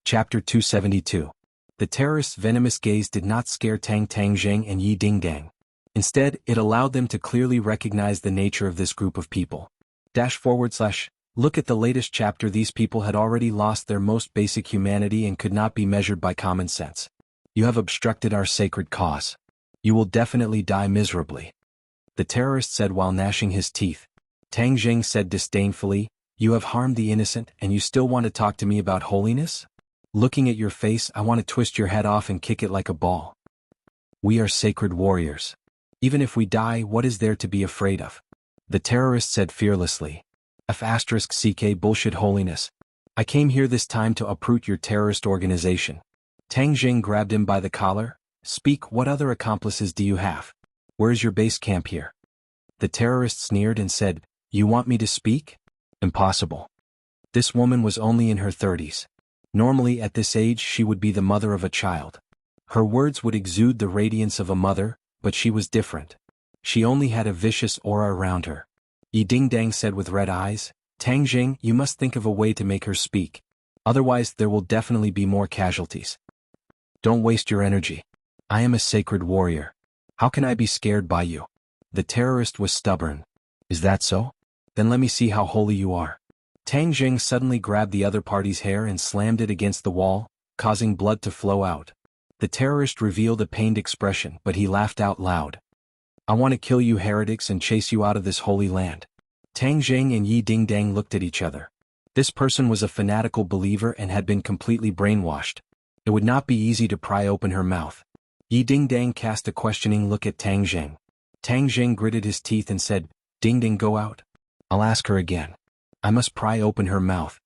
Chapter 272. The terrorists' venomous gaze did not scare Tang Tangjing and Yi Dingdang. Instead, it allowed them to clearly recognize the nature of this group of people. Look at the latest chapter. These people had already lost their most basic humanity and could not be measured by common sense. You have obstructed our sacred cause. You will definitely die miserably. The terrorist said while gnashing his teeth. Tang Jing said disdainfully, "You have harmed the innocent and you still want to talk to me about holiness? Looking at your face, I want to twist your head off and kick it like a ball. We are sacred warriors. Even if we die, what is there to be afraid of?" The terrorist said fearlessly. *CK bullshit holiness. I came here this time to uproot your terrorist organization. Tang Jing grabbed him by the collar. "Speak, what other accomplices do you have? Where is your base camp here?" The terrorist sneered and said, "You want me to speak? Impossible." This woman was only in her 30s. Normally at this age she would be the mother of a child. Her words would exude the radiance of a mother, but she was different. She only had a vicious aura around her. Yi Dingdang said with red eyes, "Tang Jing, you must think of a way to make her speak. Otherwise there will definitely be more casualties. Don't waste your energy. I am a sacred warrior. How can I be scared by you?" The terrorist was stubborn. "Is that so? Then let me see how holy you are." Tang Jing suddenly grabbed the other party's hair and slammed it against the wall, causing blood to flow out. The terrorist revealed a pained expression, but he laughed out loud. "I want to kill you heretics and chase you out of this holy land." Tang Jing and Yi Dingdang looked at each other. This person was a fanatical believer and had been completely brainwashed. It would not be easy to pry open her mouth. Yi Dingdang cast a questioning look at Tang Jing. Tang Jing gritted his teeth and said, "Dingdang, go out. I'll ask her again. I must pry open her mouth."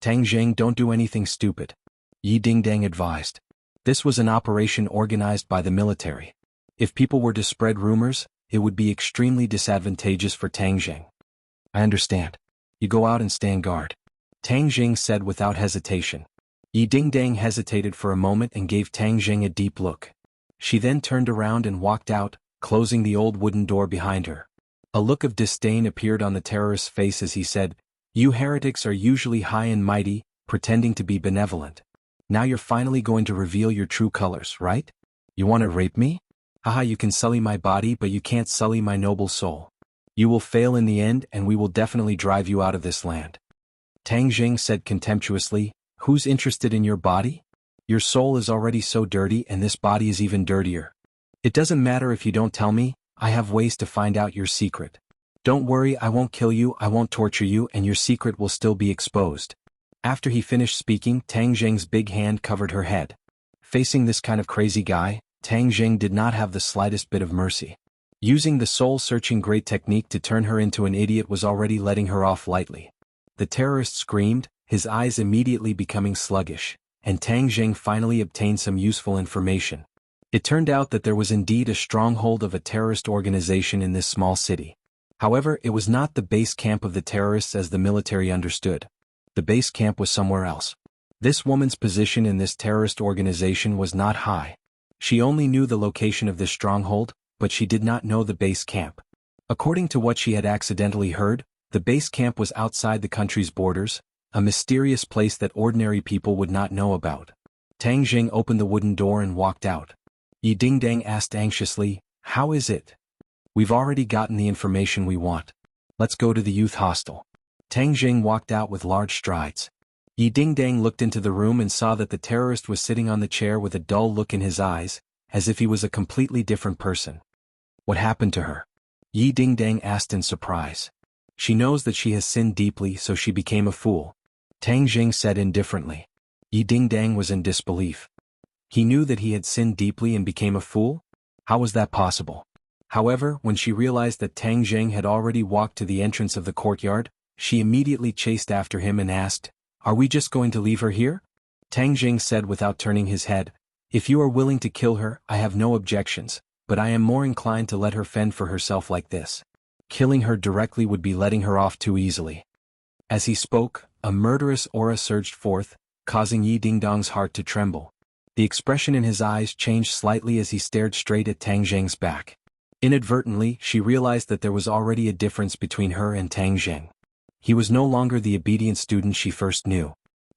"Tang Jing, don't do anything stupid," Yi Dingdang advised. This was an operation organized by the military. If people were to spread rumors, it would be extremely disadvantageous for Tang Jing. "I understand. You go out and stand guard," Tang Jing said without hesitation. Yi Dingdang hesitated for a moment and gave Tang Jing a deep look. She then turned around and walked out, closing the old wooden door behind her. A look of disdain appeared on the terrorist's face as he said, "You heretics are usually high and mighty, pretending to be benevolent. Now you're finally going to reveal your true colors, right? You want to rape me? Haha, you can sully my body but you can't sully my noble soul. You will fail in the end and we will definitely drive you out of this land." Tang Jing said contemptuously, "Who's interested in your body? Your soul is already so dirty and this body is even dirtier. It doesn't matter if you don't tell me, I have ways to find out your secret. Don't worry, I won't kill you, I won't torture you, and your secret will still be exposed." After he finished speaking, Tang Jing's big hand covered her head. Facing this kind of crazy guy, Tang Jing did not have the slightest bit of mercy. Using the soul-searching great technique to turn her into an idiot was already letting her off lightly. The terrorist screamed, his eyes immediately becoming sluggish, and Tang Jing finally obtained some useful information. It turned out that there was indeed a stronghold of a terrorist organization in this small city. However, it was not the base camp of the terrorists as the military understood. The base camp was somewhere else. This woman's position in this terrorist organization was not high. She only knew the location of this stronghold, but she did not know the base camp. According to what she had accidentally heard, the base camp was outside the country's borders, a mysterious place that ordinary people would not know about. Tang Jing opened the wooden door and walked out. Yi Dingdang asked anxiously, "How is it?" "We've already gotten the information we want. Let's go to the youth hostel." Tang Jing walked out with large strides. Yi Dingdang looked into the room and saw that the terrorist was sitting on the chair with a dull look in his eyes, as if he was a completely different person. "What happened to her?" Yi Dingdang asked in surprise. "She knows that she has sinned deeply, so she became a fool," Tang Jing said indifferently. Yi Dingdang was in disbelief. He knew that he had sinned deeply and became a fool? How was that possible? However, when she realized that Tang Jing had already walked to the entrance of the courtyard, she immediately chased after him and asked, "Are we just going to leave her here?" Tang Jing said without turning his head, "If you are willing to kill her, I have no objections, but I am more inclined to let her fend for herself like this. Killing her directly would be letting her off too easily." As he spoke, a murderous aura surged forth, causing Yi Dingdong's heart to tremble. The expression in his eyes changed slightly as he stared straight at Tang Jing's back. Inadvertently, she realized that there was already a difference between her and Tang Jing. He was no longer the obedient student she first knew.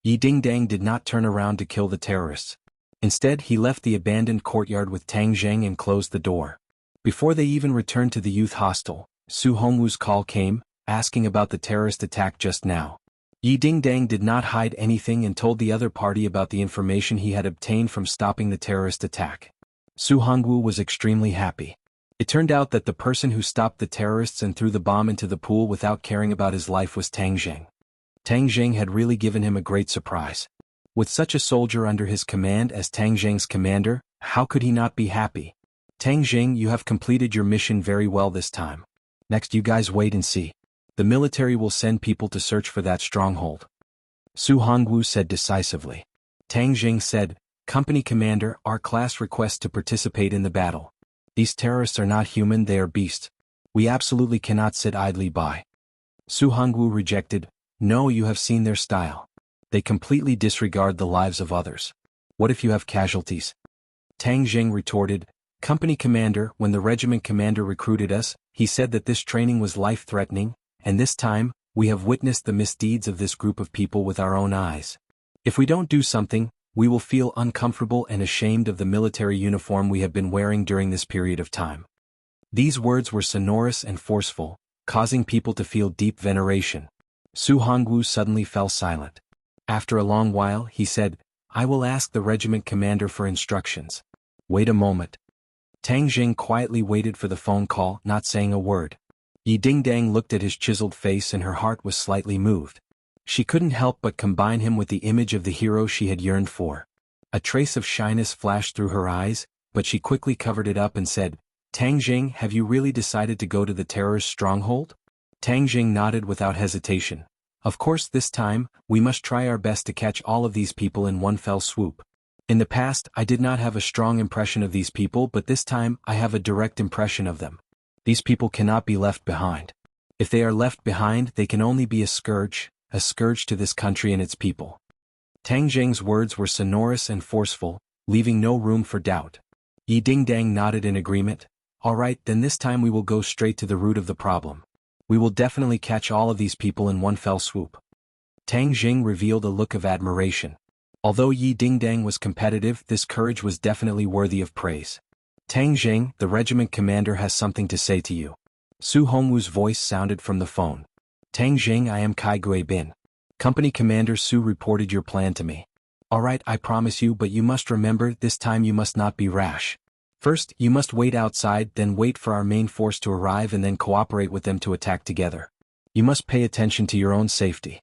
Yi Dingdang did not turn around to kill the terrorists. Instead, he left the abandoned courtyard with Tang Zheng and closed the door. Before they even returned to the youth hostel, Su Hongwu's call came, asking about the terrorist attack just now. Yi Dingdang did not hide anything and told the other party about the information he had obtained from stopping the terrorist attack. Su Hongwu was extremely happy. It turned out that the person who stopped the terrorists and threw the bomb into the pool without caring about his life was Tang Zheng. Tang Zheng had really given him a great surprise. With such a soldier under his command as Tang Zheng's commander, how could he not be happy? Tang Zheng, you have completed your mission very well this time. Next, you guys wait and see. The military will send people to search for that stronghold. Su Hongwu said decisively. Tang Zheng said, Company Commander, our class requests to participate in the battle. These terrorists are not human, they are beasts. We absolutely cannot sit idly by. Su Hongwu rejected, No, you have seen their style. They completely disregard the lives of others. What if you have casualties? Tang Zheng retorted, Company Commander, when the regiment commander recruited us, he said that this training was life-threatening, and this time, we have witnessed the misdeeds of this group of people with our own eyes. If we don't do something, we will feel uncomfortable and ashamed of the military uniform we have been wearing during this period of time. These words were sonorous and forceful, causing people to feel deep veneration. Su Hongwu suddenly fell silent. After a long while, he said, I will ask the regiment commander for instructions. Wait a moment. Tang Zheng quietly waited for the phone call, not saying a word. Yi Dingdang looked at his chiseled face and her heart was slightly moved. She couldn't help but combine him with the image of the hero she had yearned for. A trace of shyness flashed through her eyes, but she quickly covered it up and said, Tang Zheng, have you really decided to go to the terrorist stronghold? Tang Zheng nodded without hesitation. Of course, this time, we must try our best to catch all of these people in one fell swoop. In the past, I did not have a strong impression of these people, but this time, I have a direct impression of them. These people cannot be left behind. If they are left behind, they can only be a scourge to this country and its people. Tang Zheng's words were sonorous and forceful, leaving no room for doubt. Yi Dingdang nodded in agreement. All right, then this time we will go straight to the root of the problem. We will definitely catch all of these people in one fell swoop. Tang Zheng revealed a look of admiration. Although Yi Dingdang was competitive, this courage was definitely worthy of praise. Tang Zheng, the regiment commander has something to say to you. Su Hongwu's voice sounded from the phone. Tang Zheng, I am Kai Gui Bin. Company Commander Su reported your plan to me. Alright, I promise you, but you must remember, this time you must not be rash. First, you must wait outside, then wait for our main force to arrive and then cooperate with them to attack together. You must pay attention to your own safety.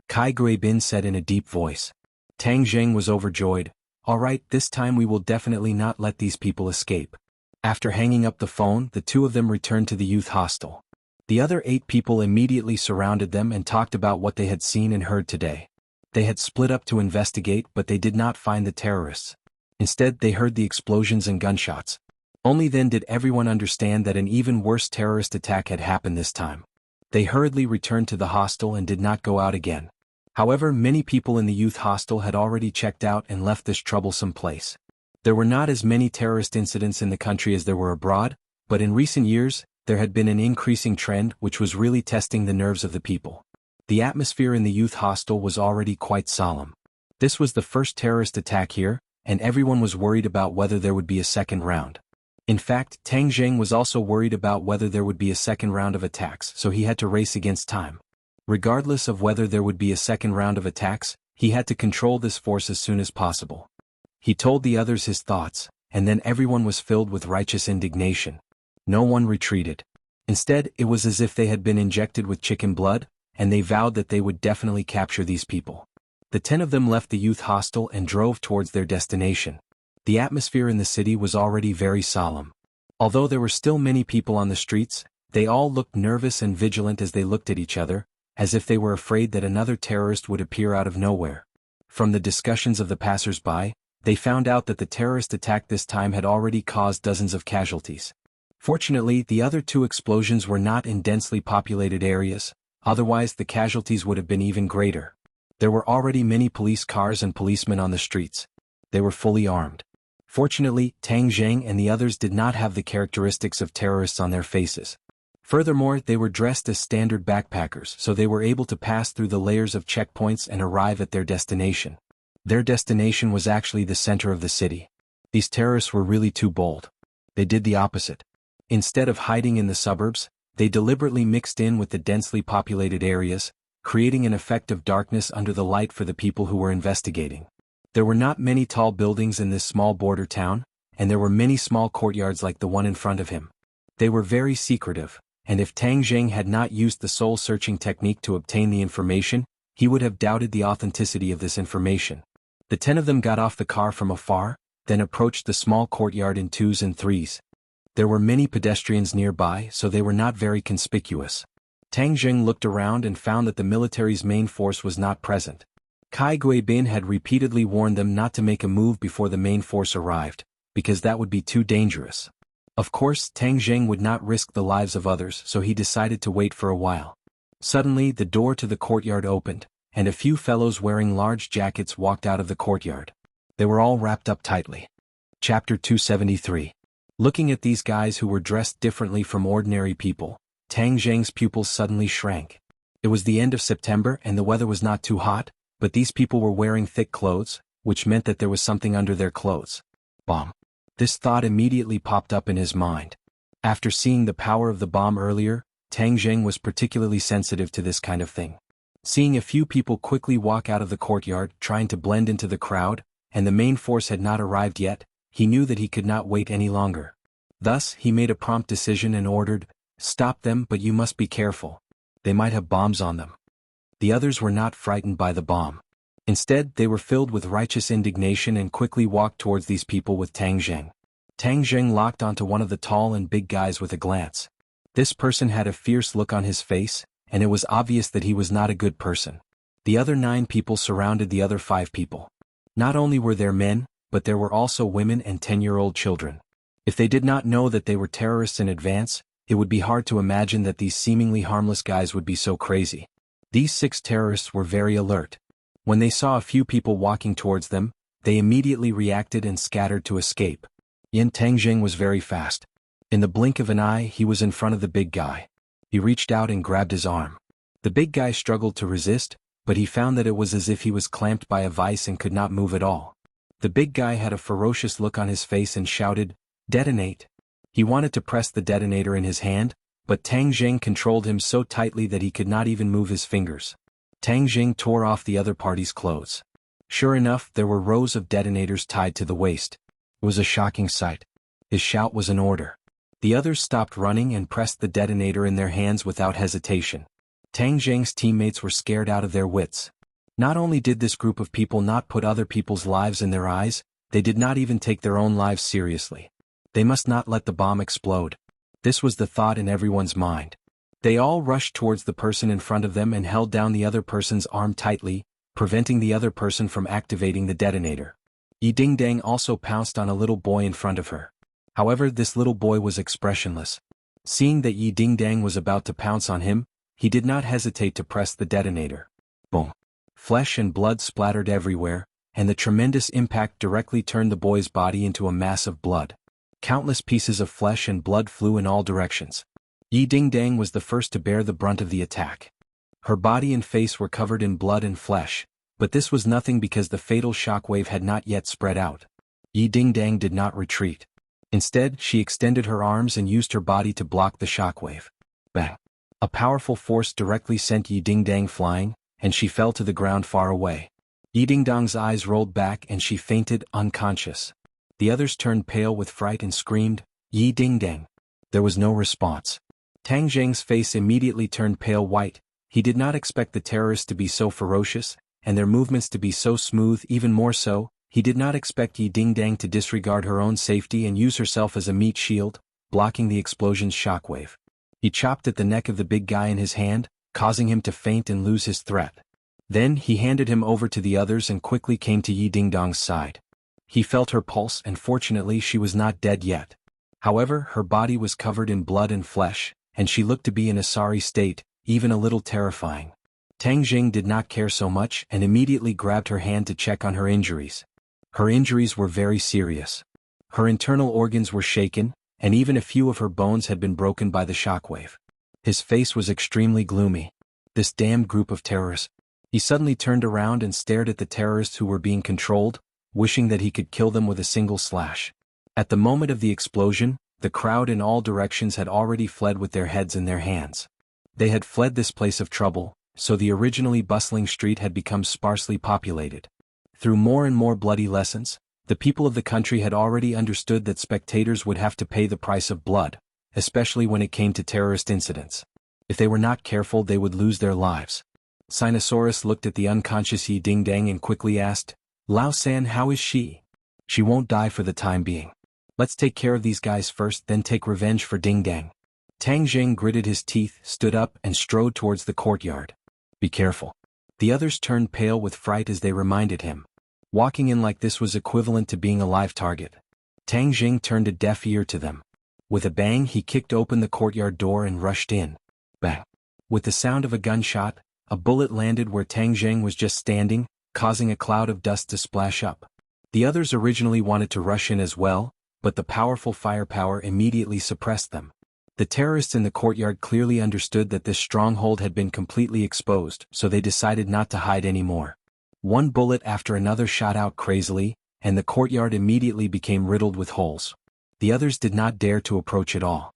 Kai Gui Bin said in a deep voice. Tang Zheng was overjoyed. All right, this time we will definitely not let these people escape. After hanging up the phone, the two of them returned to the youth hostel. The other 8 people immediately surrounded them and talked about what they had seen and heard today. They had split up to investigate, but they did not find the terrorists. Instead, they heard the explosions and gunshots. Only then did everyone understand that an even worse terrorist attack had happened this time. They hurriedly returned to the hostel and did not go out again. However, many people in the youth hostel had already checked out and left this troublesome place. There were not as many terrorist incidents in the country as there were abroad, but in recent years, there had been an increasing trend which was really testing the nerves of the people. The atmosphere in the youth hostel was already quite solemn. This was the first terrorist attack here, and everyone was worried about whether there would be a second round. In fact, Tang Zheng was also worried about whether there would be a second round of attacks, so he had to race against time. Regardless of whether there would be a second round of attacks, he had to control this force as soon as possible. He told the others his thoughts, and then everyone was filled with righteous indignation. No one retreated. Instead, it was as if they had been injected with chicken blood, and they vowed that they would definitely capture these people. The 10 of them left the youth hostel and drove towards their destination. The atmosphere in the city was already very solemn. Although there were still many people on the streets, they all looked nervous and vigilant as they looked at each other, as if they were afraid that another terrorist would appear out of nowhere. From the discussions of the passers-by, they found out that the terrorist attack this time had already caused dozens of casualties. Fortunately, the other 2 explosions were not in densely populated areas, otherwise the casualties would have been even greater. There were already many police cars and policemen on the streets. They were fully armed. Fortunately, Tang Zheng and the others did not have the characteristics of terrorists on their faces. Furthermore, they were dressed as standard backpackers, so they were able to pass through the layers of checkpoints and arrive at their destination. Their destination was actually the center of the city. These terrorists were really too bold. They did the opposite. Instead of hiding in the suburbs, they deliberately mixed in with the densely populated areas, creating an effect of darkness under the light for the people who were investigating. There were not many tall buildings in this small border town, and there were many small courtyards like the one in front of him. They were very secretive, and if Tang Jing had not used the soul-searching technique to obtain the information, he would have doubted the authenticity of this information. The 10 of them got off the car from afar, then approached the small courtyard in 2s and 3s. There were many pedestrians nearby, so they were not very conspicuous. Tang Jing looked around and found that the military's main force was not present. Kai Guibin had repeatedly warned them not to make a move before the main force arrived, because that would be too dangerous. Of course, Tang Jing would not risk the lives of others, so he decided to wait for a while. Suddenly, the door to the courtyard opened, and a few fellows wearing large jackets walked out of the courtyard. They were all wrapped up tightly. Chapter 273. Looking at these guys who were dressed differently from ordinary people, Tang Jing's pupils suddenly shrank. It was the end of September and the weather was not too hot, but these people were wearing thick clothes, which meant that there was something under their clothes. Bomb. This thought immediately popped up in his mind. After seeing the power of the bomb earlier, Tang Jing was particularly sensitive to this kind of thing. Seeing a few people quickly walk out of the courtyard trying to blend into the crowd, and the main force had not arrived yet, he knew that he could not wait any longer. Thus, he made a prompt decision and ordered, "Stop them, but you must be careful. They might have bombs on them." The others were not frightened by the bomb. Instead, they were filled with righteous indignation and quickly walked towards these people with Tang Jing. Tang Jing locked onto one of the tall and big guys with a glance. This person had a fierce look on his face, and it was obvious that he was not a good person. The other 9 people surrounded the other 5 people. Not only were there men, but there were also women and 10-year-old children. If they did not know that they were terrorists in advance, it would be hard to imagine that these seemingly harmless guys would be so crazy. These 6 terrorists were very alert. When they saw a few people walking towards them, they immediately reacted and scattered to escape. Tang Jing was very fast. In the blink of an eye, he was in front of the big guy. He reached out and grabbed his arm. The big guy struggled to resist, but he found that it was as if he was clamped by a vice and could not move at all. The big guy had a ferocious look on his face and shouted, "Detonate!" He wanted to press the detonator in his hand, but Tang Jing controlled him so tightly that he could not even move his fingers. Tang Jing tore off the other party's clothes. Sure enough, there were rows of detonators tied to the waist. It was a shocking sight. His shout was an order. The others stopped running and pressed the detonator in their hands without hesitation. Tang Jing's teammates were scared out of their wits. Not only did this group of people not put other people's lives in their eyes, they did not even take their own lives seriously. They must not let the bomb explode. This was the thought in everyone's mind. They all rushed towards the person in front of them and held down the other person's arm tightly, preventing the other person from activating the detonator. Yi Dingdang also pounced on a little boy in front of her. However, this little boy was expressionless. Seeing that Yi Dingdang was about to pounce on him, he did not hesitate to press the detonator. Boom! Flesh and blood splattered everywhere, and the tremendous impact directly turned the boy's body into a mass of blood. Countless pieces of flesh and blood flew in all directions. Yi Dingdang was the first to bear the brunt of the attack. Her body and face were covered in blood and flesh, but this was nothing because the fatal shockwave had not yet spread out. Yi Dingdang did not retreat. Instead, she extended her arms and used her body to block the shockwave. Bang! A powerful force directly sent Yi Dingdang flying, and she fell to the ground far away. Yi Dingdang's eyes rolled back and she fainted, unconscious. The others turned pale with fright and screamed, "Yi Dingdang!" There was no response. Tang Jing's face immediately turned pale white. He did not expect the terrorists to be so ferocious, and their movements to be so smooth. Even more so, he did not expect Yi Dingdang to disregard her own safety and use herself as a meat shield, blocking the explosion's shockwave. He chopped at the neck of the big guy in his hand, causing him to faint and lose his threat. Then he handed him over to the others and quickly came to Yi Dingdang's side. He felt her pulse and fortunately she was not dead yet. However, her body was covered in blood and flesh, and she looked to be in a sorry state, even a little terrifying. Tang Jing did not care so much and immediately grabbed her hand to check on her injuries. Her injuries were very serious. Her internal organs were shaken, and even a few of her bones had been broken by the shockwave. His face was extremely gloomy. This damned group of terrorists. He suddenly turned around and stared at the terrorists who were being controlled, wishing that he could kill them with a single slash. At the moment of the explosion, the crowd in all directions had already fled with their heads in their hands. They had fled this place of trouble, so the originally bustling street had become sparsely populated. Through more and more bloody lessons, the people of the country had already understood that spectators would have to pay the price of blood, especially when it came to terrorist incidents. If they were not careful, they would lose their lives. Sinosaurus looked at the unconscious Yi Dingdang and quickly asked, "Lao San, how is she?" "She won't die for the time being. Let's take care of these guys first, then take revenge for Dingdang." Tang Jing gritted his teeth, stood up, and strode towards the courtyard. "Be careful." The others turned pale with fright as they reminded him. Walking in like this was equivalent to being a live target. Tang Jing turned a deaf ear to them. With a bang, he kicked open the courtyard door and rushed in. Bang! With the sound of a gunshot, a bullet landed where Tang Jing was just standing, causing a cloud of dust to splash up. The others originally wanted to rush in as well, but the powerful firepower immediately suppressed them. The terrorists in the courtyard clearly understood that this stronghold had been completely exposed, so they decided not to hide anymore. One bullet after another shot out crazily, and the courtyard immediately became riddled with holes. The others did not dare to approach at all.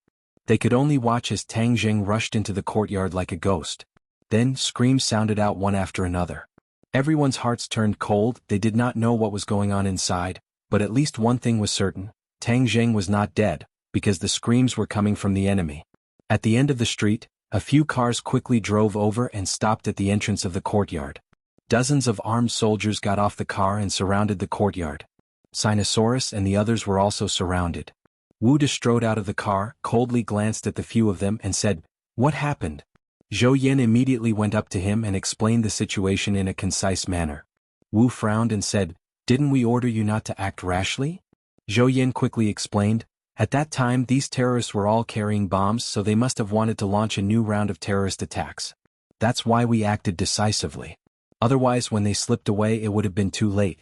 They could only watch as Tang Jing rushed into the courtyard like a ghost. Then, screams sounded out one after another. Everyone's hearts turned cold. They did not know what was going on inside, but at least one thing was certain: Tang Jing was not dead, because the screams were coming from the enemy. At the end of the street, a few cars quickly drove over and stopped at the entrance of the courtyard. Dozens of armed soldiers got off the car and surrounded the courtyard. Sinosaurus and the others were also surrounded. Wu De strode out of the car, coldly glanced at the few of them and said, "What happened?" Zhou Yin immediately went up to him and explained the situation in a concise manner. Wu frowned and said, "Didn't we order you not to act rashly?" Zhou Yin quickly explained, "At that time these terrorists were all carrying bombs, so they must have wanted to launch a new round of terrorist attacks. That's why we acted decisively. Otherwise, when they slipped away, it would have been too late."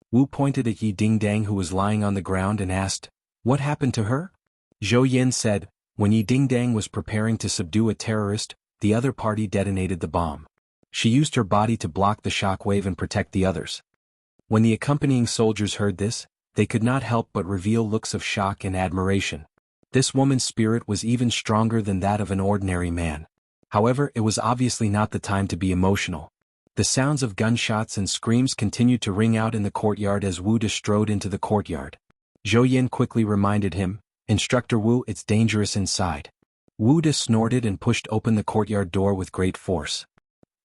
Wu pointed at Yi Dingdang, who was lying on the ground, and asked, "What happened to her?" Zhou Yin said, "When Yi Dingdang was preparing to subdue a terrorist, the other party detonated the bomb. She used her body to block the shockwave and protect the others." When the accompanying soldiers heard this, they could not help but reveal looks of shock and admiration. This woman's spirit was even stronger than that of an ordinary man. However, it was obviously not the time to be emotional. The sounds of gunshots and screams continued to ring out in the courtyard as Wu De strode into the courtyard. Zhou Yin quickly reminded him, "Instructor Wu, it's dangerous inside." Wu De snorted and pushed open the courtyard door with great force.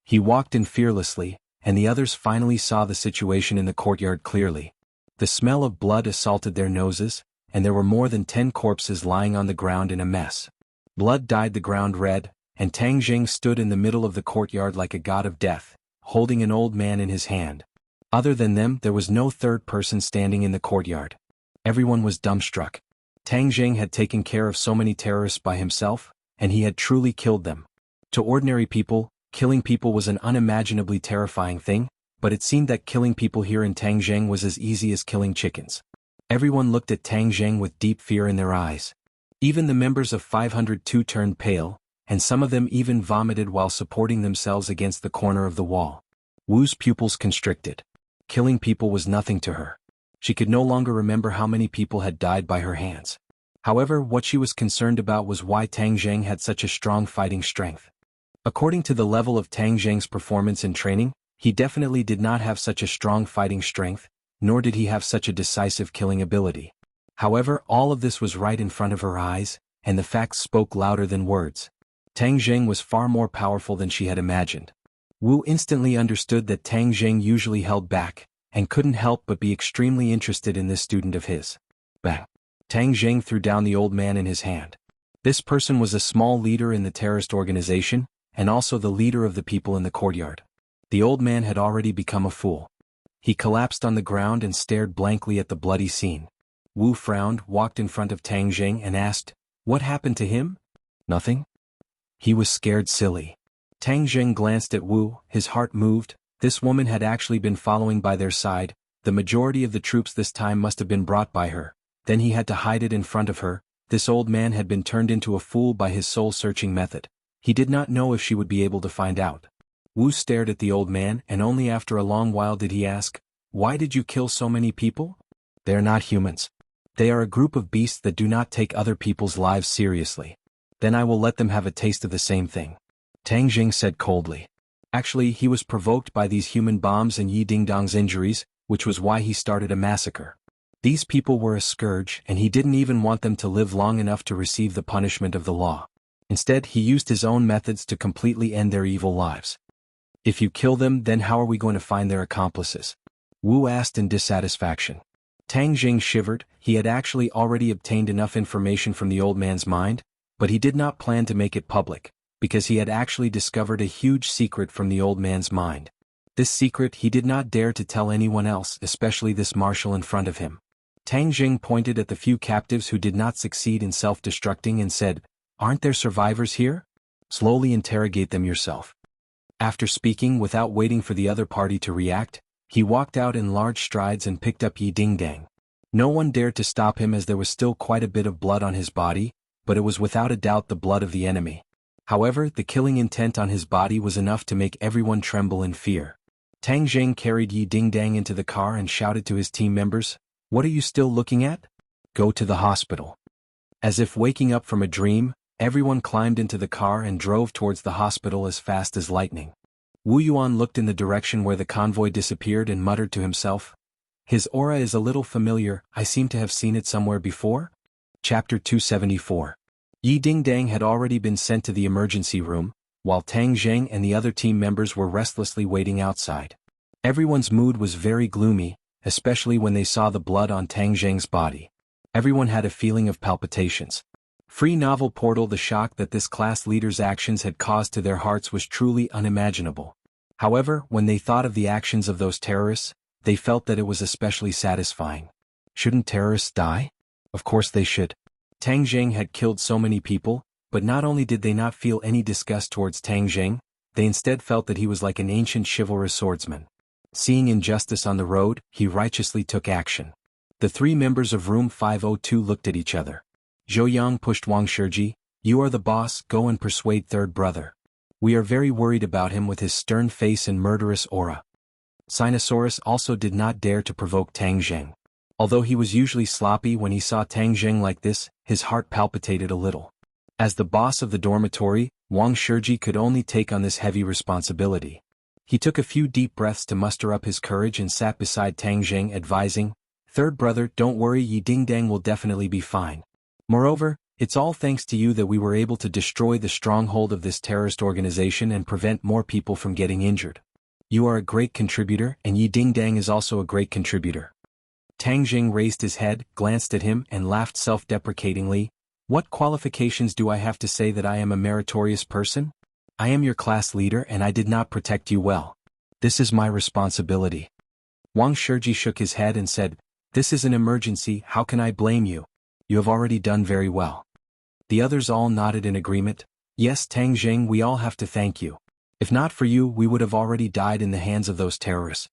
He walked in fearlessly, and the others finally saw the situation in the courtyard clearly. The smell of blood assaulted their noses, and there were more than 10 corpses lying on the ground in a mess. Blood dyed the ground red, and Tang Jing stood in the middle of the courtyard like a god of death, holding an old man in his hand. Other than them, there was no third person standing in the courtyard. Everyone was dumbstruck. Tang Jing had taken care of so many terrorists by himself, and he had truly killed them. To ordinary people, killing people was an unimaginably terrifying thing, but it seemed that killing people here in Tangzheng was as easy as killing chickens. Everyone looked at Tangzheng with deep fear in their eyes. Even the members of 502 turned pale, and some of them even vomited while supporting themselves against the corner of the wall. Wu's pupils constricted. Killing people was nothing to her. She could no longer remember how many people had died by her hands. However, what she was concerned about was why Tangzheng had such a strong fighting strength. According to the level of Tangzheng's performance and training, he definitely did not have such a strong fighting strength, nor did he have such a decisive killing ability. However, all of this was right in front of her eyes, and the facts spoke louder than words. Tangzheng was far more powerful than she had imagined. Wu instantly understood that Tangzheng usually held back, and couldn't help but be extremely interested in this student of his. Bang! Tangzheng threw down the old man in his hand. This person was a small leader in the terrorist organization, and also the leader of the people in the courtyard. The old man had already become a fool. He collapsed on the ground and stared blankly at the bloody scene. Wu frowned, walked in front of Tangzheng and asked, "What happened to him?" "Nothing." He was scared silly. Tangzheng glanced at Wu, his heart moved. This woman had actually been following by their side. The majority of the troops this time must have been brought by her. Then he had to hide it in front of her. This old man had been turned into a fool by his soul-searching method. He did not know if she would be able to find out. Wu stared at the old man, and only after a long while did he ask, "Why did you kill so many people?" "They are not humans. They are a group of beasts that do not take other people's lives seriously. Then I will let them have a taste of the same thing," Tang Jing said coldly. Actually, he was provoked by these human bombs and Yi Dingdong's injuries, which was why he started a massacre. These people were a scourge, and he didn't even want them to live long enough to receive the punishment of the law. Instead, he used his own methods to completely end their evil lives. "If you kill them, then how are we going to find their accomplices?" Wu asked in dissatisfaction. Tang Jing shivered. He had actually already obtained enough information from the old man's mind, but he did not plan to make it public, because he had actually discovered a huge secret from the old man's mind. This secret he did not dare to tell anyone else, especially this marshal in front of him. Tang Jing pointed at the few captives who did not succeed in self-destructing and said, "Aren't there survivors here? Slowly interrogate them yourself." After speaking without waiting for the other party to react, he walked out in large strides and picked up Yi Dingdang. No one dared to stop him as there was still quite a bit of blood on his body, but it was without a doubt the blood of the enemy. However, the killing intent on his body was enough to make everyone tremble in fear. Tang Jing carried Yi Dingdang into the car and shouted to his team members, "What are you still looking at? Go to the hospital." As if waking up from a dream, everyone climbed into the car and drove towards the hospital as fast as lightning. Wu Yuan looked in the direction where the convoy disappeared and muttered to himself, "His aura is a little familiar, I seem to have seen it somewhere before?" Chapter 274. Yi Dingdang had already been sent to the emergency room, while Tang Jing and the other team members were restlessly waiting outside. Everyone's mood was very gloomy, especially when they saw the blood on Tang Jing's body. Everyone had a feeling of palpitations. Free novel portal. The shock that this class leader's actions had caused to their hearts was truly unimaginable. However, when they thought of the actions of those terrorists, they felt that it was especially satisfying. Shouldn't terrorists die? Of course they should. Tang Jing had killed so many people, but not only did they not feel any disgust towards Tang Jing, they instead felt that he was like an ancient chivalrous swordsman. Seeing injustice on the road, he righteously took action. The three members of room 502 looked at each other. Zhou Yang pushed Wang Shiji, "You are the boss, go and persuade third brother. We are very worried about him with his stern face and murderous aura." Sinosaurus also did not dare to provoke Tang Jing. Although he was usually sloppy, when he saw Tang Jing like this, his heart palpitated a little. As the boss of the dormitory, Wang Shiji could only take on this heavy responsibility. He took a few deep breaths to muster up his courage and sat beside Tang Jing, advising, "Third brother, don't worry, Yi Dingdang will definitely be fine. Moreover, it's all thanks to you that we were able to destroy the stronghold of this terrorist organization and prevent more people from getting injured. You are a great contributor, and Yi Dingdang is also a great contributor." Tang Jing raised his head, glanced at him, and laughed self-deprecatingly. "What qualifications do I have to say that I am a meritorious person? I am your class leader and I did not protect you well. This is my responsibility." Wang Shiji shook his head and said, "This is an emergency, how can I blame you? You have already done very well." The others all nodded in agreement. "Yes, Tang Jing, we all have to thank you. If not for you, we would have already died in the hands of those terrorists."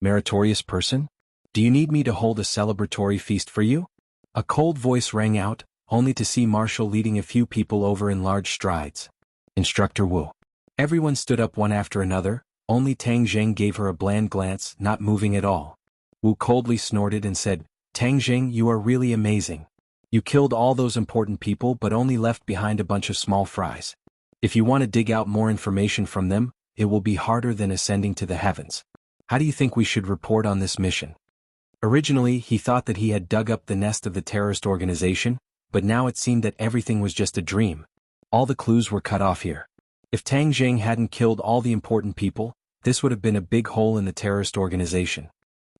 "Meritorious person? Do you need me to hold a celebratory feast for you?" A cold voice rang out, only to see Marshall leading a few people over in large strides. "Instructor Wu." Everyone stood up one after another, only Tang Jing gave her a bland glance, not moving at all. Wu coldly snorted and said, "Tang Jing, you are really amazing. You killed all those important people but only left behind a bunch of small fries. If you want to dig out more information from them, it will be harder than ascending to the heavens. How do you think we should report on this mission?" Originally, he thought that he had dug up the nest of the terrorist organization, but now it seemed that everything was just a dream. All the clues were cut off here. If Tang Jing hadn't killed all the important people, this would have been a big hole in the terrorist organization.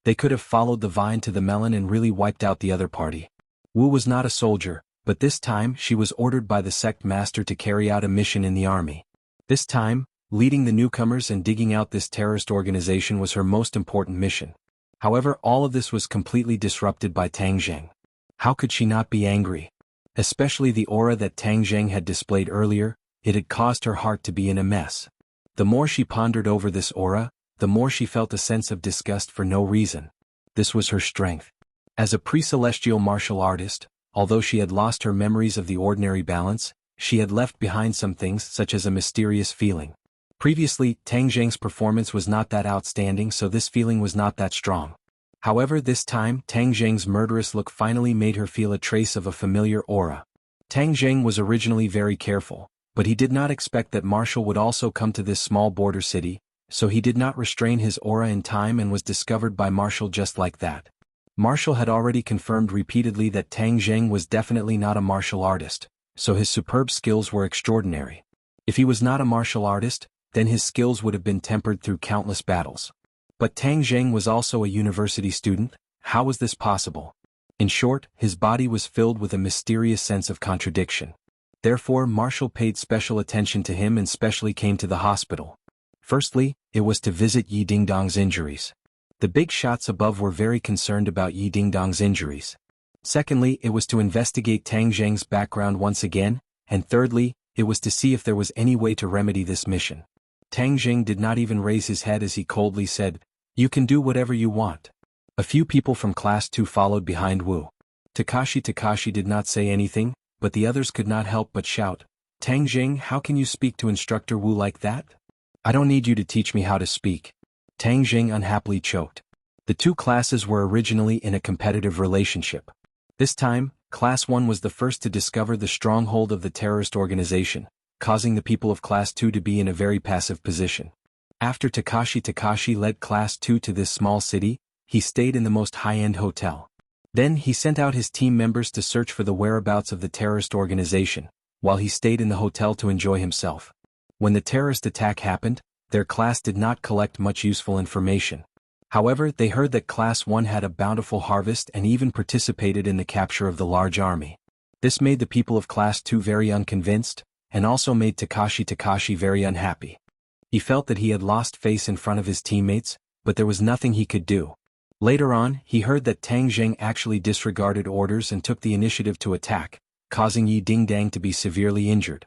They could have followed the vine to the melon and really wiped out the other party. Wu was not a soldier, but this time she was ordered by the sect master to carry out a mission in the army. This time, leading the newcomers and digging out this terrorist organization was her most important mission. However, all of this was completely disrupted by Tang Jing. How could she not be angry? Especially the aura that Tang Jing had displayed earlier, it had caused her heart to be in a mess. The more she pondered over this aura, the more she felt a sense of disgust for no reason. This was her strength. As a pre-celestial martial artist, although she had lost her memories of the ordinary balance, she had left behind some things such as a mysterious feeling. Previously, Tang Zheng's performance was not that outstanding, so this feeling was not that strong. However, this time, Tang Zheng's murderous look finally made her feel a trace of a familiar aura. Tang Zheng was originally very careful, but he did not expect that Martial would also come to this small border city, so he did not restrain his aura in time and was discovered by Martial just like that. Martial had already confirmed repeatedly that Tang Zheng was definitely not a martial artist, so his superb skills were extraordinary. If he was not a martial artist, then his skills would have been tempered through countless battles. But Tang Zheng was also a university student. How was this possible? In short, his body was filled with a mysterious sense of contradiction. Therefore, Martial paid special attention to him and specially came to the hospital. Firstly, it was to visit Yi Dingdong's injuries. The big shots above were very concerned about Yi Dingdong's injuries. Secondly, it was to investigate Tang Zheng's background once again, and thirdly, it was to see if there was any way to remedy this mission. Tang Zheng did not even raise his head as he coldly said, "You can do whatever you want." A few people from Class 2 followed behind Wu. Takashi did not say anything, but the others could not help but shout, "Tang Zheng, how can you speak to Instructor Wu like that? I don't need you to teach me how to speak." Tang Zheng unhappily choked. The two classes were originally in a competitive relationship. This time, Class 1 was the first to discover the stronghold of the terrorist organization, causing the people of Class 2 to be in a very passive position. After Takashi led Class 2 to this small city, he stayed in the most high-end hotel. Then he sent out his team members to search for the whereabouts of the terrorist organization, while he stayed in the hotel to enjoy himself. When the terrorist attack happened, their class did not collect much useful information. However, they heard that Class 1 had a bountiful harvest and even participated in the capture of the large army. This made the people of Class 2 very unconvinced, and also made Takashi very unhappy. He felt that he had lost face in front of his teammates, but there was nothing he could do. Later on, he heard that Tang Zheng actually disregarded orders and took the initiative to attack, causing Yi Dingdang to be severely injured.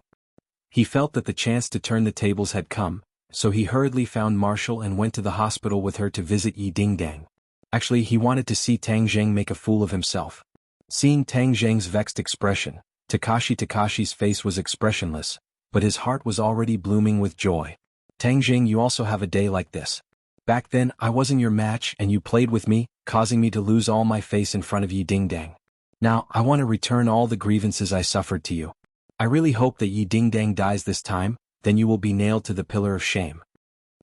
He felt that the chance to turn the tables had come, so he hurriedly found Martial and went to the hospital with her to visit Yi Dingdang. Actually, he wanted to see Tang Zheng make a fool of himself. Seeing Tang Zheng's vexed expression, Takashi's face was expressionless, but his heart was already blooming with joy. "Tang Zheng, you also have a day like this. Back then, I wasn't your match and you played with me, causing me to lose all my face in front of Yi Dingdang. Now, I want to return all the grievances I suffered to you. I really hope that Yi Dingdang dies this time, then you will be nailed to the pillar of shame."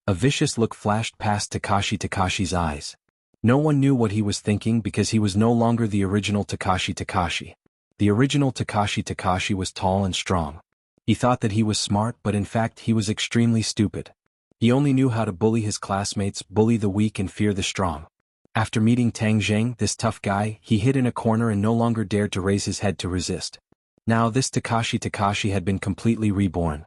A vicious look flashed past Takashi's eyes. No one knew what he was thinking because he was no longer the original Takashi. The original Takashi was tall and strong. He thought that he was smart, but in fact he was extremely stupid. He only knew how to bully his classmates, bully the weak and fear the strong. After meeting Tang Zheng, this tough guy, he hid in a corner and no longer dared to raise his head to resist. Now this Takashi had been completely reborn.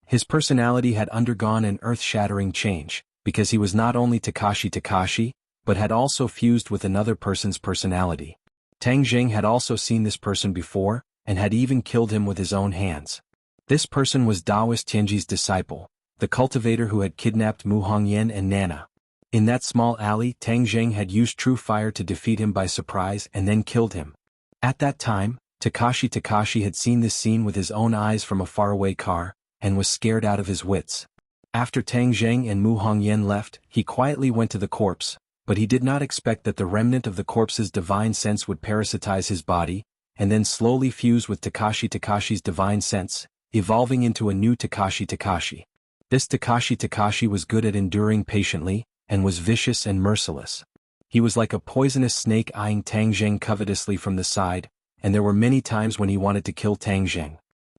His personality had undergone an earth-shattering change, because he was not only Takashi, but had also fused with another person's personality. Tang Zheng had also seen this person before, and had even killed him with his own hands. This person was Daoist Tianji's disciple, the cultivator who had kidnapped Mu Hongyan and Nana. In that small alley, Tang Zheng had used true fire to defeat him by surprise and then killed him. At that time, Takashi had seen this scene with his own eyes from a faraway car, and was scared out of his wits. After Tang Zheng and Mu Hongyan left, he quietly went to the corpse, but he did not expect that the remnant of the corpse's divine sense would parasitize his body, and then slowly fuse with Takashi's divine sense, evolving into a new Takashi. This Takashi was good at enduring patiently, and was vicious and merciless. He was like a poisonous snake eyeing Tang Zheng covetously from the side, and there were many times when he wanted to kill Tang Zheng.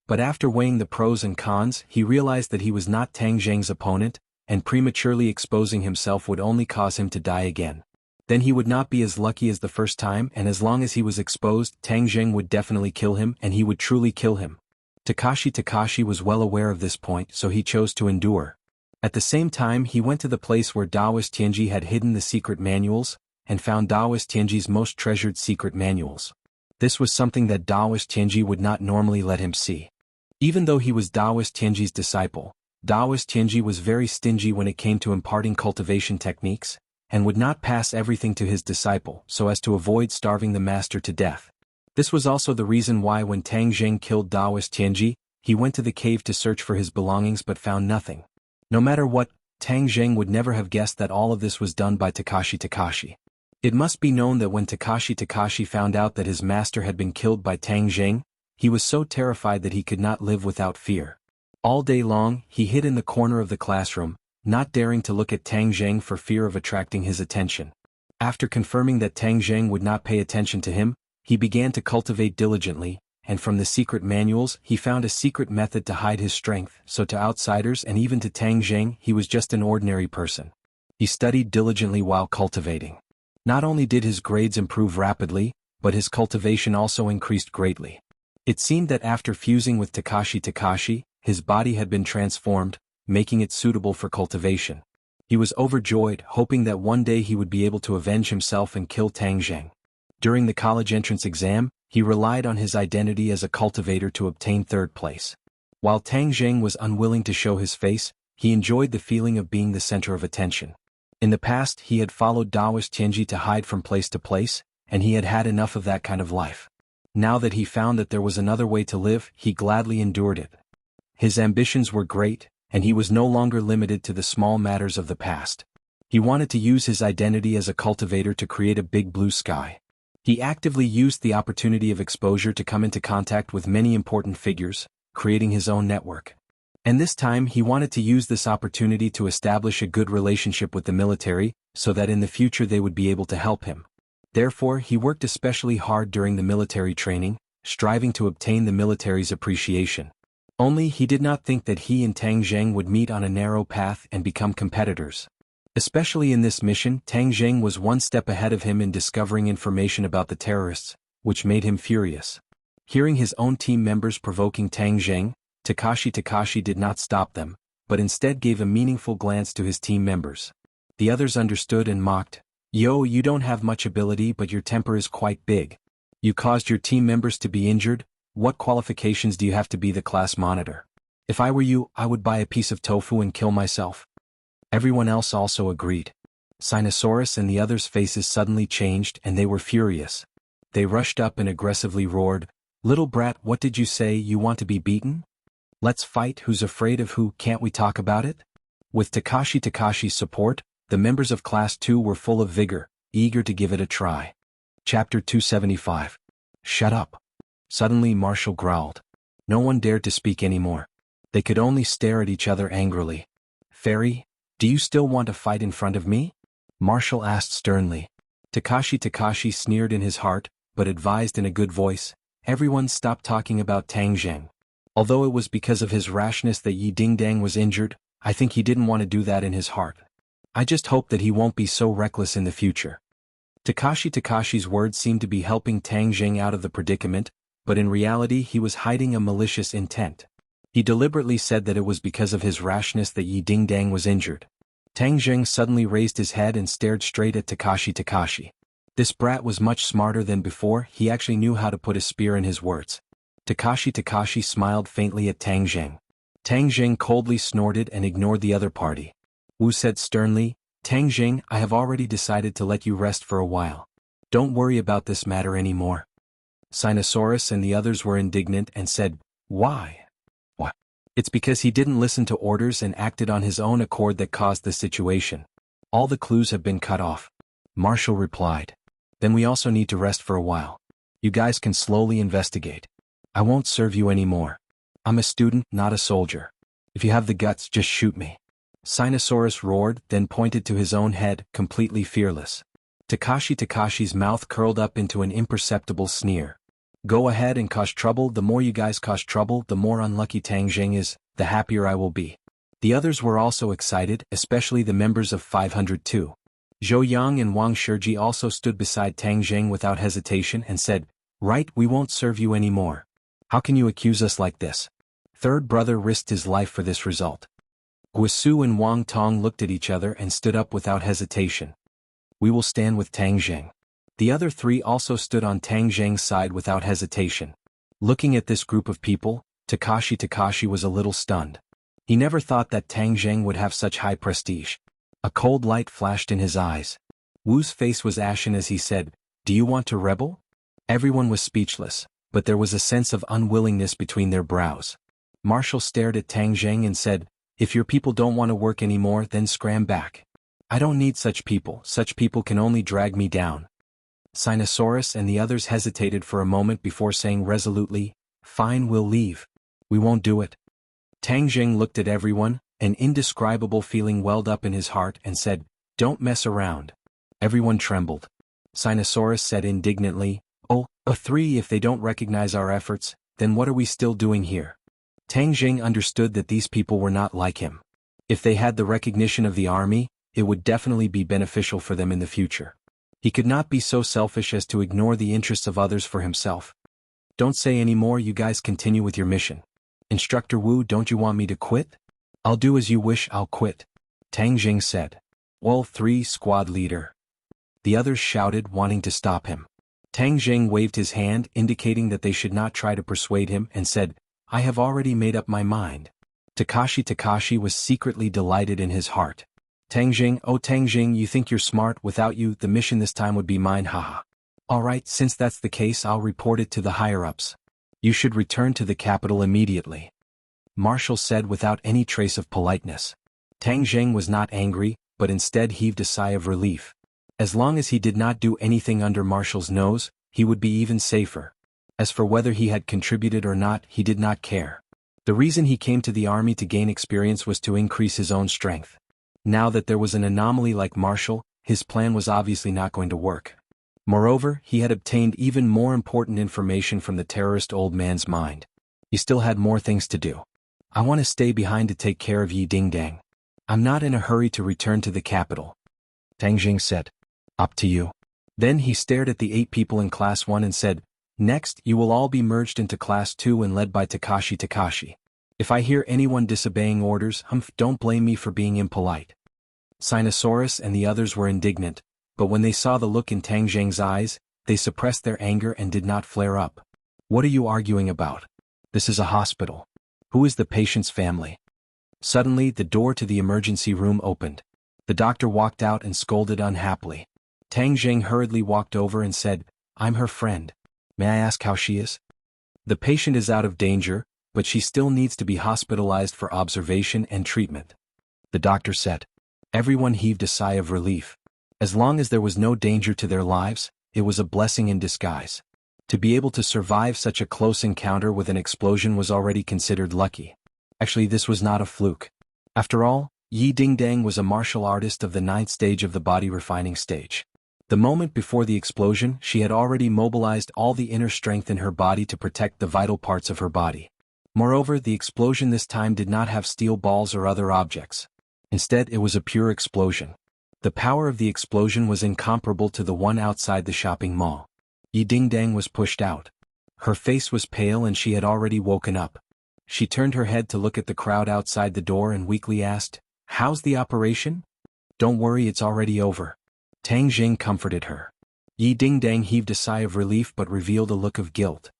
But after weighing the pros and cons, he realized that he was not Tang Zheng's opponent, and prematurely exposing himself would only cause him to die again. Then he would not be as lucky as the first time, and as long as he was exposed, Tang Zheng would definitely kill him, and he would truly kill him. Takashi was well aware of this point, so he chose to endure. At the same time, he went to the place where Daoist Tianji had hidden the secret manuals, and found Daoist Tianji's most treasured secret manuals. This was something that Daoist Tianji would not normally let him see. Even though he was Daoist Tianji's disciple, Daoist Tianji was very stingy when it came to imparting cultivation techniques, and would not pass everything to his disciple so as to avoid starving the master to death. This was also the reason why when Tang Jing killed Daoist Tianji, he went to the cave to search for his belongings but found nothing. No matter what, Tang Jing would never have guessed that all of this was done by Takashi. It must be known that when Takashi found out that his master had been killed by Tang Jing, he was so terrified that he could not live without fear. All day long, he hid in the corner of the classroom, not daring to look at Tang Jing for fear of attracting his attention. After confirming that Tang Jing would not pay attention to him, he began to cultivate diligently, and from the secret manuals he found a secret method to hide his strength, so to outsiders and even to Tang Jing he was just an ordinary person. He studied diligently while cultivating. Not only did his grades improve rapidly, but his cultivation also increased greatly. It seemed that after fusing with Takashi, his body had been transformed, making it suitable for cultivation. He was overjoyed, hoping that one day he would be able to avenge himself and kill Tang Jing. During the college entrance exam, he relied on his identity as a cultivator to obtain third place. While Tang Jing was unwilling to show his face, he enjoyed the feeling of being the center of attention. In the past he had followed Daoist Tianji to hide from place to place, and he had had enough of that kind of life. Now that he found that there was another way to live, he gladly endured it. His ambitions were great, and he was no longer limited to the small matters of the past. He wanted to use his identity as a cultivator to create a big blue sky. He actively used the opportunity of exposure to come into contact with many important figures, creating his own network. And this time he wanted to use this opportunity to establish a good relationship with the military, so that in the future they would be able to help him. Therefore he worked especially hard during the military training, striving to obtain the military's appreciation. Only he did not think that he and Tang Jing would meet on a narrow path and become competitors. Especially in this mission, Tang Jing was one step ahead of him in discovering information about the terrorists, which made him furious. Hearing his own team members provoking Tang Jing, Takashi did not stop them, but instead gave a meaningful glance to his team members. The others understood and mocked. "Yo, you don't have much ability but your temper is quite big. You caused your team members to be injured. What qualifications do you have to be the class monitor? If I were you, I would buy a piece of tofu and kill myself." Everyone else also agreed. Xianxia and the others' faces suddenly changed and they were furious. They rushed up and aggressively roared, "Little brat, what did you say, you want to be beaten? Let's fight, who's afraid of who, can't we talk about it?" With Takashi's support, the members of Class 2 were full of vigor, eager to give it a try. Chapter 275. Shut up. Suddenly Martial growled. No one dared to speak anymore. They could only stare at each other angrily. "Fairy, do you still want to fight in front of me?" Martial asked sternly. Takashi sneered in his heart, but advised in a good voice, "Everyone stop talking about Tang Jing. Although it was because of his rashness that Yi Dingdang was injured, I think he didn't want to do that in his heart. I just hope that he won't be so reckless in the future." Takashi's words seemed to be helping Tang Jing out of the predicament, but in reality he was hiding a malicious intent. He deliberately said that it was because of his rashness that Yi Dingdang was injured. Tang Jing suddenly raised his head and stared straight at Takashi. This brat was much smarter than before, he actually knew how to put a spear in his words. Takashi smiled faintly at Tang Jing. Tang Jing coldly snorted and ignored the other party. Wu said sternly, "Tang Jing, I have already decided to let you rest for a while. Don't worry about this matter anymore." Xianxia and the others were indignant and said, "Why?" "What? It's because he didn't listen to orders and acted on his own accord that caused the situation. All the clues have been cut off." Martial replied. "Then we also need to rest for a while. You guys can slowly investigate. I won't serve you anymore. I'm a student, not a soldier. If you have the guts, just shoot me." Xianxia roared, then pointed to his own head, completely fearless. Takashi's mouth curled up into an imperceptible sneer. "Go ahead and cause trouble. The more you guys cause trouble, the more unlucky Tang Jing is, the happier I will be." The others were also excited, especially the members of 502. Zhou Yang and Wang Shiji also stood beside Tang Jing without hesitation and said, "Right, we won't serve you anymore. How can you accuse us like this?" Third brother risked his life for this result. Guisu and Wang Tong looked at each other and stood up without hesitation. "We will stand with Tang Jing." The other three also stood on Tang Jing's side without hesitation. Looking at this group of people, Takashi was a little stunned. He never thought that Tang Jing would have such high prestige. A cold light flashed in his eyes. Wu's face was ashen as he said, "Do you want to rebel?" Everyone was speechless, but there was a sense of unwillingness between their brows. Marshall stared at Tang Zheng and said, "If your people don't want to work anymore, then scram back. I don't need such people can only drag me down." Sinosaurus and the others hesitated for a moment before saying resolutely, "Fine, we'll leave. We won't do it." Tang Zheng looked at everyone, an indescribable feeling welled up in his heart and said, "Don't mess around." Everyone trembled. Sinosaurus said indignantly, "Oh, three, if they don't recognize our efforts, then what are we still doing here?" Tang Zheng understood that these people were not like him. If they had the recognition of the army, it would definitely be beneficial for them in the future. He could not be so selfish as to ignore the interests of others for himself. "Don't say any more, you guys continue with your mission. Instructor Wu, don't you want me to quit?" "I'll do as you wish, I'll quit," Tang Zheng said. "Well, 3, squad leader." The others shouted, wanting to stop him. Tang Zheng waved his hand, indicating that they should not try to persuade him, and said, "I have already made up my mind." Takashi was secretly delighted in his heart. "Tang Zheng, oh Tang Zheng, you think you're smart. Without you, the mission this time would be mine, haha. Alright, since that's the case, I'll report it to the higher-ups. You should return to the capital immediately," Marshall said without any trace of politeness. Tang Zheng was not angry, but instead heaved a sigh of relief. As long as he did not do anything under Marshall's nose, he would be even safer. As for whether he had contributed or not, he did not care. The reason he came to the army to gain experience was to increase his own strength. Now that there was an anomaly like Marshall, his plan was obviously not going to work. Moreover, he had obtained even more important information from the terrorist old man's mind. He still had more things to do. "I want to stay behind to take care of Yi Dingdang. I'm not in a hurry to return to the capital," Tang Jing said. "Up to you." Then he stared at the 8 people in Class 1 and said, "Next, you will all be merged into Class 2 and led by Takashi. If I hear anyone disobeying orders, don't blame me for being impolite." Sinosaurus and the others were indignant, but when they saw the look in Tang Zheng's eyes, they suppressed their anger and did not flare up. "What are you arguing about? This is a hospital. Who is the patient's family?" Suddenly, the door to the emergency room opened. The doctor walked out and scolded unhappily. Tang Zheng hurriedly walked over and said, "I'm her friend. May I ask how she is?" "The patient is out of danger, but she still needs to be hospitalized for observation and treatment," the doctor said. Everyone heaved a sigh of relief. As long as there was no danger to their lives, it was a blessing in disguise. To be able to survive such a close encounter with an explosion was already considered lucky. Actually, this was not a fluke. After all, Yi Dingdang was a martial artist of the 9th stage of the body refining stage. The moment before the explosion, she had already mobilized all the inner strength in her body to protect the vital parts of her body. Moreover, the explosion this time did not have steel balls or other objects. Instead, it was a pure explosion. The power of the explosion was incomparable to the one outside the shopping mall. Yi Dingdang was pushed out. Her face was pale and she had already woken up. She turned her head to look at the crowd outside the door and weakly asked, "How's the operation?" "Don't worry, it's already over," Tang Jing comforted her. Yi Dingdang heaved a sigh of relief but revealed a look of guilt.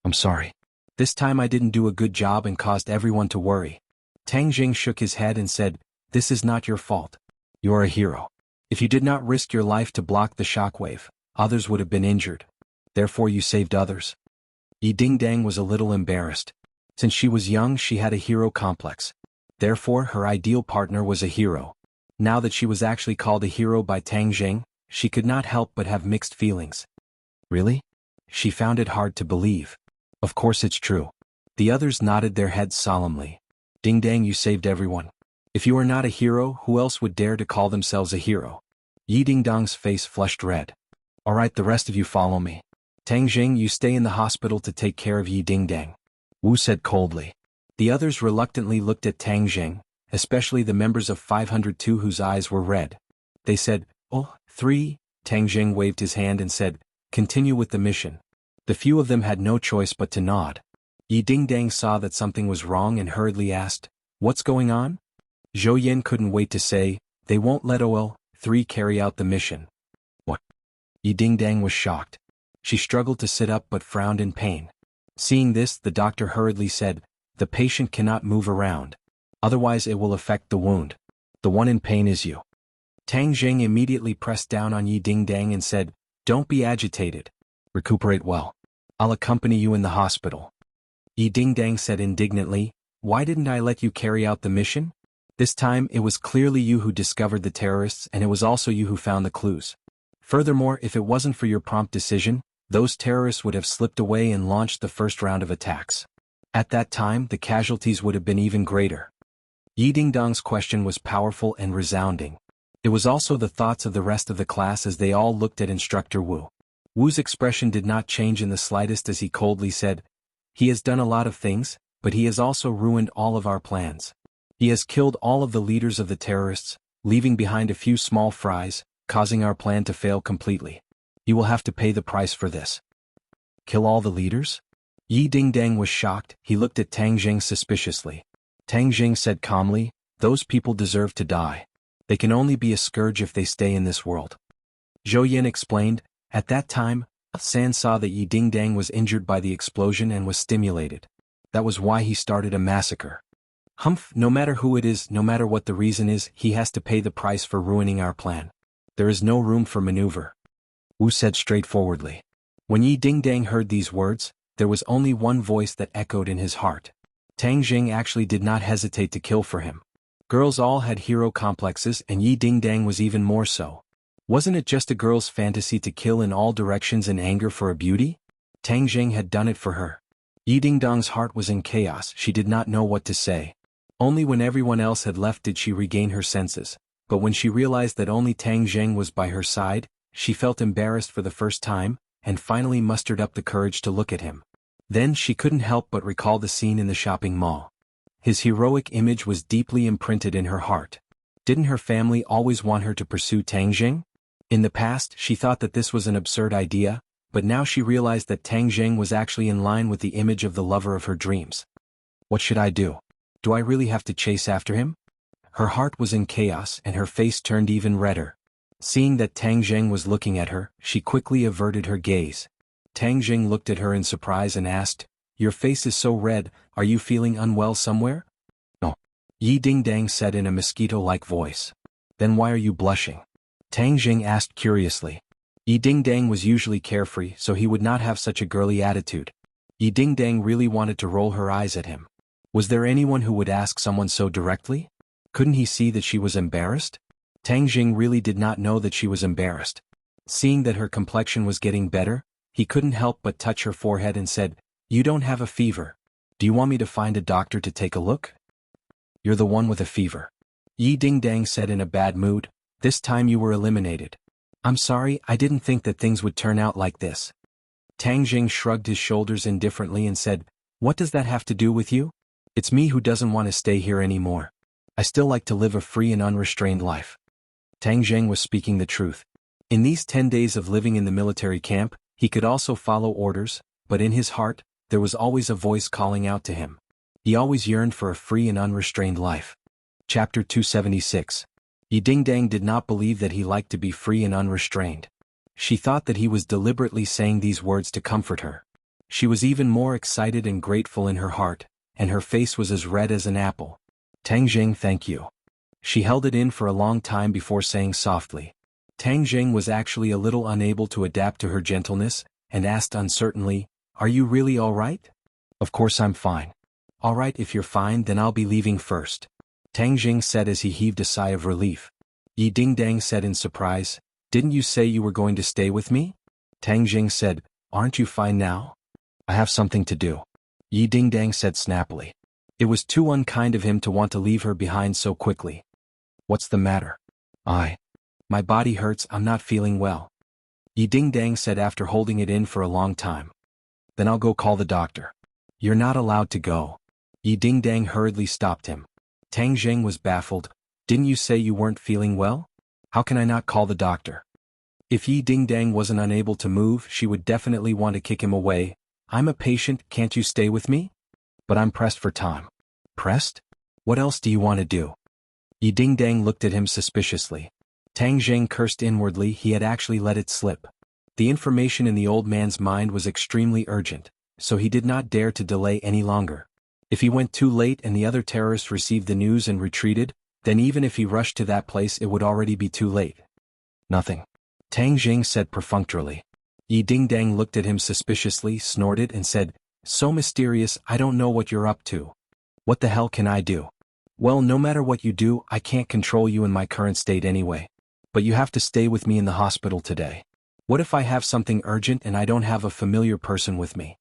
"I'm sorry. This time I didn't do a good job and caused everyone to worry." Tang Jing shook his head and said, "This is not your fault. You're a hero. If you did not risk your life to block the shockwave, others would have been injured. Therefore you saved others." Yi Dingdang was a little embarrassed. Since she was young, she had a hero complex. Therefore, her ideal partner was a hero. Now that she was actually called a hero by Tang Jing, she could not help but have mixed feelings. "Really?" She found it hard to believe. "Of course it's true." The others nodded their heads solemnly. "Dingdang, you saved everyone. If you are not a hero, who else would dare to call themselves a hero?" Yi Dingdang's face flushed red. "Alright, the rest of you follow me. Tang Jing, you stay in the hospital to take care of Yi Dingdang," Wu said coldly. The others reluctantly looked at Tang Jing, especially the members of 502 whose eyes were red. They said, "Oh, 3, Tang Jing waved his hand and said, "Continue with the mission." The few of them had no choice but to nod. Yi Dingdang saw that something was wrong and hurriedly asked, "What's going on?" Zhou Yin couldn't wait to say, "They won't let OL-3 carry out the mission." "What?" Yi Dingdang was shocked. She struggled to sit up but frowned in pain. Seeing this, the doctor hurriedly said, "The patient cannot move around. Otherwise it will affect the wound. The one in pain is you." Tang Jing immediately pressed down on Yi Dingdang and said, "Don't be agitated. Recuperate well. I'll accompany you in the hospital. Yi Dingdang said indignantly, why didn't I let you carry out the mission? This time it was clearly you who discovered the terrorists and it was also you who found the clues. Furthermore, if it wasn't for your prompt decision, those terrorists would have slipped away and launched the first round of attacks. At that time, the casualties would have been even greater. Yi Dingdang's question was powerful and resounding. It was also the thoughts of the rest of the class as they all looked at Instructor Wu. Wu's expression did not change in the slightest as he coldly said, he has done a lot of things, but he has also ruined all of our plans. He has killed all of the leaders of the terrorists, leaving behind a few small fries, causing our plan to fail completely. You will have to pay the price for this. Kill all the leaders? Yi Dingdang was shocked. He looked at Tang Jing suspiciously. Tang Jing said calmly, those people deserve to die. They can only be a scourge if they stay in this world. Zhou Yin explained, at that time, San saw that Yi Dingdang was injured by the explosion and was stimulated. That was why he started a massacre. Humph, no matter who it is, no matter what the reason is, he has to pay the price for ruining our plan. There is no room for maneuver. Wu said straightforwardly. When Yi Dingdang heard these words, there was only one voice that echoed in his heart. Tang Jing actually did not hesitate to kill for him. Girls all had hero complexes and Yi Dingdang was even more so. Wasn't it just a girl's fantasy to kill in all directions in anger for a beauty? Tang Jing had done it for her. Yi Dingdang's heart was in chaos, she did not know what to say. Only when everyone else had left did she regain her senses, but when she realized that only Tang Jing was by her side, she felt embarrassed for the first time, and finally mustered up the courage to look at him. Then she couldn't help but recall the scene in the shopping mall. His heroic image was deeply imprinted in her heart. Didn't her family always want her to pursue Tang Jing? In the past, she thought that this was an absurd idea, but now she realized that Tang Jing was actually in line with the image of the lover of her dreams. What should I do? Do I really have to chase after him? Her heart was in chaos and her face turned even redder. Seeing that Tang Jing was looking at her, she quickly averted her gaze. Tang Jing looked at her in surprise and asked, your face is so red, are you feeling unwell somewhere? No. Yi Dingdang said in a mosquito-like voice. Then why are you blushing? Tang Jing asked curiously. Yi Dingdang was usually carefree, so he would not have such a girly attitude. Yi Dingdang really wanted to roll her eyes at him. Was there anyone who would ask someone so directly? Couldn't he see that she was embarrassed? Tang Jing really did not know that she was embarrassed. Seeing that her complexion was getting better, he couldn't help but touch her forehead and said, you don't have a fever. Do you want me to find a doctor to take a look? You're the one with a fever. Yi Dingdang said in a bad mood, this time you were eliminated. I'm sorry, I didn't think that things would turn out like this. Tang Jing shrugged his shoulders indifferently and said, what does that have to do with you? It's me who doesn't want to stay here anymore. I still like to live a free and unrestrained life. Tang Jing was speaking the truth. In these 10 days of living in the military camp, he could also follow orders, but in his heart, there was always a voice calling out to him. He always yearned for a free and unrestrained life. Chapter 276. Yi Dingdang did not believe that he liked to be free and unrestrained. She thought that he was deliberately saying these words to comfort her. She was even more excited and grateful in her heart, and her face was as red as an apple. Tang Jing, thank you. She held it in for a long time before saying softly. Tang Jing was actually a little unable to adapt to her gentleness, and asked uncertainly, are you really all right? Of course I'm fine. All right, if you're fine, then I'll be leaving first. Tang Jing said as he heaved a sigh of relief. Yi Dingdang said in surprise, didn't you say you were going to stay with me? Tang Jing said, aren't you fine now? I have something to do. Yi Dingdang said snappily. It was too unkind of him to want to leave her behind so quickly. What's the matter? My body hurts, I'm not feeling well. Yi Dingdang said after holding it in for a long time. Then I'll go call the doctor. You're not allowed to go. Yi Dingdang hurriedly stopped him. Tang Jing was baffled. Didn't you say you weren't feeling well? How can I not call the doctor? If Yi Dingdang wasn't unable to move, she would definitely want to kick him away. I'm a patient, can't you stay with me? But I'm pressed for time. Pressed? What else do you want to do? Yi Dingdang looked at him suspiciously. Tang Jing cursed inwardly, he had actually let it slip. The information in the old man's mind was extremely urgent, so he did not dare to delay any longer. If he went too late and the other terrorists received the news and retreated, then even if he rushed to that place it would already be too late. Nothing. Tang Jing said perfunctorily. Yi Dingdang looked at him suspiciously, snorted and said, "So mysterious, I don't know what you're up to. What the hell can I do?" "Well, no matter what you do, I can't control you in my current state anyway. But you have to stay with me in the hospital today. What if I have something urgent and I don't have a familiar person with me?"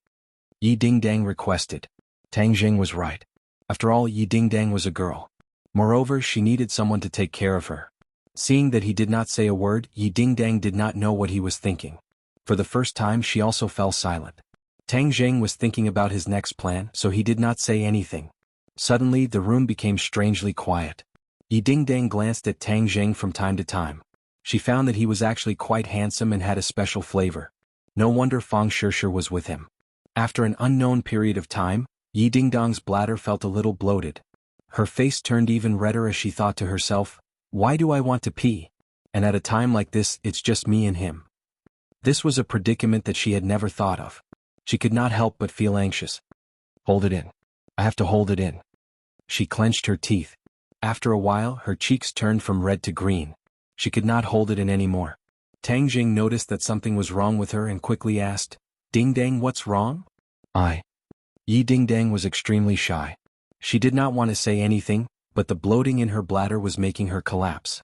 Yi Dingdang requested. Tang Jing was right. After all, Yi Dingdang was a girl. Moreover, she needed someone to take care of her. Seeing that he did not say a word, Yi Dingdang did not know what he was thinking. For the first time, she also fell silent. Tang Jing was thinking about his next plan, so he did not say anything. Suddenly, the room became strangely quiet. Yi Dingdang glanced at Tang Jing from time to time. She found that he was actually quite handsome and had a special flavor. No wonder Fang Shishir was with him. After an unknown period of time, Yi Dingdang's bladder felt a little bloated. Her face turned even redder as she thought to herself, "Why do I want to pee? And at a time like this, it's just me and him." This was a predicament that she had never thought of. She could not help but feel anxious. "Hold it in. I have to hold it in." She clenched her teeth. After a while, her cheeks turned from red to green. She could not hold it in anymore. Tang Jing noticed that something was wrong with her and quickly asked, "Dingdang, what's wrong?" Yi Dingdang was extremely shy. She did not want to say anything, but the bloating in her bladder was making her collapse.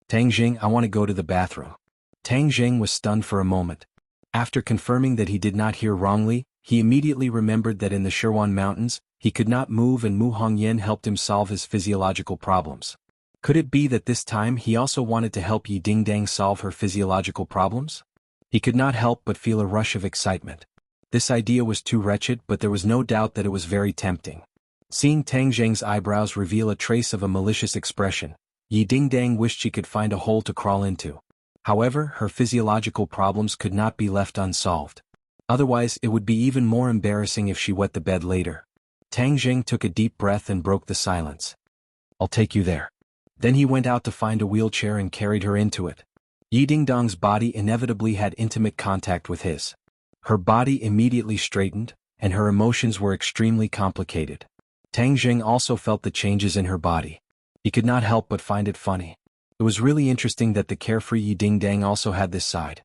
"Tang Jing, I want to go to the bathroom." Tang Jing was stunned for a moment. After confirming that he did not hear wrongly, he immediately remembered that in the Xuanhuan Mountains, he could not move and Mu Hongyan helped him solve his physiological problems. Could it be that this time he also wanted to help Yi Dingdang solve her physiological problems? He could not help but feel a rush of excitement. This idea was too wretched, but there was no doubt that it was very tempting. Seeing Tang Jing's eyebrows reveal a trace of a malicious expression, Yi Dingdang wished she could find a hole to crawl into. However, her physiological problems could not be left unsolved. Otherwise, it would be even more embarrassing if she wet the bed later. Tang Jing took a deep breath and broke the silence. "I'll take you there." Then he went out to find a wheelchair and carried her into it. Yi Dingdang's body inevitably had intimate contact with his. Her body immediately straightened, and her emotions were extremely complicated. Tang Jing also felt the changes in her body. He could not help but find it funny. It was really interesting that the carefree Yi Dingdang also had this side.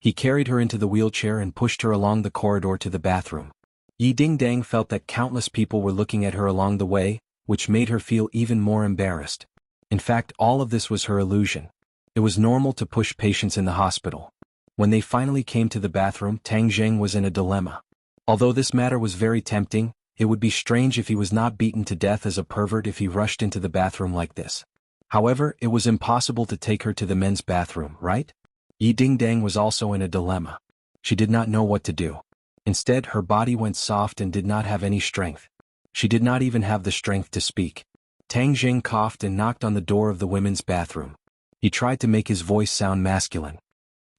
He carried her into the wheelchair and pushed her along the corridor to the bathroom. Yi Dingdang felt that countless people were looking at her along the way, which made her feel even more embarrassed. In fact, all of this was her illusion. It was normal to push patients in the hospital. When they finally came to the bathroom, Tang Jing was in a dilemma. Although this matter was very tempting, it would be strange if he was not beaten to death as a pervert if he rushed into the bathroom like this. However, it was impossible to take her to the men's bathroom, right? Yi Dingdang was also in a dilemma. She did not know what to do. Instead, her body went soft and did not have any strength. She did not even have the strength to speak. Tang Jing coughed and knocked on the door of the women's bathroom. He tried to make his voice sound masculine.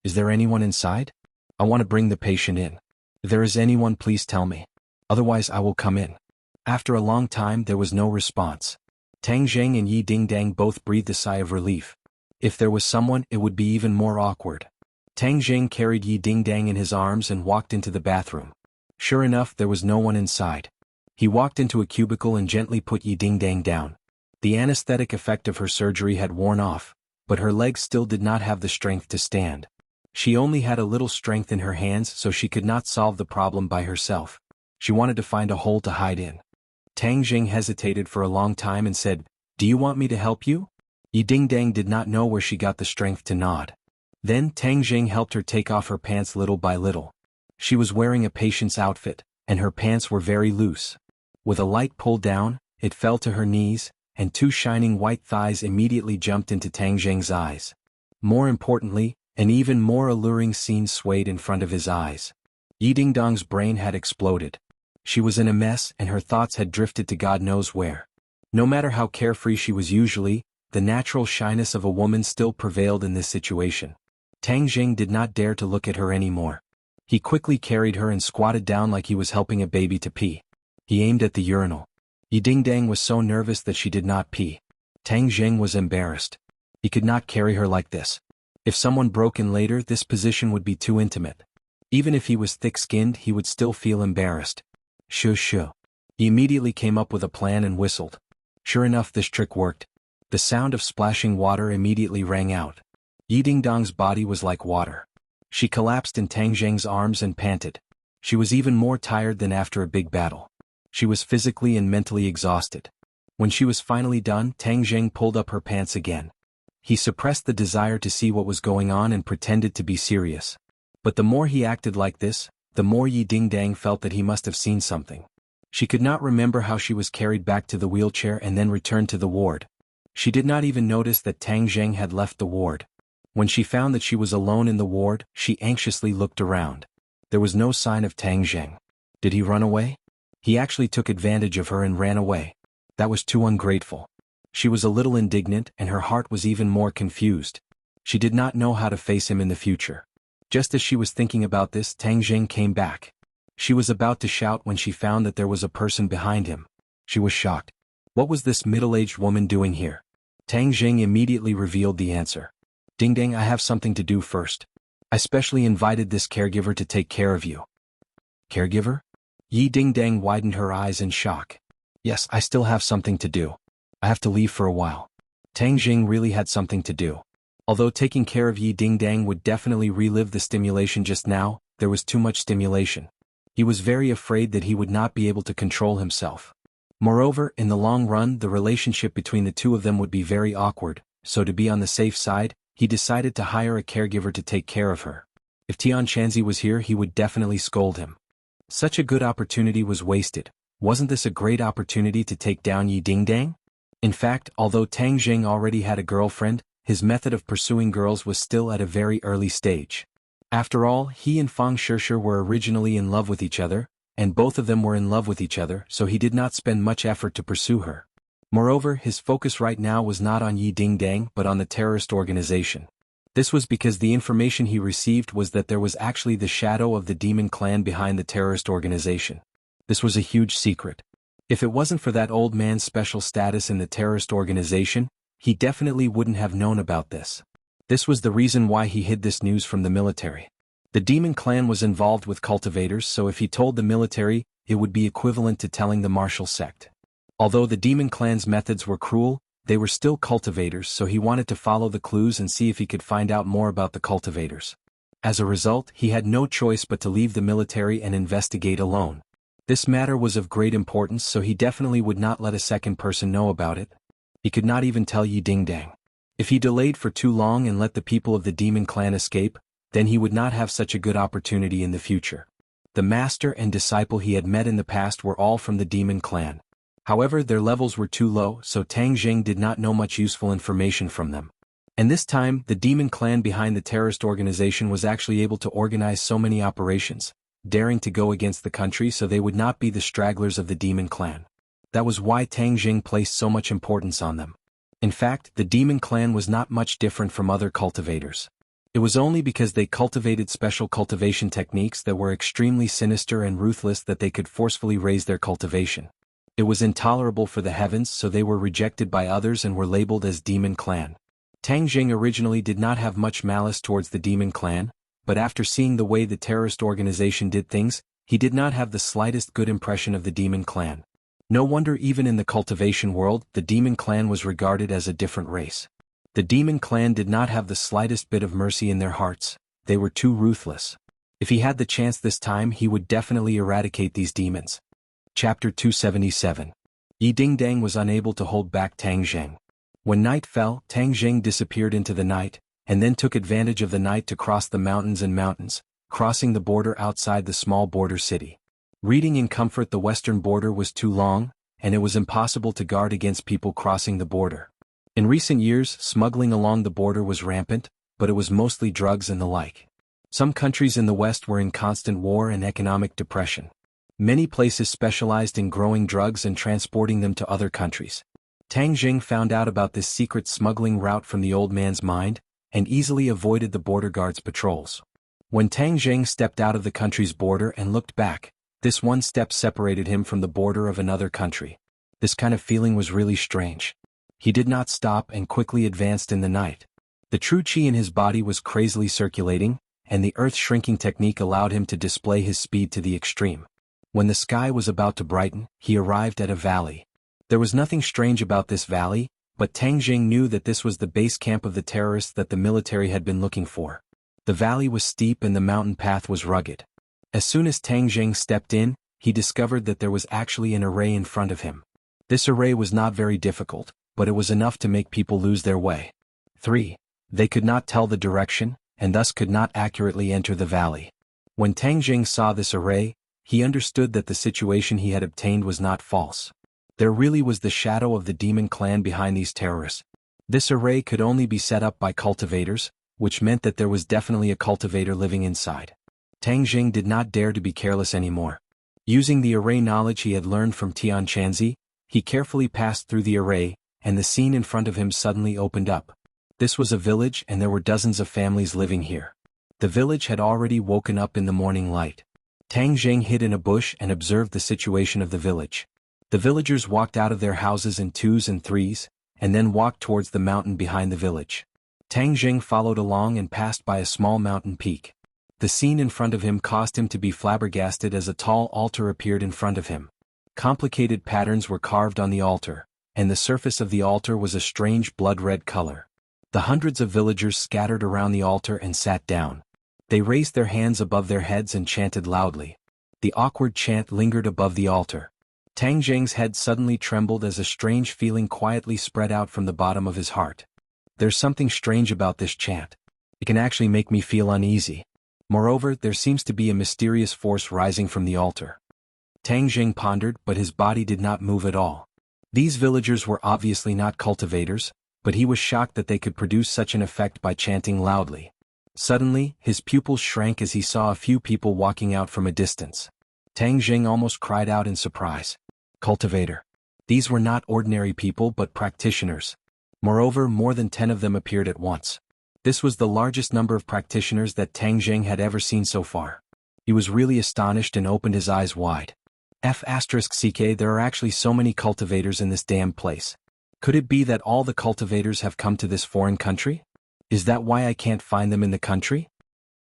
"Is there anyone inside? I want to bring the patient in. If there is anyone, please tell me. Otherwise, I will come in." After a long time, there was no response. Tang Jing and Yi Dingdang both breathed a sigh of relief. If there was someone, it would be even more awkward. Tang Jing carried Yi Dingdang in his arms and walked into the bathroom. Sure enough, there was no one inside. He walked into a cubicle and gently put Yi Dingdang down. The anesthetic effect of her surgery had worn off, but her legs still did not have the strength to stand. She only had a little strength in her hands, so she could not solve the problem by herself. She wanted to find a hole to hide in. Tang Jing hesitated for a long time and said, "Do you want me to help you?" Yi Dingdang did not know where she got the strength to nod. Then Tang Jing helped her take off her pants little by little. She was wearing a patient's outfit, and her pants were very loose. With a light pull down, it fell to her knees, and two shining white thighs immediately jumped into Tang Jing's eyes. More importantly, an even more alluring scene swayed in front of his eyes. Yi Dingdang's brain had exploded. She was in a mess and her thoughts had drifted to God knows where. No matter how carefree she was usually, the natural shyness of a woman still prevailed in this situation. Tang Jing did not dare to look at her anymore. He quickly carried her and squatted down like he was helping a baby to pee. He aimed at the urinal. Yi Dingdang was so nervous that she did not pee. Tang Jing was embarrassed. He could not carry her like this. If someone broke in later, this position would be too intimate. Even if he was thick-skinned, he would still feel embarrassed. Shoo shoo. He immediately came up with a plan and whistled. Sure enough, this trick worked. The sound of splashing water immediately rang out. Yi Dingdang's body was like water. She collapsed in Tang Zheng's arms and panted. She was even more tired than after a big battle. She was physically and mentally exhausted. When she was finally done, Tang Zheng pulled up her pants again. He suppressed the desire to see what was going on and pretended to be serious. But the more he acted like this, the more Yi Dingdang felt that he must have seen something. She could not remember how she was carried back to the wheelchair and then returned to the ward. She did not even notice that Tang Zheng had left the ward. When she found that she was alone in the ward, she anxiously looked around. There was no sign of Tang Zheng. Did he run away? He actually took advantage of her and ran away. That was too ungrateful. She was a little indignant and her heart was even more confused. She did not know how to face him in the future. Just as she was thinking about this, Tang Zheng came back. She was about to shout when she found that there was a person behind him. She was shocked. What was this middle-aged woman doing here? Tang Zheng immediately revealed the answer. Dingdang, I have something to do first. I specially invited this caregiver to take care of you. Caregiver? Yi Dingdang widened her eyes in shock. Yes, I still have something to do. I have to leave for a while. Tang Zheng really had something to do. Although taking care of Yi Dingdang would definitely relive the stimulation just now, there was too much stimulation. He was very afraid that he would not be able to control himself. Moreover, in the long run, the relationship between the two of them would be very awkward, so to be on the safe side, he decided to hire a caregiver to take care of her. If Tian Shanzi was here, he would definitely scold him. Such a good opportunity was wasted. Wasn't this a great opportunity to take down Yi Dingdang? In fact, although Tang Zheng already had a girlfriend, his method of pursuing girls was still at a very early stage. After all, he and Fang Shishir were originally in love with each other, and both of them were in love with each other, so he did not spend much effort to pursue her. Moreover, his focus right now was not on Yi Dingdang but on the terrorist organization. This was because the information he received was that there was actually the shadow of the demon clan behind the terrorist organization. This was a huge secret. If it wasn't for that old man's special status in the terrorist organization, he definitely wouldn't have known about this. This was the reason why he hid this news from the military. The demon clan was involved with cultivators, so if he told the military, it would be equivalent to telling the martial sect. Although the demon clan's methods were cruel, they were still cultivators, so he wanted to follow the clues and see if he could find out more about the cultivators. As a result, he had no choice but to leave the military and investigate alone. This matter was of great importance, so he definitely would not let a second person know about it. He could not even tell Yi Dingdang. If he delayed for too long and let the people of the demon clan escape, then he would not have such a good opportunity in the future. The master and disciple he had met in the past were all from the demon clan. However, their levels were too low, so Tang Zheng did not know much useful information from them. And this time, the demon clan behind the terrorist organization was actually able to organize so many operations, daring to go against the country so they would not be the stragglers of the demon clan. That was why Tang Zheng placed so much importance on them. In fact, the demon clan was not much different from other cultivators. It was only because they cultivated special cultivation techniques that were extremely sinister and ruthless that they could forcefully raise their cultivation. It was intolerable for the heavens, so they were rejected by others and were labeled as demon clan. Tang Zheng originally did not have much malice towards the demon clan, but after seeing the way the terrorist organization did things, he did not have the slightest good impression of the demon clan. No wonder even in the cultivation world, the demon clan was regarded as a different race. The demon clan did not have the slightest bit of mercy in their hearts. They were too ruthless. If he had the chance this time, he would definitely eradicate these demons. Chapter 277. Yi Dingdang was unable to hold back Tang Zheng. When night fell, Tang Zheng disappeared into the night, and then took advantage of the night to cross the mountains and mountains, crossing the border outside the small border city. Reading in comfort, the western border was too long, and it was impossible to guard against people crossing the border. In recent years, smuggling along the border was rampant, but it was mostly drugs and the like. Some countries in the West were in constant war and economic depression. Many places specialized in growing drugs and transporting them to other countries. Tang Zheng found out about this secret smuggling route from the old man's mind, and easily avoided the border guards' patrols. When Tang Zheng stepped out of the country's border and looked back, this one step separated him from the border of another country. This kind of feeling was really strange. He did not stop and quickly advanced in the night. The true chi in his body was crazily circulating, and the earth-shrinking technique allowed him to display his speed to the extreme. When the sky was about to brighten, he arrived at a valley. There was nothing strange about this valley, but Tang Zheng knew that this was the base camp of the terrorists that the military had been looking for. The valley was steep and the mountain path was rugged. As soon as Tang Jing stepped in, he discovered that there was actually an array in front of him. This array was not very difficult, but it was enough to make people lose their way. 3. They could not tell the direction, and thus could not accurately enter the valley. When Tang Jing saw this array, he understood that the situation he had obtained was not false. There really was the shadow of the demon clan behind these terrorists. This array could only be set up by cultivators, which meant that there was definitely a cultivator living inside. Tang Jing did not dare to be careless anymore. Using the array knowledge he had learned from Tian Chanzi, he carefully passed through the array, and the scene in front of him suddenly opened up. This was a village and there were dozens of families living here. The village had already woken up in the morning light. Tang Jing hid in a bush and observed the situation of the village. The villagers walked out of their houses in 2s and 3s, and then walked towards the mountain behind the village. Tang Jing followed along and passed by a small mountain peak. The scene in front of him caused him to be flabbergasted as a tall altar appeared in front of him. Complicated patterns were carved on the altar, and the surface of the altar was a strange blood-red color. The hundreds of villagers scattered around the altar and sat down. They raised their hands above their heads and chanted loudly. The awkward chant lingered above the altar. Tang Jing's head suddenly trembled as a strange feeling quietly spread out from the bottom of his heart. There's something strange about this chant. It can actually make me feel uneasy. Moreover, there seems to be a mysterious force rising from the altar. Tang Jing pondered, but his body did not move at all. These villagers were obviously not cultivators, but he was shocked that they could produce such an effect by chanting loudly. Suddenly, his pupils shrank as he saw a few people walking out from a distance. Tang Jing almost cried out in surprise. Cultivator. These were not ordinary people but practitioners. Moreover, more than 10 of them appeared at once. This was the largest number of practitioners that Tang Jing had ever seen so far. He was really astonished and opened his eyes wide. *CK There are actually so many cultivators in this damn place. Could it be that all the cultivators have come to this foreign country? Is that why I can't find them in the country?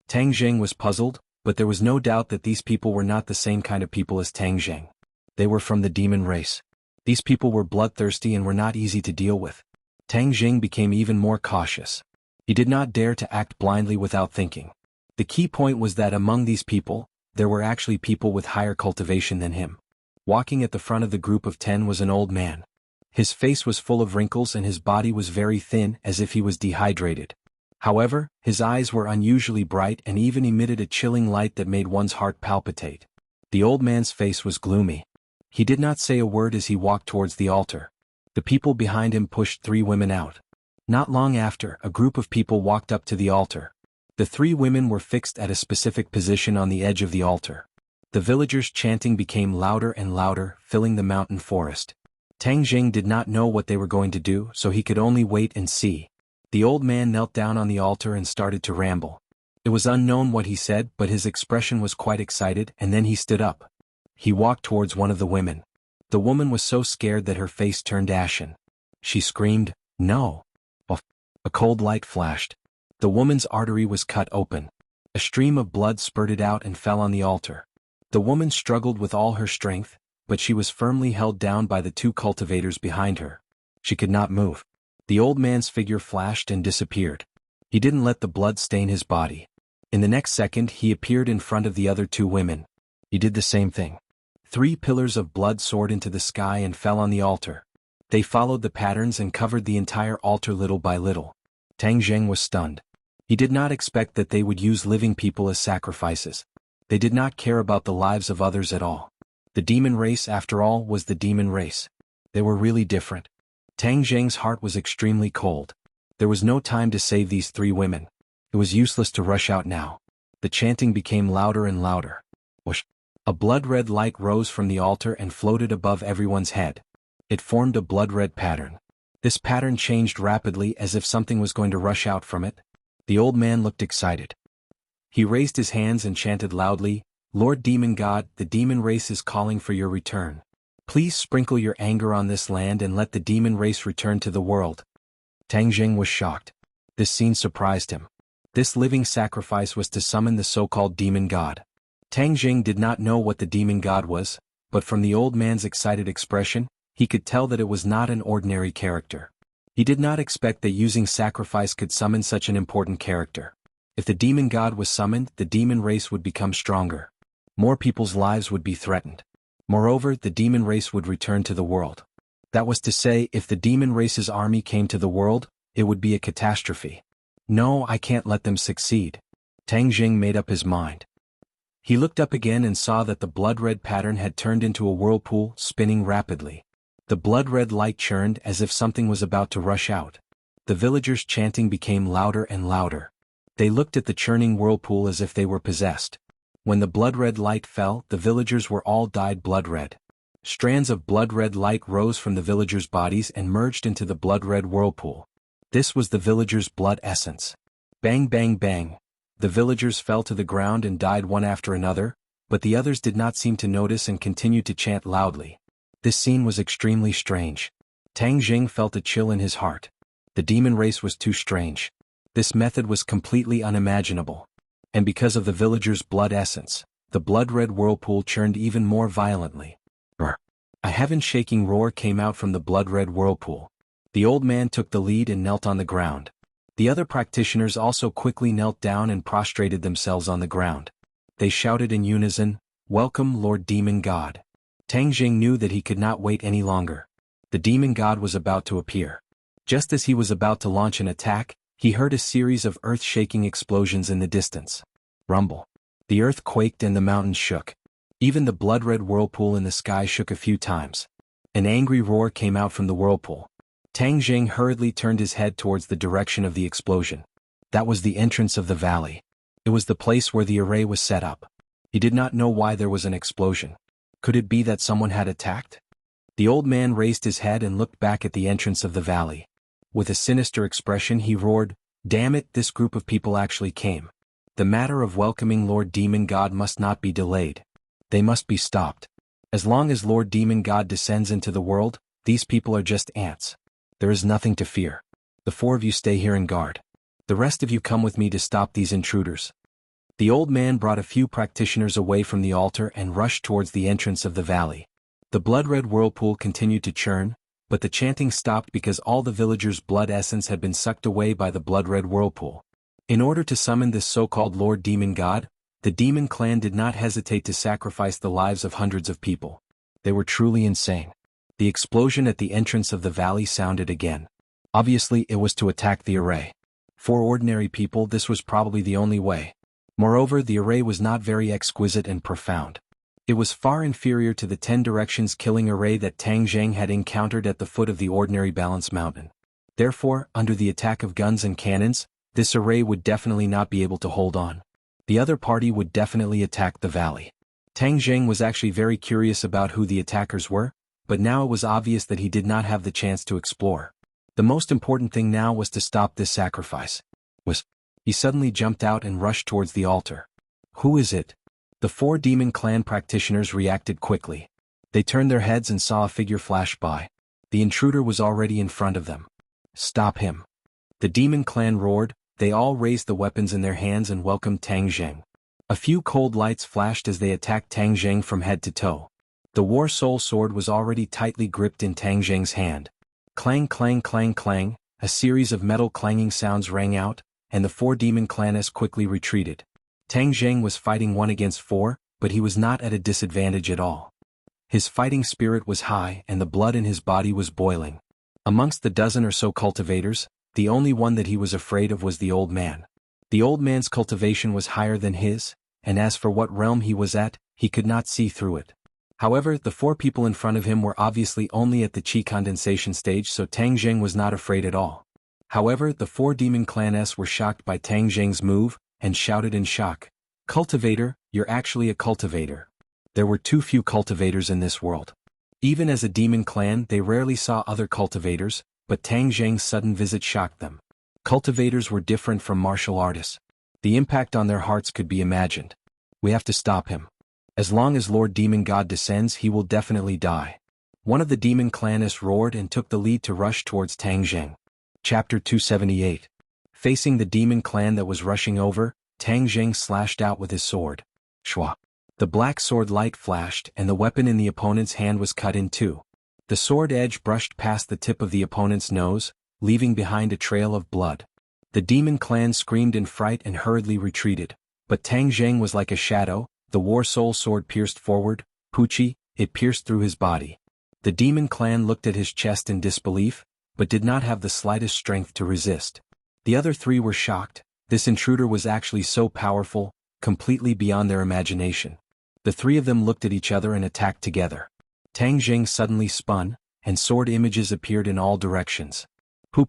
Tang Jing was puzzled, but there was no doubt that these people were not the same kind of people as Tang Jing. They were from the demon race. These people were bloodthirsty and were not easy to deal with. Tang Jing became even more cautious. He did not dare to act blindly without thinking. The key point was that among these people, there were actually people with higher cultivation than him. Walking at the front of the group of 10 was an old man. His face was full of wrinkles and his body was very thin as if he was dehydrated. However, his eyes were unusually bright and even emitted a chilling light that made one's heart palpitate. The old man's face was gloomy. He did not say a word as he walked towards the altar. The people behind him pushed 3 women out. Not long after, a group of people walked up to the altar. The 3 women were fixed at a specific position on the edge of the altar. The villagers' chanting became louder and louder, filling the mountain forest. Tang Jing did not know what they were going to do, so he could only wait and see. The old man knelt down on the altar and started to ramble. It was unknown what he said, but his expression was quite excited, and then he stood up. He walked towards one of the women. The woman was so scared that her face turned ashen. She screamed, "No!" A cold light flashed. The woman's artery was cut open. A stream of blood spurted out and fell on the altar. The woman struggled with all her strength, but she was firmly held down by the 2 cultivators behind her. She could not move. The old man's figure flashed and disappeared. He didn't let the blood stain his body. In the next second he appeared in front of the other 2 women. He did the same thing. 3 pillars of blood soared into the sky and fell on the altar. They followed the patterns and covered the entire altar little by little. Tang Jing was stunned. He did not expect that they would use living people as sacrifices. They did not care about the lives of others at all. The demon race, after all, was the demon race. They were really different. Tang Jing's heart was extremely cold. There was no time to save these 3 women. It was useless to rush out now. The chanting became louder and louder. Whoosh! A blood-red light rose from the altar and floated above everyone's head. It formed a blood-red pattern. This pattern changed rapidly as if something was going to rush out from it. The old man looked excited. He raised his hands and chanted loudly, "Lord Demon God, the demon race is calling for your return. Please sprinkle your anger on this land and let the demon race return to the world." Tang Jing was shocked. This scene surprised him. This living sacrifice was to summon the so-called demon god. Tang Jing did not know what the demon god was, but from the old man's excited expression, he could tell that it was not an ordinary character. He did not expect that using sacrifice could summon such an important character. If the demon god was summoned, the demon race would become stronger. More people's lives would be threatened. Moreover, the demon race would return to the world. That was to say, if the demon race's army came to the world, it would be a catastrophe. No, I can't let them succeed. Tang Jing made up his mind. He looked up again and saw that the blood-red pattern had turned into a whirlpool, spinning rapidly. The blood-red light churned as if something was about to rush out. The villagers' chanting became louder and louder. They looked at the churning whirlpool as if they were possessed. When the blood-red light fell, the villagers were all dyed blood-red. Strands of blood-red light rose from the villagers' bodies and merged into the blood-red whirlpool. This was the villagers' blood essence. Bang bang bang. The villagers fell to the ground and died one after another, but the others did not seem to notice and continued to chant loudly. This scene was extremely strange. Tang Jing felt a chill in his heart. The demon race was too strange. This method was completely unimaginable. And because of the villagers' blood essence, the blood-red whirlpool churned even more violently. Roar. A heaven-shaking roar came out from the blood-red whirlpool. The old man took the lead and knelt on the ground. The other practitioners also quickly knelt down and prostrated themselves on the ground. They shouted in unison, "Welcome, Lord Demon God." Tang Jing knew that he could not wait any longer. The demon god was about to appear. Just as he was about to launch an attack, he heard a series of earth-shaking explosions in the distance. Rumble. The earth quaked and the mountains shook. Even the blood-red whirlpool in the sky shook a few times. An angry roar came out from the whirlpool. Tang Jing hurriedly turned his head towards the direction of the explosion. That was the entrance of the valley. It was the place where the array was set up. He did not know why there was an explosion. Could it be that someone had attacked? The old man raised his head and looked back at the entrance of the valley. With a sinister expression he roared, "Damn it, this group of people actually came. The matter of welcoming Lord Demon God must not be delayed. They must be stopped. As long as Lord Demon God descends into the world, these people are just ants. There is nothing to fear. The four of you stay here and guard. The rest of you come with me to stop these intruders." The old man brought a few practitioners away from the altar and rushed towards the entrance of the valley. The blood-red whirlpool continued to churn, but the chanting stopped because all the villagers' blood essence had been sucked away by the blood-red whirlpool. In order to summon this so-called Lord Demon God, the demon clan did not hesitate to sacrifice the lives of hundreds of people. They were truly insane. The explosion at the entrance of the valley sounded again. Obviously, it was to attack the array. For ordinary people, this was probably the only way. Moreover, the array was not very exquisite and profound. It was far inferior to the 10 directions killing array that Tang Jing had encountered at the foot of the ordinary balance mountain. Therefore, under the attack of guns and cannons, this array would definitely not be able to hold on. The other party would definitely attack the valley. Tang Jing was actually very curious about who the attackers were, but now it was obvious that he did not have the chance to explore. The most important thing now was to stop this sacrifice. He suddenly jumped out and rushed towards the altar. "Who is it?" The 4 demon clan practitioners reacted quickly. They turned their heads and saw a figure flash by. The intruder was already in front of them. "Stop him." The demon clan roared. They all raised the weapons in their hands and welcomed Tang Jing. A few cold lights flashed as they attacked Tang Jing from head to toe. The War Soul sword was already tightly gripped in Tang Jing's hand. Clang clang clang clang, a series of metal clanging sounds rang out, and the 4 demon clans quickly retreated. Tang Jing was fighting 1 against 4, but he was not at a disadvantage at all. His fighting spirit was high and the blood in his body was boiling. Amongst the dozen or so cultivators, the only one that he was afraid of was the old man. The old man's cultivation was higher than his, and as for what realm he was at, he could not see through it. However, the 4 people in front of him were obviously only at the chi condensation stage, so Tang Jing was not afraid at all. However, the 4 demon clans were shocked by Tang Jing's move, and shouted in shock, "Cultivator, you're actually a cultivator." There were too few cultivators in this world. Even as a demon clan, they rarely saw other cultivators, but Tang Jing's sudden visit shocked them. Cultivators were different from martial artists. The impact on their hearts could be imagined. "We have to stop him. As long as Lord Demon God descends, he will definitely die." One of the demon clanists roared and took the lead to rush towards Tang Jing. Chapter 278. Facing the demon clan that was rushing over, Tang Jing slashed out with his sword. Shwa. The black sword light flashed and the weapon in the opponent's hand was cut in 2. The sword edge brushed past the tip of the opponent's nose, leaving behind a trail of blood. The demon clan screamed in fright and hurriedly retreated, but Tang Zheng was like a shadow. The war soul sword pierced forward, Pucci, it pierced through his body. The demon clan looked at his chest in disbelief, but did not have the slightest strength to resist. The other three were shocked. This intruder was actually so powerful, completely beyond their imagination. The three of them looked at each other and attacked together. Tang Zheng suddenly spun, and sword images appeared in all directions. Pu,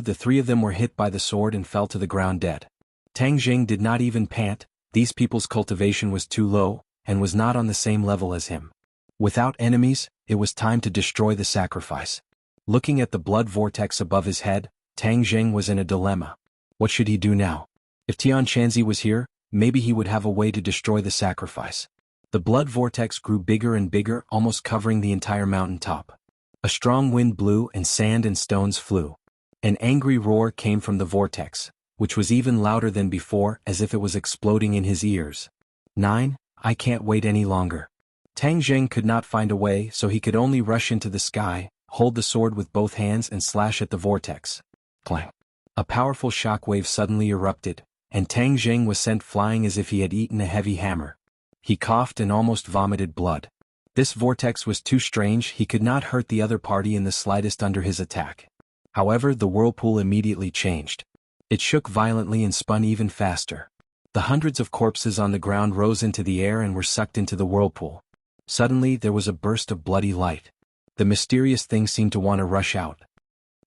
the three of them were hit by the sword and fell to the ground dead. Tang Zheng did not even pant. These people's cultivation was too low, and was not on the same level as him. Without enemies, it was time to destroy the sacrifice. Looking at the blood vortex above his head, Tang Zheng was in a dilemma. What should he do now? If Tianxia was here, maybe he would have a way to destroy the sacrifice. The blood vortex grew bigger and bigger, almost covering the entire mountaintop. A strong wind blew and sand and stones flew. An angry roar came from the vortex, which was even louder than before, as if it was exploding in his ears. 9. I can't wait any longer. Tang Zheng could not find a way, so he could only rush into the sky, hold the sword with both hands and slash at the vortex. Clang. A powerful shockwave suddenly erupted, and Tang Zheng was sent flying as if he had eaten a heavy hammer. He coughed and almost vomited blood. This vortex was too strange. He could not hurt the other party in the slightest under his attack. However, the whirlpool immediately changed. It shook violently and spun even faster. The hundreds of corpses on the ground rose into the air and were sucked into the whirlpool. Suddenly there was a burst of bloody light. The mysterious thing seemed to want to rush out.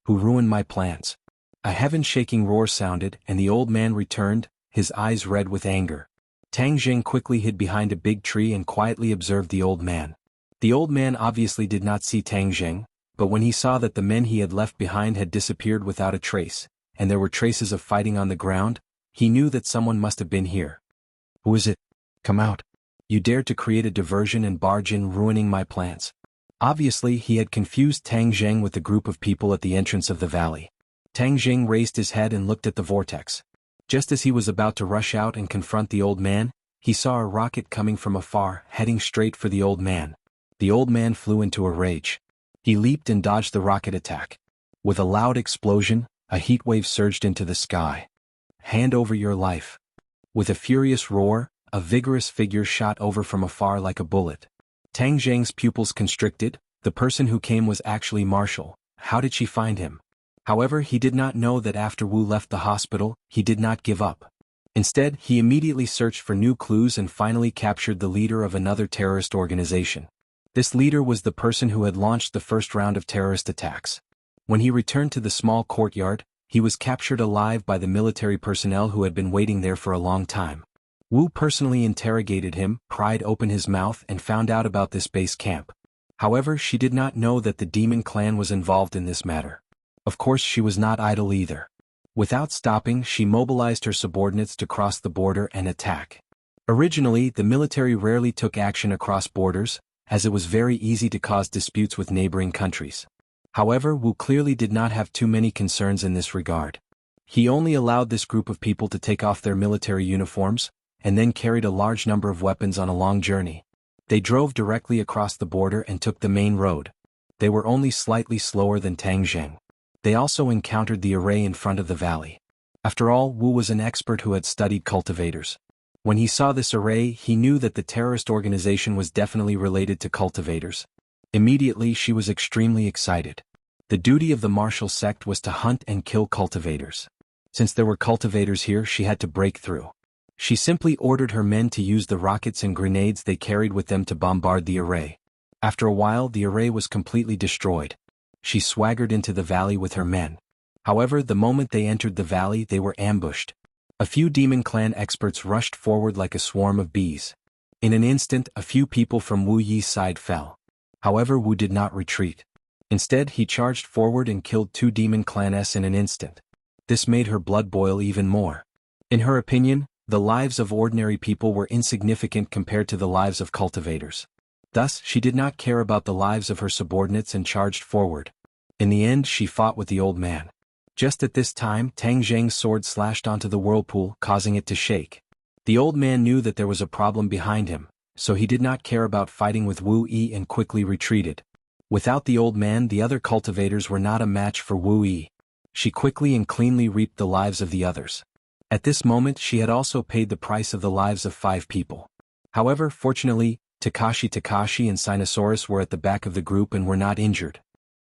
Who ruined my plans? A heaven-shaking roar sounded, and the old man returned, his eyes red with anger. Tang Zheng quickly hid behind a big tree and quietly observed the old man. The old man obviously did not see Tang Zheng, but when he saw that the men he had left behind had disappeared without a trace, and there were traces of fighting on the ground, he knew that someone must have been here. Who is it? Come out. You dared to create a diversion and barge in, ruining my plans. Obviously he had confused Tang Zheng with the group of people at the entrance of the valley. Tang Zheng raised his head and looked at the vortex. Just as he was about to rush out and confront the old man, he saw a rocket coming from afar, heading straight for the old man. The old man flew into a rage. He leaped and dodged the rocket attack. With a loud explosion, a heat wave surged into the sky. Hand over your life. With a furious roar, a vigorous figure shot over from afar like a bullet. Tang Zheng's pupils constricted. The person who came was actually Martial. How did she find him? However, he did not know that after Wu left the hospital, he did not give up. Instead, he immediately searched for new clues and finally captured the leader of another terrorist organization. This leader was the person who had launched the first round of terrorist attacks. When he returned to the small courtyard, he was captured alive by the military personnel who had been waiting there for a long time. Wu personally interrogated him, pried open his mouth and found out about this base camp. However, she did not know that the demon clan was involved in this matter. Of course, she was not idle either. Without stopping, she mobilized her subordinates to cross the border and attack. Originally, the military rarely took action across borders, as it was very easy to cause disputes with neighboring countries. However, Wu clearly did not have too many concerns in this regard. He only allowed this group of people to take off their military uniforms, and then carried a large number of weapons on a long journey. They drove directly across the border and took the main road. They were only slightly slower than Tang Zheng. They also encountered the array in front of the valley. After all, Wu was an expert who had studied cultivators. When he saw this array, he knew that the terrorist organization was definitely related to cultivators. Immediately, she was extremely excited. The duty of the martial sect was to hunt and kill cultivators. Since there were cultivators here, she had to break through. She simply ordered her men to use the rockets and grenades they carried with them to bombard the array. After a while, the array was completely destroyed. She swaggered into the valley with her men. However, the moment they entered the valley, they were ambushed. A few demon clan experts rushed forward like a swarm of bees. In an instant, a few people from Wu Yi's side fell. However, Wu did not retreat. Instead, he charged forward and killed 2 demon clans in an instant. This made her blood boil even more. In her opinion, the lives of ordinary people were insignificant compared to the lives of cultivators. Thus, she did not care about the lives of her subordinates and charged forward. In the end, she fought with the old man. Just at this time, Tang Zheng's sword slashed onto the whirlpool, causing it to shake. The old man knew that there was a problem behind him, so he did not care about fighting with Wu Yi and quickly retreated. Without the old man, the other cultivators were not a match for Wu Yi. she quickly and cleanly reaped the lives of the others. At this moment she had also paid the price of the lives of 5 people. However, fortunately, Takashi and Sinosaurus were at the back of the group and were not injured.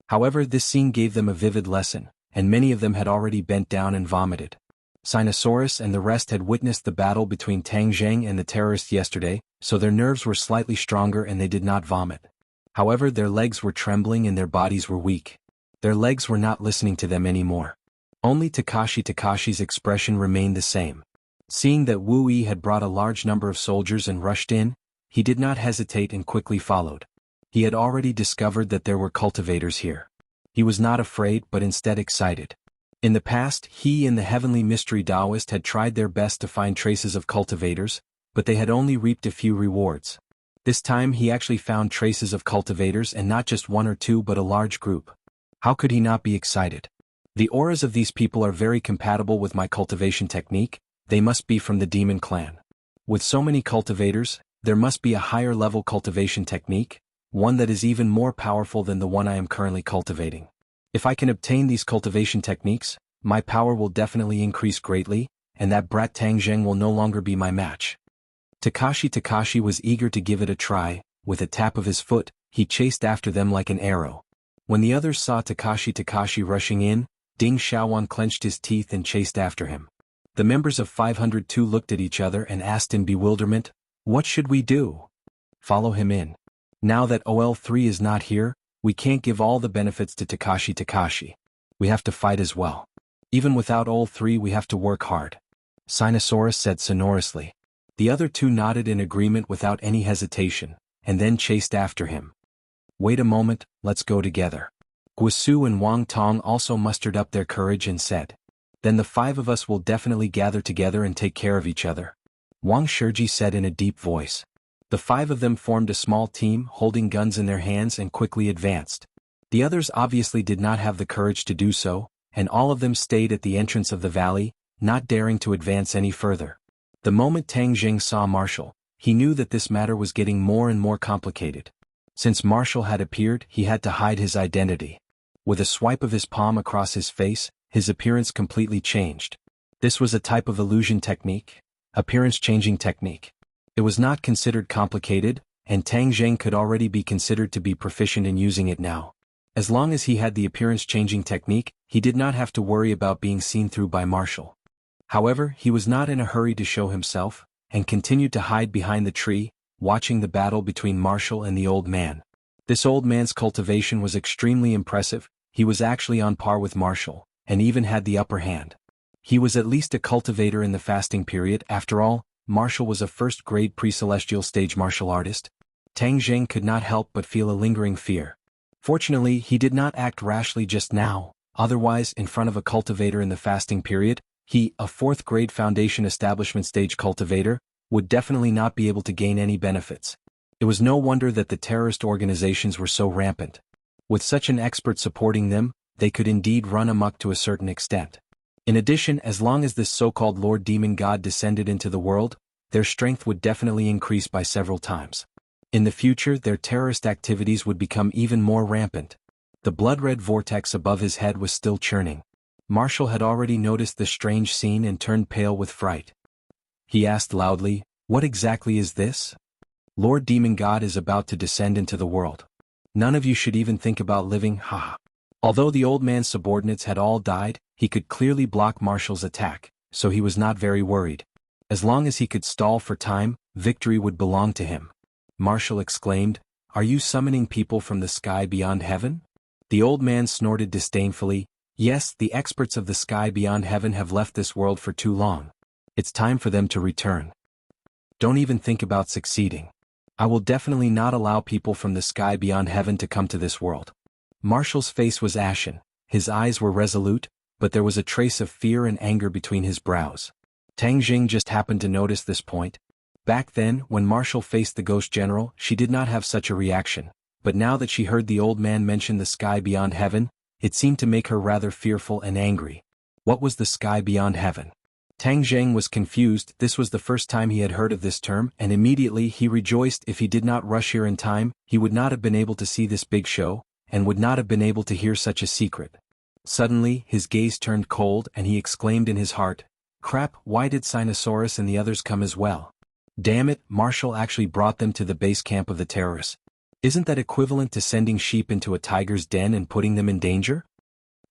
However, this scene gave them a vivid lesson, and many of them had already bent down and vomited. Sinosaurus and the rest had witnessed the battle between Tang Zheng and the terrorists yesterday, so their nerves were slightly stronger and they did not vomit. However, their legs were trembling and their bodies were weak. Their legs were not listening to them anymore. Only Takashi's expression remained the same. Seeing that Wu Yi had brought a large number of soldiers and rushed in, he did not hesitate and quickly followed. He had already discovered that there were cultivators here. He was not afraid but instead excited. In the past, he and the heavenly mystery Taoist had tried their best to find traces of cultivators, but they had only reaped a few rewards. This time he actually found traces of cultivators and not just 1 or 2 but a large group. How could he not be excited? The auras of these people are very compatible with my cultivation technique. They must be from the demon clan. With so many cultivators, there must be a higher level cultivation technique, one that is even more powerful than the one I am currently cultivating. If I can obtain these cultivation techniques, my power will definitely increase greatly, and that brat Tang Zheng will no longer be my match. Takashi was eager to give it a try. With a tap of his foot, he chased after them like an arrow. When the others saw Takashi rushing in, Ding Xiaowan clenched his teeth and chased after him. The members of 502 looked at each other and asked in bewilderment, "What should we do?" "Follow him in. Now that OL3 is not here, we can't give all the benefits to Takashi. We have to fight as well. Even without OL3 we have to work hard," Sinosaurus said sonorously. The other 2 nodded in agreement without any hesitation, and then chased after him. "Wait a moment, let's go together." Guisu and Wang Tong also mustered up their courage and said, "Then the 5 of us will definitely gather together and take care of each other," Wang Shiji said in a deep voice. The 5 of them formed a small team holding guns in their hands and quickly advanced. The others obviously did not have the courage to do so, and all of them stayed at the entrance of the valley, not daring to advance any further. The moment Tang Zheng saw Martial, he knew that this matter was getting more and more complicated. Since Martial had appeared, he had to hide his identity. With a swipe of his palm across his face, his appearance completely changed. This was a type of illusion technique, appearance-changing technique. It was not considered complicated, and Tang Zheng could already be considered to be proficient in using it now. As long as he had the appearance-changing technique, he did not have to worry about being seen through by Martial. However, he was not in a hurry to show himself, and continued to hide behind the tree, watching the battle between Martial and the old man. This old man's cultivation was extremely impressive. He was actually on par with Martial, and even had the upper hand. He was at least a cultivator in the fasting period. After all, Martial was a first-grade pre-celestial stage martial artist. Tang Zheng could not help but feel a lingering fear. Fortunately, he did not act rashly just now. Otherwise, in front of a cultivator in the fasting period, he, a 4th-grade foundation establishment stage cultivator, would definitely not be able to gain any benefits. It was no wonder that the terrorist organizations were so rampant. With such an expert supporting them, they could indeed run amok to a certain extent. In addition, as long as this so-called Lord Demon God descended into the world, their strength would definitely increase by several times. In the future, their terrorist activities would become even more rampant. The blood-red vortex above his head was still churning. Martial had already noticed the strange scene and turned pale with fright. He asked loudly, "What exactly is this? Lord Demon God is about to descend into the world. None of you should even think about living, haha." Although the old man's subordinates had all died, he could clearly block Martial's attack, so he was not very worried. As long as he could stall for time, victory would belong to him. Martial exclaimed, "Are you summoning people from the sky beyond heaven?" The old man snorted disdainfully, "Yes, the experts of the sky beyond heaven have left this world for too long. It's time for them to return. Don't even think about succeeding. I will definitely not allow people from the sky beyond heaven to come to this world." Martial's face was ashen, his eyes were resolute, but there was a trace of fear and anger between his brows. Tang Zheng just happened to notice this point. Back then, when Martial faced the Ghost General, she did not have such a reaction, but now that she heard the old man mention the sky beyond heaven, it seemed to make her rather fearful and angry. What was the sky beyond heaven? Tang Zheng was confused. This was the first time he had heard of this term, and immediately he rejoiced. If he did not rush here in time, he would not have been able to see this big show, and would not have been able to hear such a secret. Suddenly, his gaze turned cold and he exclaimed in his heart, "Crap, why did Sinosaurus and the others come as well? Damn it, Martial actually brought them to the base camp of the terrorists. Isn't that equivalent to sending sheep into a tiger's den and putting them in danger?"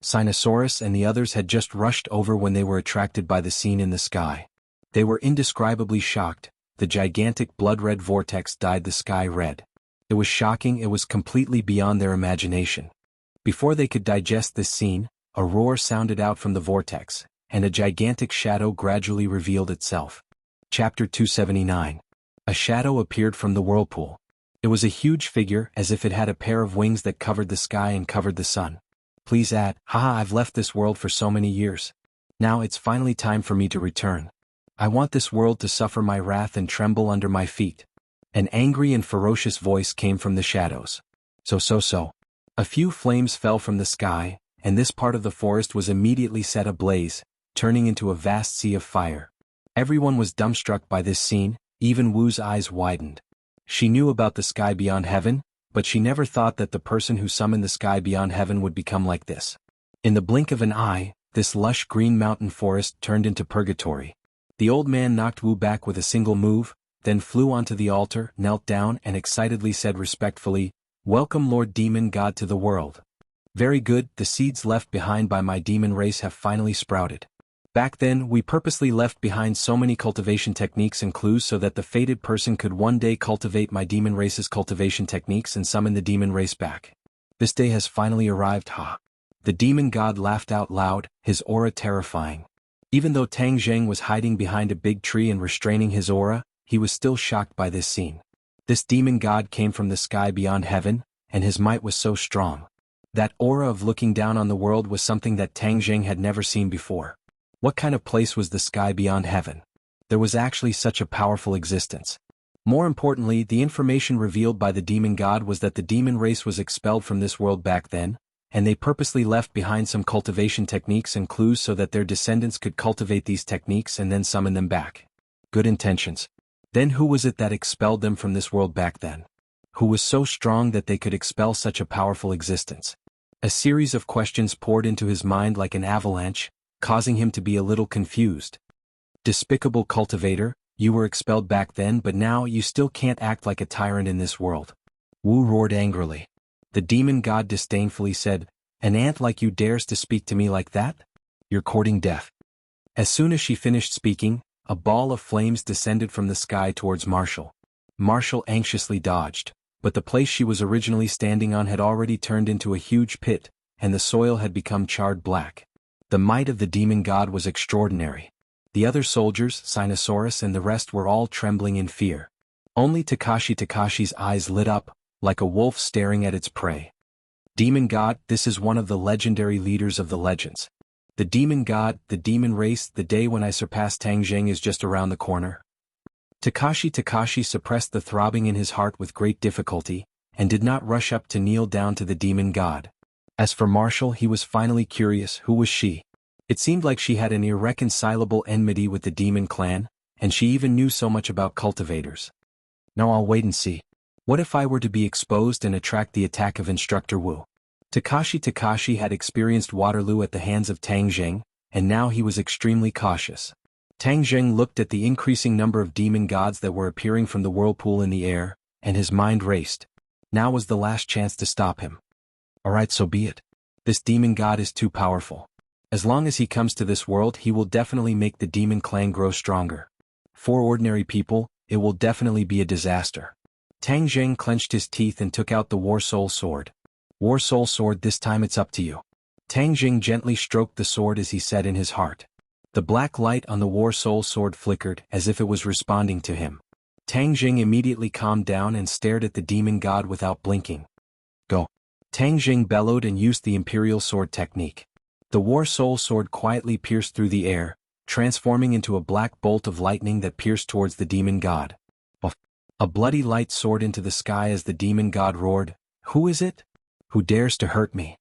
Sinosaurus and the others had just rushed over when they were attracted by the scene in the sky. They were indescribably shocked. The gigantic blood-red vortex dyed the sky red. It was shocking, it was completely beyond their imagination. Before they could digest this scene, a roar sounded out from the vortex, and a gigantic shadow gradually revealed itself. Chapter 279. A shadow appeared from the whirlpool. It was a huge figure, as if it had a pair of wings that covered the sky and covered the sun. Please add, haha, I've left this world for so many years. Now it's finally time for me to return. I want this world to suffer my wrath and tremble under my feet. An angry and ferocious voice came from the shadows. So. A few flames fell from the sky, and this part of the forest was immediately set ablaze, turning into a vast sea of fire. Everyone was dumbstruck by this scene, even Wu's eyes widened. She knew about the sky beyond heaven, but she never thought that the person who summoned the sky beyond heaven would become like this. In the blink of an eye, this lush green mountain forest turned into purgatory. The old man knocked Wu back with a single move, then flew onto the altar, knelt down and excitedly said respectfully, "Welcome Lord Demon God to the world. Very good, the seeds left behind by my demon race have finally sprouted. Back then, we purposely left behind so many cultivation techniques and clues so that the fated person could one day cultivate my demon race's cultivation techniques and summon the demon race back. This day has finally arrived, ha." The demon god laughed out loud, his aura terrifying. Even though Tang Zheng was hiding behind a big tree and restraining his aura, he was still shocked by this scene. This demon god came from the sky beyond heaven, and his might was so strong. That aura of looking down on the world was something that Tang Zheng had never seen before. What kind of place was the sky beyond heaven? There was actually such a powerful existence. More importantly, the information revealed by the demon god was that the demon race was expelled from this world back then, and they purposely left behind some cultivation techniques and clues so that their descendants could cultivate these techniques and then summon them back. Good intentions. Then who was it that expelled them from this world back then? Who was so strong that they could expel such a powerful existence? A series of questions poured into his mind like an avalanche, causing him to be a little confused. Despicable cultivator, you were expelled back then but now you still can't act like a tyrant in this world. Wu roared angrily. The demon god disdainfully said, "An ant like you dares to speak to me like that? You're courting death." As soon as she finished speaking, a ball of flames descended from the sky towards Martial. Martial anxiously dodged, but the place she was originally standing on had already turned into a huge pit, and the soil had become charred black. The might of the demon god was extraordinary. The other soldiers, Sinosaurus and the rest were all trembling in fear. Only Takashi's eyes lit up, like a wolf staring at its prey. Demon god, this is one of the legendary leaders of the legends. The demon god, the demon race, the day when I surpass Tang Zheng is just around the corner. Takashi suppressed the throbbing in his heart with great difficulty, and did not rush up to kneel down to the demon god. As for Martial, he was finally curious, who was she? It seemed like she had an irreconcilable enmity with the demon clan, and she even knew so much about cultivators. Now I'll wait and see. What if I were to be exposed and attract the attack of Instructor Wu? Takashi had experienced Waterloo at the hands of Tang Zheng, and now he was extremely cautious. Tang Zheng looked at the increasing number of demon gods that were appearing from the whirlpool in the air, and his mind raced. Now was the last chance to stop him. Alright, so be it. This demon god is too powerful. As long as he comes to this world, he will definitely make the demon clan grow stronger. For ordinary people, it will definitely be a disaster. Tang Zheng clenched his teeth and took out the War Soul Sword. War Soul Sword, this time it's up to you. Tang Zheng gently stroked the sword as he said in his heart. The black light on the War Soul Sword flickered as if it was responding to him. Tang Zheng immediately calmed down and stared at the demon god without blinking. Go. Tang Zheng bellowed and used the Imperial Sword technique. The War Soul Sword quietly pierced through the air, transforming into a black bolt of lightning that pierced towards the demon god. A bloody light soared into the sky as the demon god roared, "Who is it? Who dares to hurt me?"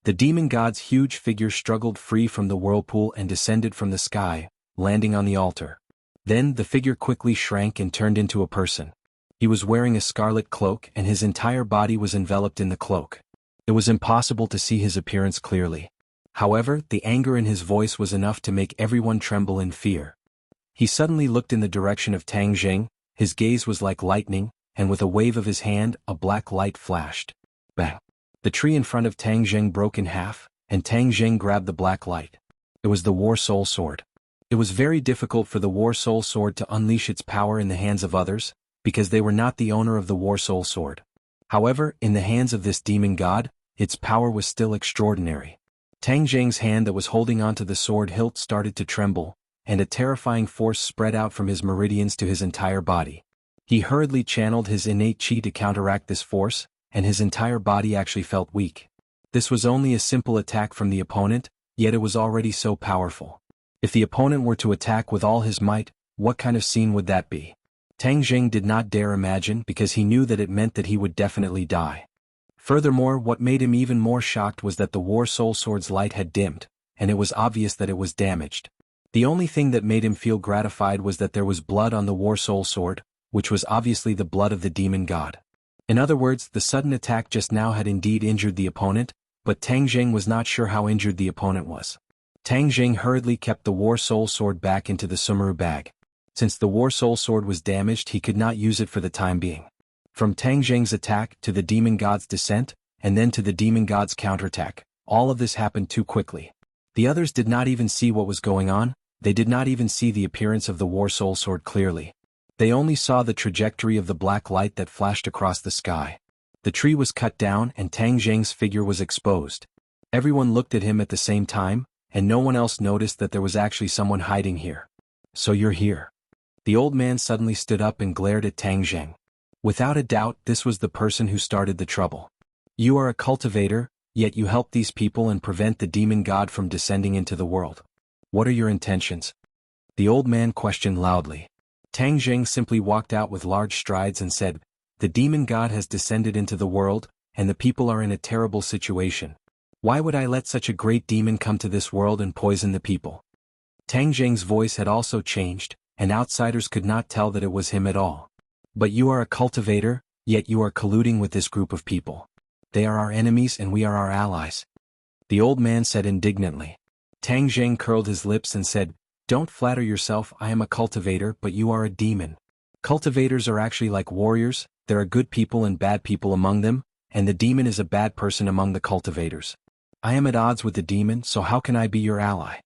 The demon god's huge figure struggled free from the whirlpool and descended from the sky, landing on the altar. Then the figure quickly shrank and turned into a person. He was wearing a scarlet cloak and his entire body was enveloped in the cloak. It was impossible to see his appearance clearly. However, the anger in his voice was enough to make everyone tremble in fear. He suddenly looked in the direction of Tang Jing, his gaze was like lightning, and with a wave of his hand, a black light flashed. Bang! The tree in front of Tang Jing broke in half, and Tang Jing grabbed the black light. It was the War Soul Sword. It was very difficult for the War Soul Sword to unleash its power in the hands of others, because they were not the owner of the War Soul Sword. However, in the hands of this demon god, its power was still extraordinary. Tang Jing's hand that was holding onto the sword hilt started to tremble, and a terrifying force spread out from his meridians to his entire body. He hurriedly channeled his innate chi to counteract this force, and his entire body actually felt weak. This was only a simple attack from the opponent, yet it was already so powerful. If the opponent were to attack with all his might, what kind of scene would that be? Tang Jing did not dare imagine because he knew that it meant that he would definitely die. Furthermore, what made him even more shocked was that the War Soul Sword's light had dimmed, and it was obvious that it was damaged. The only thing that made him feel gratified was that there was blood on the War Soul Sword, which was obviously the blood of the demon god. In other words, the sudden attack just now had indeed injured the opponent, but Tang Jing was not sure how injured the opponent was. Tang Jing hurriedly kept the War Soul Sword back into the sumaru bag. Since the War Soul Sword was damaged, he could not use it for the time being. From Tang Jing's attack to the demon god's descent, and then to the demon god's counterattack, all of this happened too quickly. The others did not even see what was going on, they did not even see the appearance of the War Soul Sword clearly. They only saw the trajectory of the black light that flashed across the sky. The tree was cut down and Tang Jing's figure was exposed. Everyone looked at him at the same time, and no one else noticed that there was actually someone hiding here. So you're here. The old man suddenly stood up and glared at Tang Jing. Without a doubt, this was the person who started the trouble. You are a cultivator, yet you help these people and prevent the demon god from descending into the world. What are your intentions? The old man questioned loudly. Tang Jing simply walked out with large strides and said, the demon god has descended into the world, and the people are in a terrible situation. Why would I let such a great demon come to this world and poison the people? Tang Jing's voice had also changed, and outsiders could not tell that it was him at all. But you are a cultivator, yet you are colluding with this group of people. They are our enemies and we are our allies. The old man said indignantly. Tang Jing curled his lips and said, don't flatter yourself, I am a cultivator but you are a demon. Cultivators are actually like warriors, there are good people and bad people among them, and the demon is a bad person among the cultivators. I am at odds with the demon, so how can I be your ally?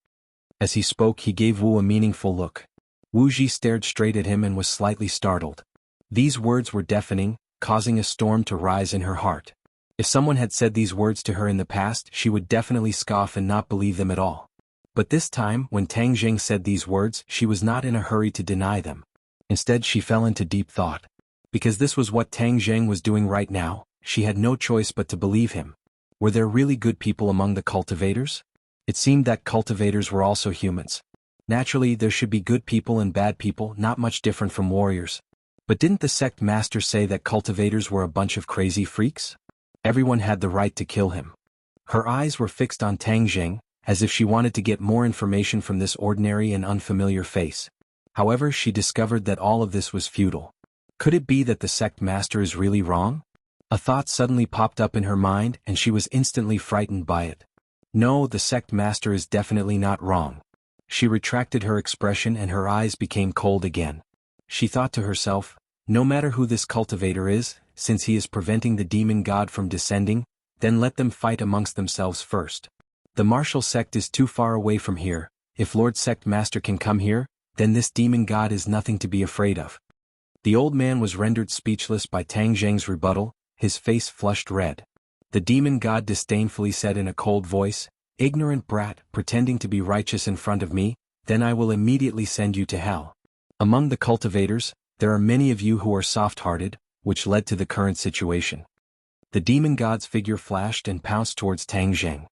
As he spoke, he gave Wu a meaningful look. Wu Ji stared straight at him and was slightly startled. These words were deafening, causing a storm to rise in her heart. If someone had said these words to her in the past, she would definitely scoff and not believe them at all. But this time, when Tang Jing said these words, she was not in a hurry to deny them. Instead, she fell into deep thought. Because this was what Tang Jing was doing right now, she had no choice but to believe him. Were there really good people among the cultivators? It seemed that cultivators were also humans. Naturally, there should be good people and bad people, not much different from warriors. But didn't the sect master say that cultivators were a bunch of crazy freaks? Everyone had the right to kill him. Her eyes were fixed on Tang Jing, as if she wanted to get more information from this ordinary and unfamiliar face. However, she discovered that all of this was futile. Could it be that the sect master is really wrong? A thought suddenly popped up in her mind and she was instantly frightened by it. No, the sect master is definitely not wrong. She retracted her expression and her eyes became cold again. She thought to herself, no matter who this cultivator is, since he is preventing the demon god from descending, then let them fight amongst themselves first. The martial sect is too far away from here, if Lord Sect Master can come here, then this demon god is nothing to be afraid of. The old man was rendered speechless by Tang Jing's rebuttal, his face flushed red. The demon god disdainfully said in a cold voice, ignorant brat, pretending to be righteous in front of me, then I will immediately send you to hell. Among the cultivators, there are many of you who are soft-hearted, which led to the current situation. The demon god's figure flashed and pounced towards Tang Jing.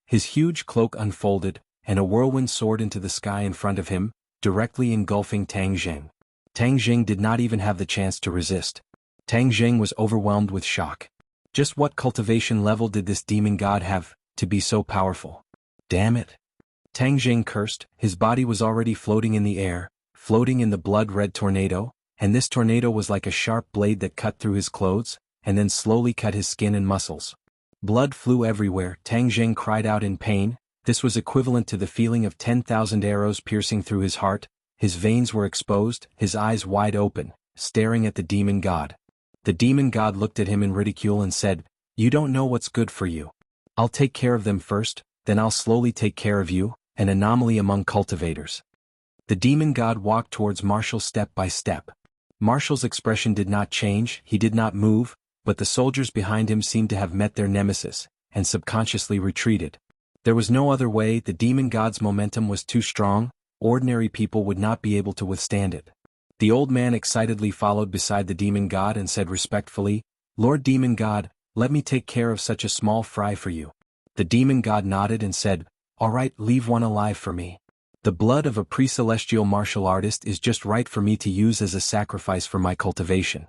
His huge cloak unfolded, and a whirlwind soared into the sky in front of him, directly engulfing Tang Jing. Tang Jing did not even have the chance to resist. Tang Jing was overwhelmed with shock. Just what cultivation level did this demon god have, to be so powerful? Damn it! Tang Jing cursed, his body was already floating in the air, floating in the blood-red tornado, and this tornado was like a sharp blade that cut through his clothes, and then slowly cut his skin and muscles. Blood flew everywhere. Tang Jing cried out in pain. This was equivalent to the feeling of 10,000 arrows piercing through his heart. His veins were exposed, his eyes wide open, staring at the demon god. The demon god looked at him in ridicule and said, "You don't know what's good for you. I'll take care of them first, then I'll slowly take care of you, an anomaly among cultivators." The demon god walked towards Martial step by step. Martial's expression did not change, he did not move, but the soldiers behind him seemed to have met their nemesis, and subconsciously retreated. There was no other way. The demon god's momentum was too strong, ordinary people would not be able to withstand it. The old man excitedly followed beside the demon god and said respectfully, "Lord Demon God, let me take care of such a small fry for you." The demon god nodded and said, "All right, leave one alive for me. The blood of a pre-celestial martial artist is just right for me to use as a sacrifice for my cultivation."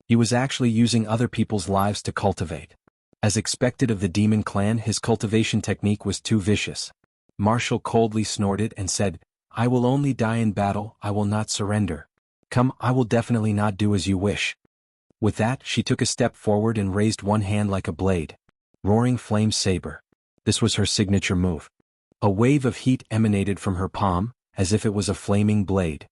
He was actually using other people's lives to cultivate. As expected of the demon clan, his cultivation technique was too vicious. Martial coldly snorted and said, "I will only die in battle, I will not surrender. Come, I will definitely not do as you wish." With that, she took a step forward and raised one hand like a blade. Roaring flame saber. This was her signature move. A wave of heat emanated from her palm, as if it was a flaming blade.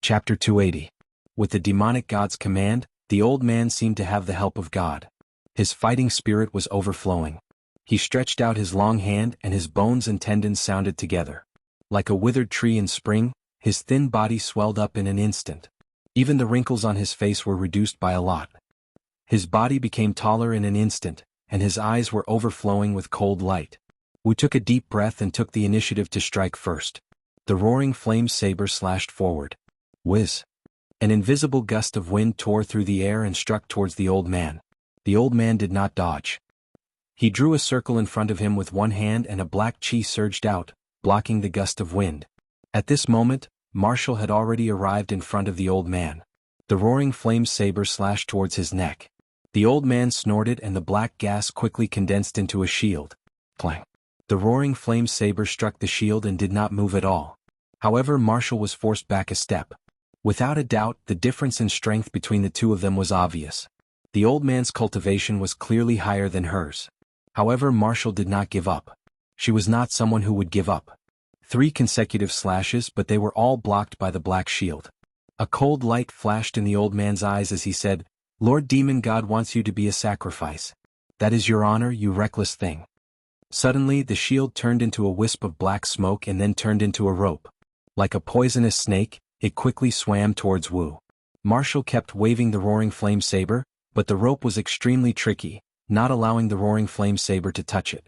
Chapter 280. With the demonic god's command, the old man seemed to have the help of God. His fighting spirit was overflowing. He stretched out his long hand and his bones and tendons sounded together. Like a withered tree in spring, his thin body swelled up in an instant. Even the wrinkles on his face were reduced by a lot. His body became taller in an instant, and his eyes were overflowing with cold light. Wu took a deep breath and took the initiative to strike first. The roaring flame saber slashed forward. Whiz! An invisible gust of wind tore through the air and struck towards the old man. The old man did not dodge. He drew a circle in front of him with one hand and a black chi surged out, blocking the gust of wind. At this moment, Martial had already arrived in front of the old man. The roaring flame saber slashed towards his neck. The old man snorted and the black gas quickly condensed into a shield. Clang! The roaring flame saber struck the shield and did not move at all. However, Martial was forced back a step. Without a doubt, the difference in strength between the two of them was obvious. The old man's cultivation was clearly higher than hers. However, Martial did not give up. She was not someone who would give up. 3 consecutive slashes, but they were all blocked by the black shield. A cold light flashed in the old man's eyes as he said, "Lord Demon God wants you to be a sacrifice. That is your honor, you reckless thing." Suddenly, the shield turned into a wisp of black smoke and then turned into a rope. Like a poisonous snake, it quickly swam towards Wu. Martial kept waving the roaring flame saber, but the rope was extremely tricky, not allowing the roaring flame saber to touch it.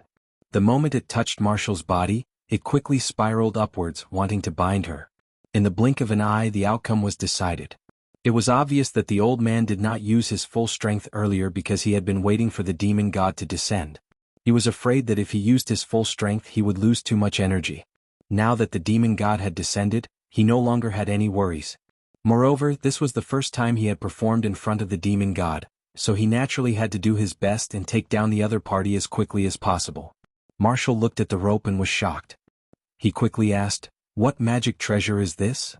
The moment it touched Martial's body, it quickly spiraled upwards, wanting to bind her. In the blink of an eye, the outcome was decided. It was obvious that the old man did not use his full strength earlier because he had been waiting for the demon god to descend. He was afraid that if he used his full strength he would lose too much energy. Now that the demon god had descended, he no longer had any worries. Moreover, this was the first time he had performed in front of the demon god, so he naturally had to do his best and take down the other party as quickly as possible. Martial looked at the rope and was shocked. He quickly asked, "What magic treasure is this?"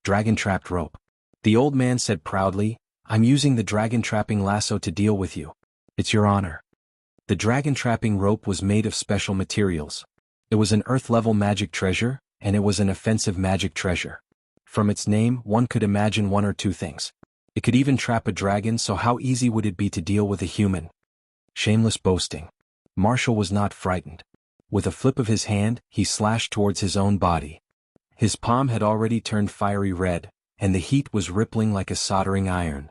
"Dragon-trapped rope." The old man said proudly, "I'm using the dragon-trapping lasso to deal with you. It's your honor." The dragon-trapping rope was made of special materials. It was an earth-level magic treasure, and it was an offensive magic treasure. From its name, one could imagine one or two things. It could even trap a dragon, so how easy would it be to deal with a human? Shameless boasting. Martial was not frightened. With a flip of his hand, he slashed towards his own body. His palm had already turned fiery red, and the heat was rippling like a soldering iron.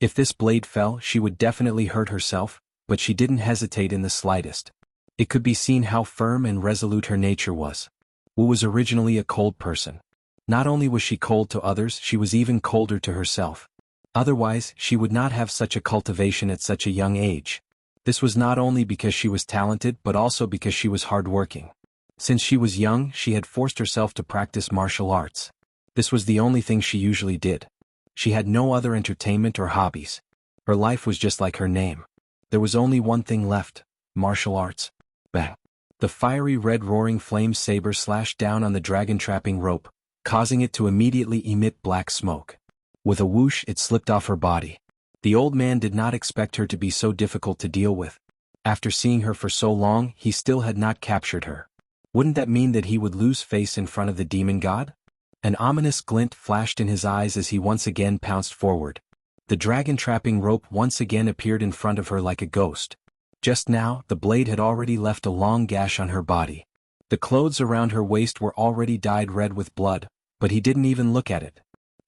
If this blade fell, she would definitely hurt herself, but she didn't hesitate in the slightest. It could be seen how firm and resolute her nature was. Wu was originally a cold person. Not only was she cold to others, she was even colder to herself. Otherwise, she would not have such a cultivation at such a young age. This was not only because she was talented but also because she was hardworking. Since she was young, she had forced herself to practice martial arts. This was the only thing she usually did. She had no other entertainment or hobbies. Her life was just like her name. There was only one thing left: martial arts. Bang! The fiery red roaring flame saber slashed down on the dragon-trapping rope, causing it to immediately emit black smoke. With a whoosh, it slipped off her body. The old man did not expect her to be so difficult to deal with. After seeing her for so long, he still had not captured her. Wouldn't that mean that he would lose face in front of the demon god? An ominous glint flashed in his eyes as he once again pounced forward. The dragon-trapping rope once again appeared in front of her like a ghost. Just now, the blade had already left a long gash on her body. The clothes around her waist were already dyed red with blood, but he didn't even look at it.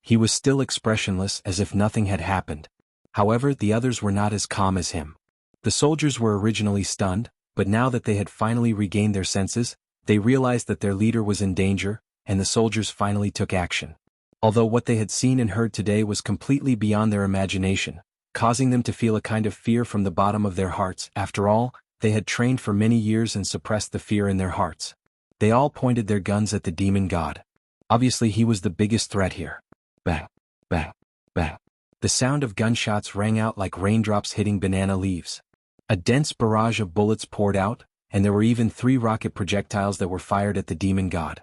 He was still expressionless, as if nothing had happened. However, the others were not as calm as him. The soldiers were originally stunned, but now that they had finally regained their senses, they realized that their leader was in danger, and the soldiers finally took action. Although what they had seen and heard today was completely beyond their imagination, causing them to feel a kind of fear from the bottom of their hearts. After all, they had trained for many years and suppressed the fear in their hearts. They all pointed their guns at the demon god. Obviously he was the biggest threat here. Bang, bang, bang. The sound of gunshots rang out like raindrops hitting banana leaves. A dense barrage of bullets poured out, and there were even 3 rocket projectiles that were fired at the demon god.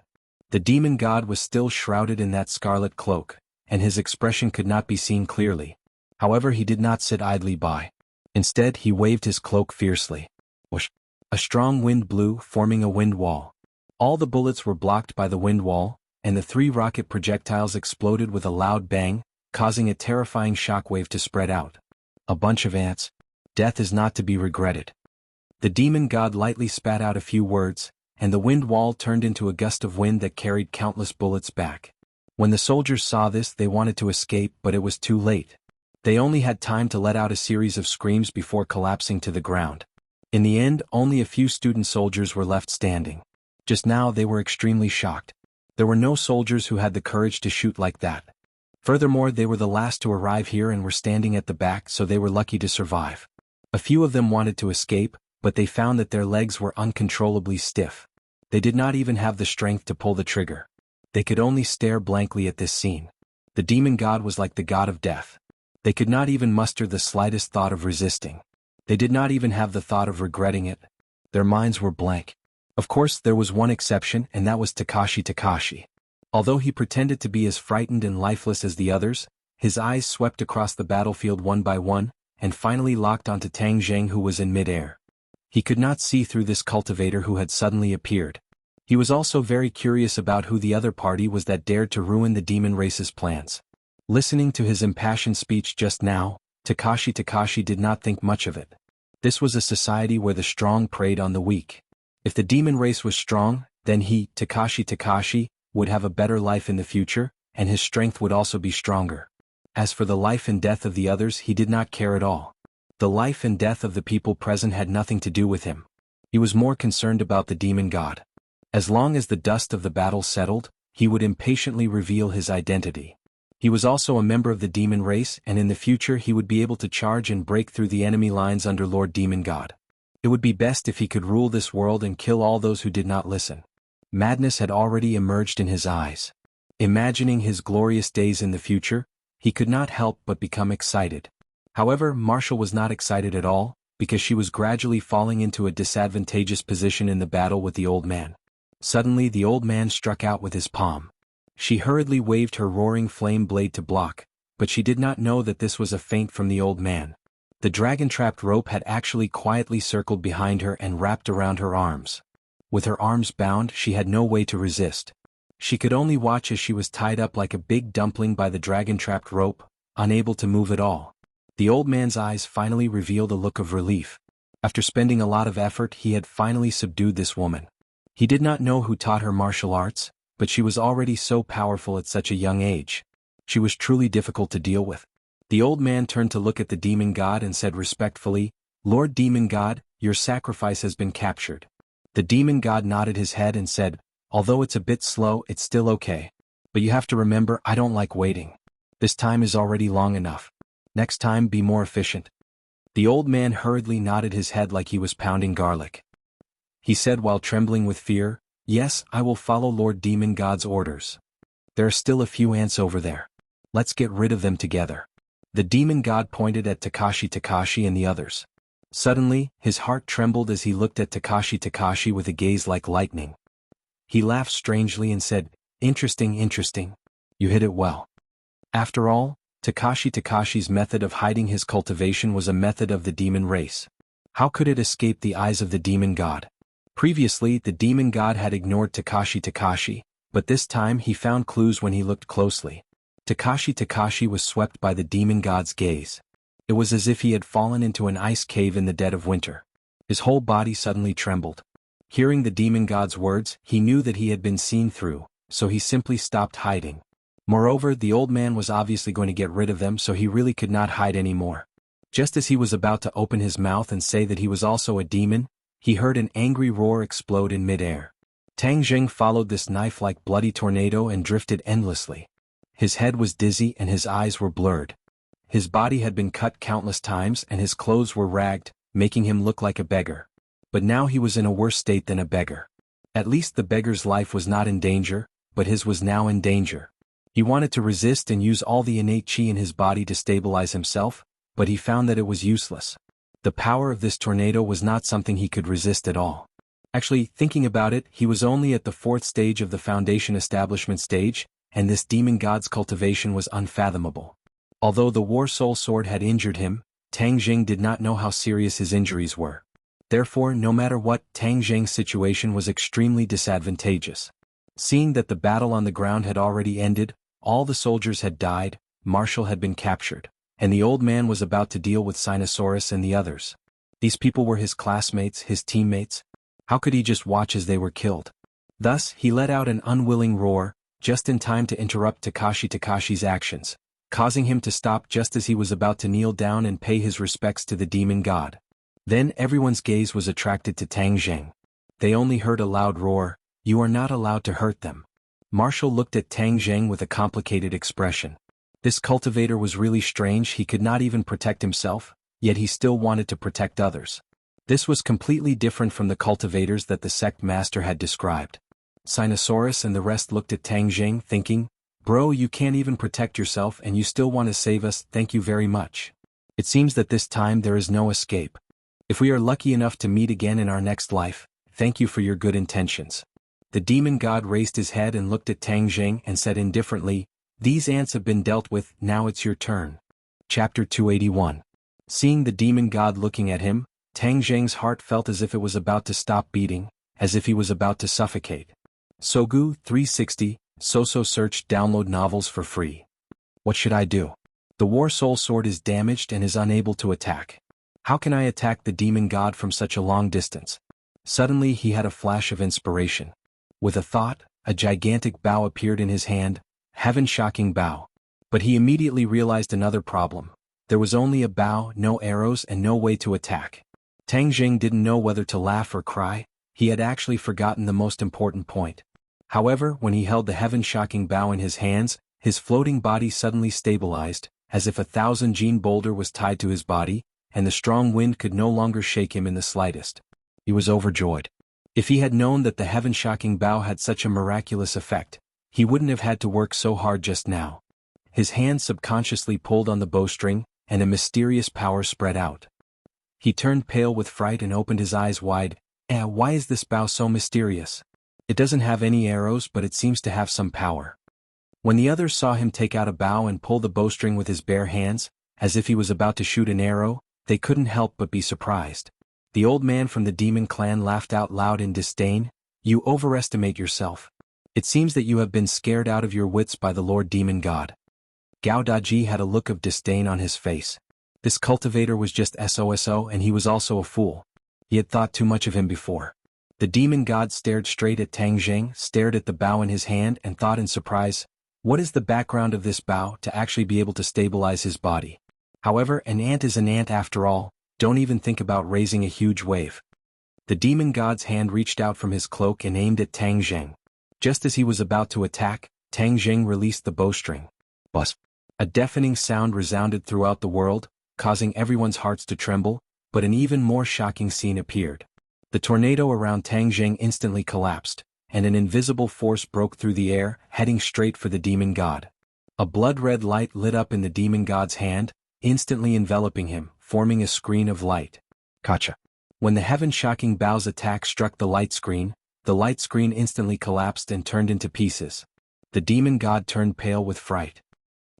The demon god was still shrouded in that scarlet cloak, and his expression could not be seen clearly. However, he did not sit idly by. Instead, he waved his cloak fiercely. Whoosh! A strong wind blew, forming a wind wall. All the bullets were blocked by the wind wall, and the 3 rocket projectiles exploded with a loud bang, causing a terrifying shockwave to spread out. A bunch of ants. Death is not to be regretted. The demon god lightly spat out a few words, and the wind wall turned into a gust of wind that carried countless bullets back. When the soldiers saw this, they wanted to escape, but it was too late. They only had time to let out a series of screams before collapsing to the ground. In the end, only a few student soldiers were left standing. Just now they were extremely shocked. There were no soldiers who had the courage to shoot like that. Furthermore, they were the last to arrive here and were standing at the back, so they were lucky to survive. A few of them wanted to escape, but they found that their legs were uncontrollably stiff. They did not even have the strength to pull the trigger. They could only stare blankly at this scene. The demon god was like the god of death. They could not even muster the slightest thought of resisting. They did not even have the thought of regretting it. Their minds were blank. Of course, there was one exception, and that was Takashi. Although he pretended to be as frightened and lifeless as the others, his eyes swept across the battlefield one by one, and finally locked onto Tang Zheng, who was in midair. He could not see through this cultivator who had suddenly appeared. He was also very curious about who the other party was that dared to ruin the demon race's plans. Listening to his impassioned speech just now, Takashi did not think much of it. This was a society where the strong preyed on the weak. If the demon race was strong, then he, Takashi, would have a better life in the future, and his strength would also be stronger. As for the life and death of the others, he did not care at all. The life and death of the people present had nothing to do with him. He was more concerned about the demon god. As long as the dust of the battle settled, he would impatiently reveal his identity. He was also a member of the demon race, and in the future he would be able to charge and break through the enemy lines under Lord Demon God. It would be best if he could rule this world and kill all those who did not listen. Madness had already emerged in his eyes. Imagining his glorious days in the future, he could not help but become excited. However, Martial was not excited at all, because she was gradually falling into a disadvantageous position in the battle with the old man. Suddenly the old man struck out with his palm. She hurriedly waved her roaring flame blade to block, but she did not know that this was a feint from the old man. The dragon-trapped rope had actually quietly circled behind her and wrapped around her arms. With her arms bound, she had no way to resist. She could only watch as she was tied up like a big dumpling by the dragon-trapped rope, unable to move at all. The old man's eyes finally revealed a look of relief. After spending a lot of effort, he had finally subdued this woman. He did not know who taught her martial arts, but she was already so powerful at such a young age. She was truly difficult to deal with. The old man turned to look at the demon god and said respectfully, "Lord Demon God, your sacrifice has been captured." The demon god nodded his head and said, "Although it's a bit slow, it's still okay. But you have to remember, I don't like waiting. This time is already long enough. Next time, be more efficient." The old man hurriedly nodded his head like he was pounding garlic. He said while trembling with fear, "Yes, I will follow Lord Demon God's orders. There are still a few ants over there. Let's get rid of them together." The demon god pointed at Takashi and the others. Suddenly, his heart trembled as he looked at Takashi with a gaze like lightning. He laughed strangely and said, Interesting. You hit it well." After all, Takashi's method of hiding his cultivation was a method of the demon race. How could it escape the eyes of the demon god? Previously, the demon god had ignored Takashi, but this time he found clues when he looked closely. Takashi was swept by the demon god's gaze. It was as if he had fallen into an ice cave in the dead of winter. His whole body suddenly trembled. Hearing the demon god's words, he knew that he had been seen through, so he simply stopped hiding. Moreover, the old man was obviously going to get rid of them, so he really could not hide anymore. Just as he was about to open his mouth and say that he was also a demon, he heard an angry roar explode in midair. Tang Jing followed this knife-like bloody tornado and drifted endlessly. His head was dizzy and his eyes were blurred. His body had been cut countless times and his clothes were ragged, making him look like a beggar. But now he was in a worse state than a beggar. At least the beggar's life was not in danger, but his was now in danger. He wanted to resist and use all the innate chi in his body to stabilize himself, but he found that it was useless. The power of this tornado was not something he could resist at all. Actually, thinking about it, he was only at the 4th stage of the foundation establishment stage, and this demon god's cultivation was unfathomable. Although the war soul sword had injured him, Tang Jing did not know how serious his injuries were. Therefore, no matter what, Tang Jing's situation was extremely disadvantageous. Seeing that the battle on the ground had already ended, all the soldiers had died, Martial had been captured, and the old man was about to deal with Sinosaurus and the others. These people were his classmates, his teammates. How could he just watch as they were killed? Thus, he let out an unwilling roar, just in time to interrupt Takashi's actions, causing him to stop just as he was about to kneel down and pay his respects to the demon god. Then everyone's gaze was attracted to Tang Jing. They only heard a loud roar, "You are not allowed to hurt them." Martial looked at Tang Jing with a complicated expression. This cultivator was really strange. He could not even protect himself, yet he still wanted to protect others. This was completely different from the cultivators that the sect master had described. Sinosaurus and the rest looked at Tang Jing thinking, "Bro, you can't even protect yourself and you still want to save us, thank you very much. It seems that this time there is no escape. If we are lucky enough to meet again in our next life, thank you for your good intentions." The demon god raised his head and looked at Tang Jing and said indifferently, "These ants have been dealt with, now it's your turn." Chapter 281. Seeing the demon god looking at him, Tang Jing's heart felt as if it was about to stop beating, as if he was about to suffocate. Sogu 360, Soso search download novels for free. What should I do? The war soul sword is damaged and is unable to attack. How can I attack the demon god from such a long distance? Suddenly he had a flash of inspiration. With a thought, a gigantic bow appeared in his hand, heaven-shocking bow. But he immediately realized another problem. There was only a bow, no arrows and no way to attack. Tang Jing didn't know whether to laugh or cry. He had actually forgotten the most important point. However, when he held the heaven-shocking bow in his hands, his floating body suddenly stabilized, as if a 1,000-gene boulder was tied to his body, and the strong wind could no longer shake him in the slightest. He was overjoyed. If he had known that the heaven-shocking bow had such a miraculous effect, he wouldn't have had to work so hard just now. His hand subconsciously pulled on the bowstring, and a mysterious power spread out. He turned pale with fright and opened his eyes wide. Why is this bow so mysterious? It doesn't have any arrows, but it seems to have some power." When the others saw him take out a bow and pull the bowstring with his bare hands, as if he was about to shoot an arrow, they couldn't help but be surprised. The old man from the demon clan laughed out loud in disdain. "You overestimate yourself. It seems that you have been scared out of your wits by the Lord Demon God." Gao Daji had a look of disdain on his face. This cultivator was just SOSO and he was also a fool. He had thought too much of him before. The demon god stared straight at Tang Jing, stared at the bow in his hand and thought in surprise, what is the background of this bow to actually be able to stabilize his body? However, an ant is an ant after all, don't even think about raising a huge wave. The demon god's hand reached out from his cloak and aimed at Tang Jing. Just as he was about to attack, Tang Jing released the bowstring. Buzz. A deafening sound resounded throughout the world, causing everyone's hearts to tremble, but an even more shocking scene appeared. The tornado around Tang Jing instantly collapsed, and an invisible force broke through the air, heading straight for the demon god. A blood-red light lit up in the demon god's hand, instantly enveloping him, forming a screen of light. Gotcha. When the heaven-shocking bow's attack struck the light screen instantly collapsed and turned into pieces. The demon god turned pale with fright.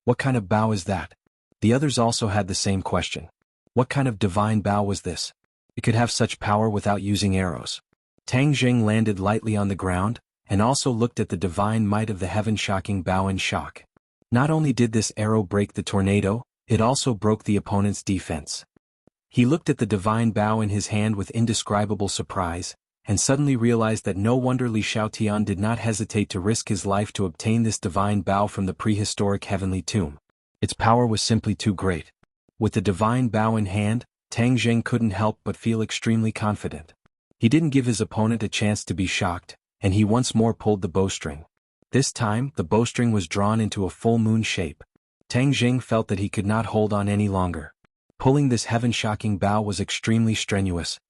What kind of bow is that? The others also had the same question. What kind of divine bow was this? It could have such power without using arrows. Tang Jing landed lightly on the ground, and also looked at the divine might of the heaven-shocking bow in shock. Not only did this arrow break the tornado, it also broke the opponent's defense. He looked at the divine bow in his hand with indescribable surprise, and suddenly realized that no wonder Li Xiaotian did not hesitate to risk his life to obtain this divine bow from the prehistoric heavenly tomb. Its power was simply too great. With the divine bow in hand, Tang Jing couldn't help but feel extremely confident. He didn't give his opponent a chance to be shocked, and he once more pulled the bowstring. This time, the bowstring was drawn into a full moon shape. Tang Jing felt that he could not hold on any longer. Pulling this heaven-shocking bow was extremely strenuous.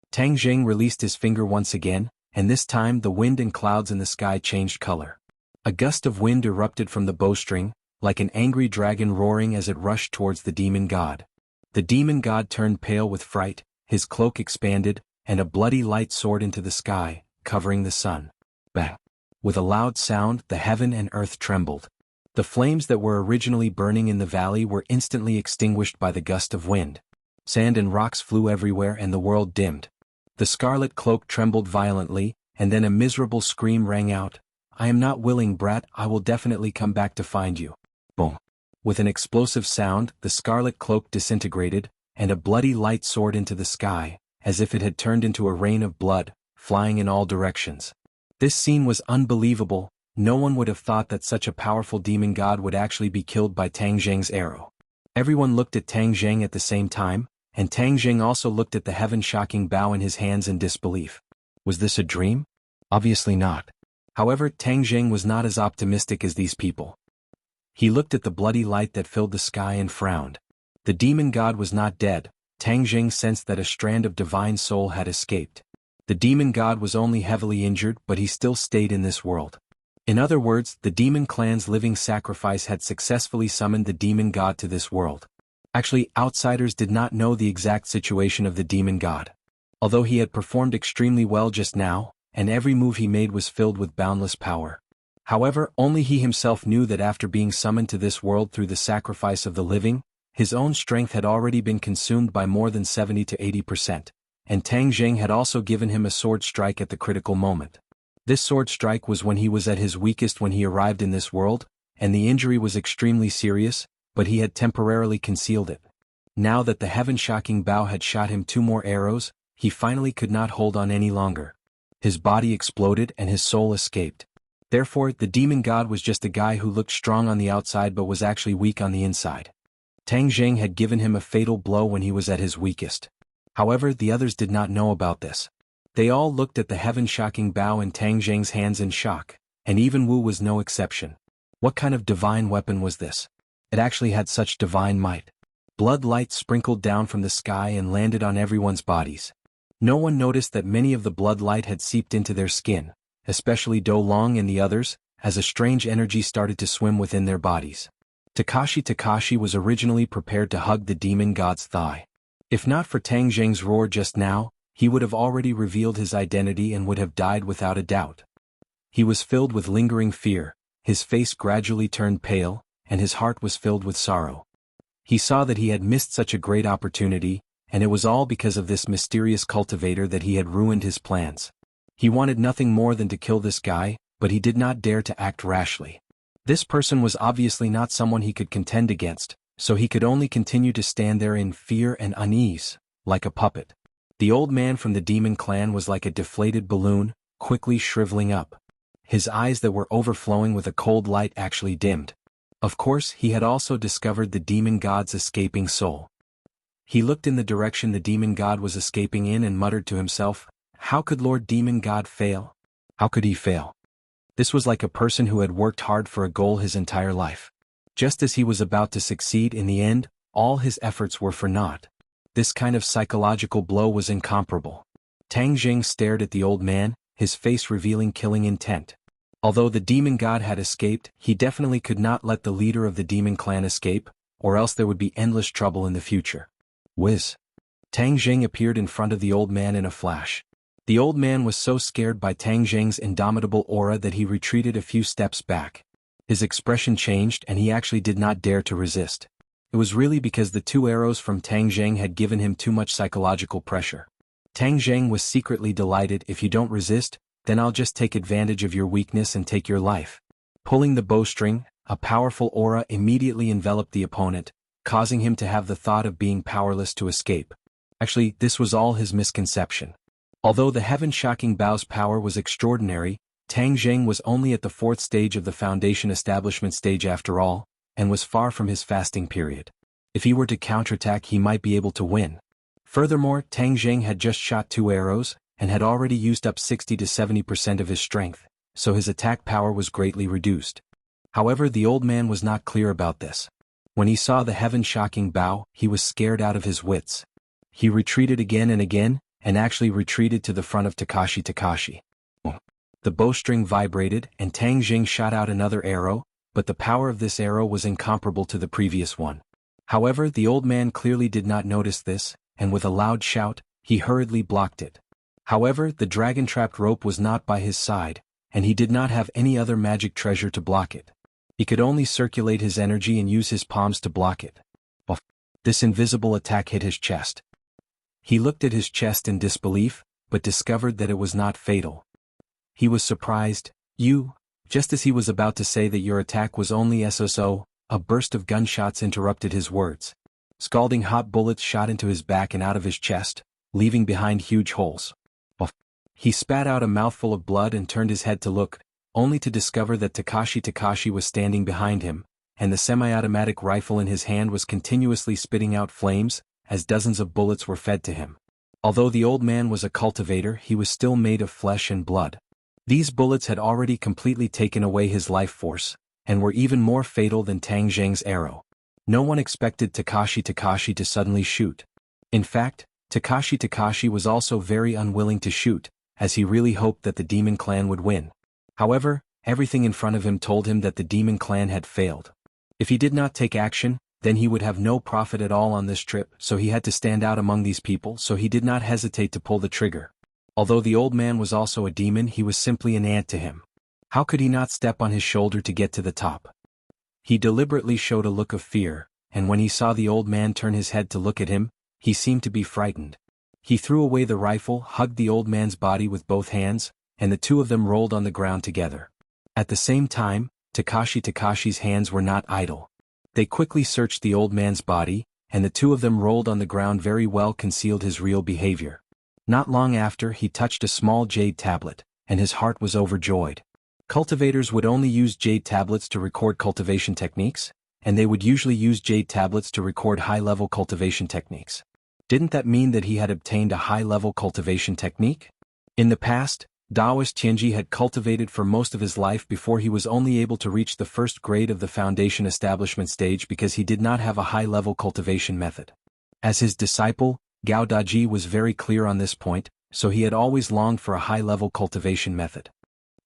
Tang Jing released his finger once again, and this time the wind and clouds in the sky changed color. A gust of wind erupted from the bowstring, like an angry dragon roaring as it rushed towards the demon god. The demon god turned pale with fright, his cloak expanded, and a bloody light soared into the sky, covering the sun. Bang! With a loud sound, the heaven and earth trembled. The flames that were originally burning in the valley were instantly extinguished by the gust of wind. Sand and rocks flew everywhere and the world dimmed. The scarlet cloak trembled violently, and then a miserable scream rang out. "I am not willing, brat, I will definitely come back to find you." Boom! With an explosive sound, the scarlet cloak disintegrated, and a bloody light soared into the sky, as if it had turned into a rain of blood, flying in all directions. This scene was unbelievable. No one would have thought that such a powerful demon god would actually be killed by Tang Jing's arrow. Everyone looked at Tang Jing at the same time, and Tang Jing also looked at the heaven-shocking bow in his hands in disbelief. Was this a dream? Obviously not. However, Tang Jing was not as optimistic as these people. He looked at the bloody light that filled the sky and frowned. The demon god was not dead. Tang Jing sensed that a strand of divine soul had escaped. The demon god was only heavily injured, but he still stayed in this world. In other words, the demon clan's living sacrifice had successfully summoned the demon god to this world. Actually, outsiders did not know the exact situation of the demon god. Although he had performed extremely well just now, and every move he made was filled with boundless power. However, only he himself knew that after being summoned to this world through the sacrifice of the living, his own strength had already been consumed by more than 70 to 80%, and Tang Jing had also given him a sword strike at the critical moment. This sword strike was when he was at his weakest when he arrived in this world, and the injury was extremely serious, but he had temporarily concealed it. Now that the heaven-shocking bow had shot him 2 more arrows, he finally could not hold on any longer. His body exploded and his soul escaped. Therefore, the demon god was just a guy who looked strong on the outside but was actually weak on the inside. Tang Jing had given him a fatal blow when he was at his weakest. However, the others did not know about this. They all looked at the heaven-shocking bow in Tang Jing's hands in shock, and even Wu was no exception. What kind of divine weapon was this? It actually had such divine might. Blood light sprinkled down from the sky and landed on everyone's bodies. No one noticed that many of the blood light had seeped into their skin, especially Do Long and the others, as a strange energy started to swim within their bodies. Takashi was originally prepared to hug the demon god's thigh. If not for Tang Jing's roar just now, he would have already revealed his identity and would have died without a doubt. He was filled with lingering fear, his face gradually turned pale, and his heart was filled with sorrow. He saw that he had missed such a great opportunity, and it was all because of this mysterious cultivator that he had ruined his plans. He wanted nothing more than to kill this guy, but he did not dare to act rashly. This person was obviously not someone he could contend against, so he could only continue to stand there in fear and unease, like a puppet. The old man from the demon clan was like a deflated balloon, quickly shriveling up. His eyes that were overflowing with a cold light actually dimmed. Of course, he had also discovered the demon god's escaping soul. He looked in the direction the demon god was escaping in and muttered to himself, "How could Lord Demon God fail? How could he fail?" This was like a person who had worked hard for a goal his entire life. Just as he was about to succeed in the end, all his efforts were for naught. This kind of psychological blow was incomparable. Tang Jing stared at the old man, his face revealing killing intent. Although the demon god had escaped, he definitely could not let the leader of the demon clan escape, or else there would be endless trouble in the future. Whiz! Tang Jing appeared in front of the old man in a flash. The old man was so scared by Tang Jing's indomitable aura that he retreated a few steps back. His expression changed and he actually did not dare to resist. It was really because the 2 arrows from Tang Zheng had given him too much psychological pressure. Tang Zheng was secretly delighted. If you don't resist, then I'll just take advantage of your weakness and take your life. Pulling the bowstring, a powerful aura immediately enveloped the opponent, causing him to have the thought of being powerless to escape. Actually, this was all his misconception. Although the heaven-shocking bow's power was extraordinary, Tang Zheng was only at the 4th stage of the foundation establishment stage after all, and was far from his fasting period. If he were to counterattack, he might be able to win. Furthermore, Tang Zheng had just shot 2 arrows, and had already used up 60 to 70% of his strength, so his attack power was greatly reduced. However, the old man was not clear about this. When he saw the heaven-shocking bow, he was scared out of his wits. He retreated again, and actually retreated to the front of Takashi. The bowstring vibrated, and Tang Zheng shot out another arrow, but the power of this arrow was incomparable to the previous one. However, the old man clearly did not notice this, and with a loud shout, he hurriedly blocked it. However, the dragon-trapped rope was not by his side, and he did not have any other magic treasure to block it. He could only circulate his energy and use his palms to block it. This invisible attack hit his chest. He looked at his chest in disbelief, but discovered that it was not fatal. He was surprised. Just as he was about to say that your attack was only so, a burst of gunshots interrupted his words. Scalding hot bullets shot into his back and out of his chest, leaving behind huge holes. He spat out a mouthful of blood and turned his head to look, only to discover that Takashi was standing behind him, and the semi-automatic rifle in his hand was continuously spitting out flames, as dozens of bullets were fed to him. Although the old man was a cultivator, he was still made of flesh and blood. These bullets had already completely taken away his life force, and were even more fatal than Tang Zheng's arrow. No one expected Takashi to suddenly shoot. In fact, Takashi was also very unwilling to shoot, as he really hoped that the demon clan would win. However, everything in front of him told him that the demon clan had failed. If he did not take action, then he would have no profit at all on this trip, so he had to stand out among these people, so he did not hesitate to pull the trigger. Although the old man was also a demon, he was simply an ant to him. How could he not step on his shoulder to get to the top? He deliberately showed a look of fear, and when he saw the old man turn his head to look at him, he seemed to be frightened. He threw away the rifle, hugged the old man's body with both hands, and the 2 of them rolled on the ground together. At the same time, Takashi's hands were not idle. They quickly searched the old man's body, and the 2 of them rolled on the ground very well concealed his real behavior. Not long after, he touched a small jade tablet, and his heart was overjoyed. Cultivators would only use jade tablets to record cultivation techniques, and they would usually use jade tablets to record high-level cultivation techniques. Didn't that mean that he had obtained a high-level cultivation technique? In the past, Daoist Tianji had cultivated for most of his life before he was only able to reach the 1st grade of the foundation establishment stage because he did not have a high-level cultivation method. As his disciple, Gao Daji was very clear on this point, so he had always longed for a high-level cultivation method.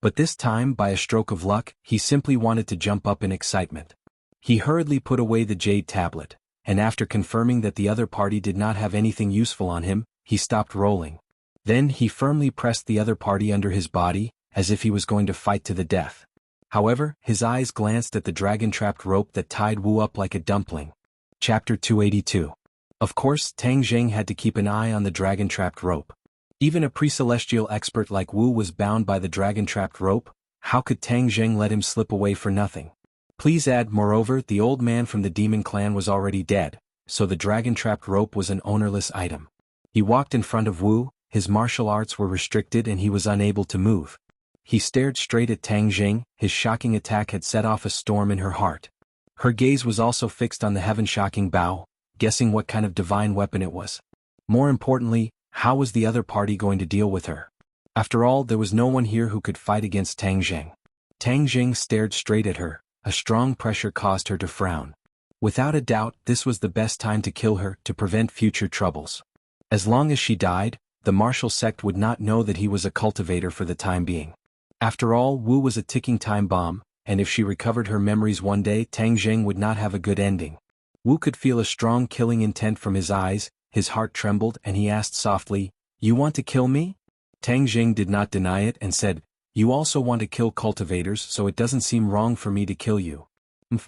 But this time, by a stroke of luck, he simply wanted to jump up in excitement. He hurriedly put away the jade tablet, and after confirming that the other party did not have anything useful on him, he stopped rolling. Then he firmly pressed the other party under his body, as if he was going to fight to the death. However, his eyes glanced at the dragon-trapped rope that tied Wu up like a dumpling. Chapter 282. Of course, Tang Zheng had to keep an eye on the dragon-trapped rope. Even a pre-celestial expert like Wu was bound by the dragon-trapped rope. How could Tang Zheng let him slip away for nothing? Please add, moreover, the old man from the demon clan was already dead, so the dragon-trapped rope was an ownerless item. He walked in front of Wu, his martial arts were restricted and he was unable to move. He stared straight at Tang Zheng, his shocking attack had set off a storm in her heart. Her gaze was also fixed on the heaven-shocking bow, guessing what kind of divine weapon it was. More importantly, how was the other party going to deal with her? After all, there was no one here who could fight against Tang Zheng. Tang Zheng stared straight at her. A strong pressure caused her to frown. Without a doubt, this was the best time to kill her, to prevent future troubles. As long as she died, the martial sect would not know that he was a cultivator for the time being. After all, Wu was a ticking time bomb, and if she recovered her memories one day, Tang Zheng would not have a good ending. Wu could feel a strong killing intent from his eyes, his heart trembled and he asked softly, "You want to kill me?" Tang Zheng did not deny it and said, "You also want to kill cultivators, so it doesn't seem wrong for me to kill you."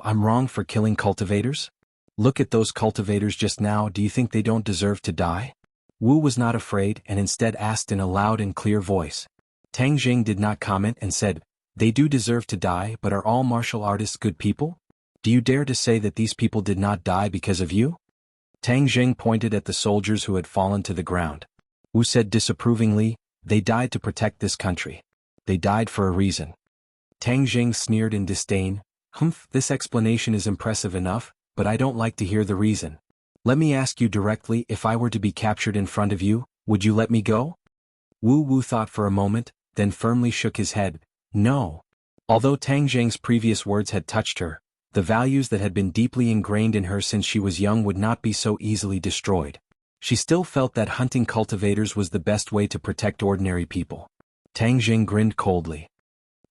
"I'm wrong for killing cultivators?" Look at those cultivators just now, do you think they don't deserve to die? Wu was not afraid and instead asked in a loud and clear voice. Tang Jing did not comment and said, they do deserve to die, but are all martial artists good people? Do you dare to say that these people did not die because of you? Tang Jing pointed at the soldiers who had fallen to the ground. Wu said disapprovingly, they died to protect this country. They died for a reason. Tang Jing sneered in disdain, humph, this explanation is impressive enough, but I don't like to hear the reason. Let me ask you directly, if I were to be captured in front of you, would you let me go? Wu thought for a moment, then firmly shook his head, no. Although Tang Jing's previous words had touched her, the values that had been deeply ingrained in her since she was young would not be so easily destroyed. She still felt that hunting cultivators was the best way to protect ordinary people. Tang Jing grinned coldly.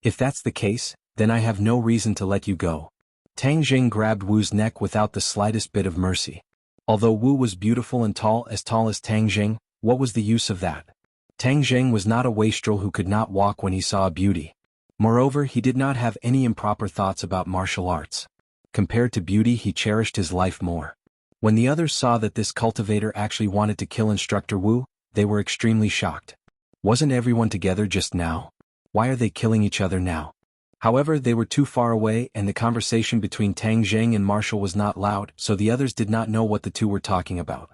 If that's the case, then I have no reason to let you go. Tang Jing grabbed Wu's neck without the slightest bit of mercy. Although Wu was beautiful and tall as Tang Jing, what was the use of that? Tang Jing was not a wastrel who could not walk when he saw a beauty. Moreover, he did not have any improper thoughts about martial arts. Compared to beauty, he cherished his life more. When the others saw that this cultivator actually wanted to kill Instructor Wu, they were extremely shocked. Wasn't everyone together just now? Why are they killing each other now? However, they were too far away and the conversation between Tang Jing and Martial was not loud, so the others did not know what the two were talking about.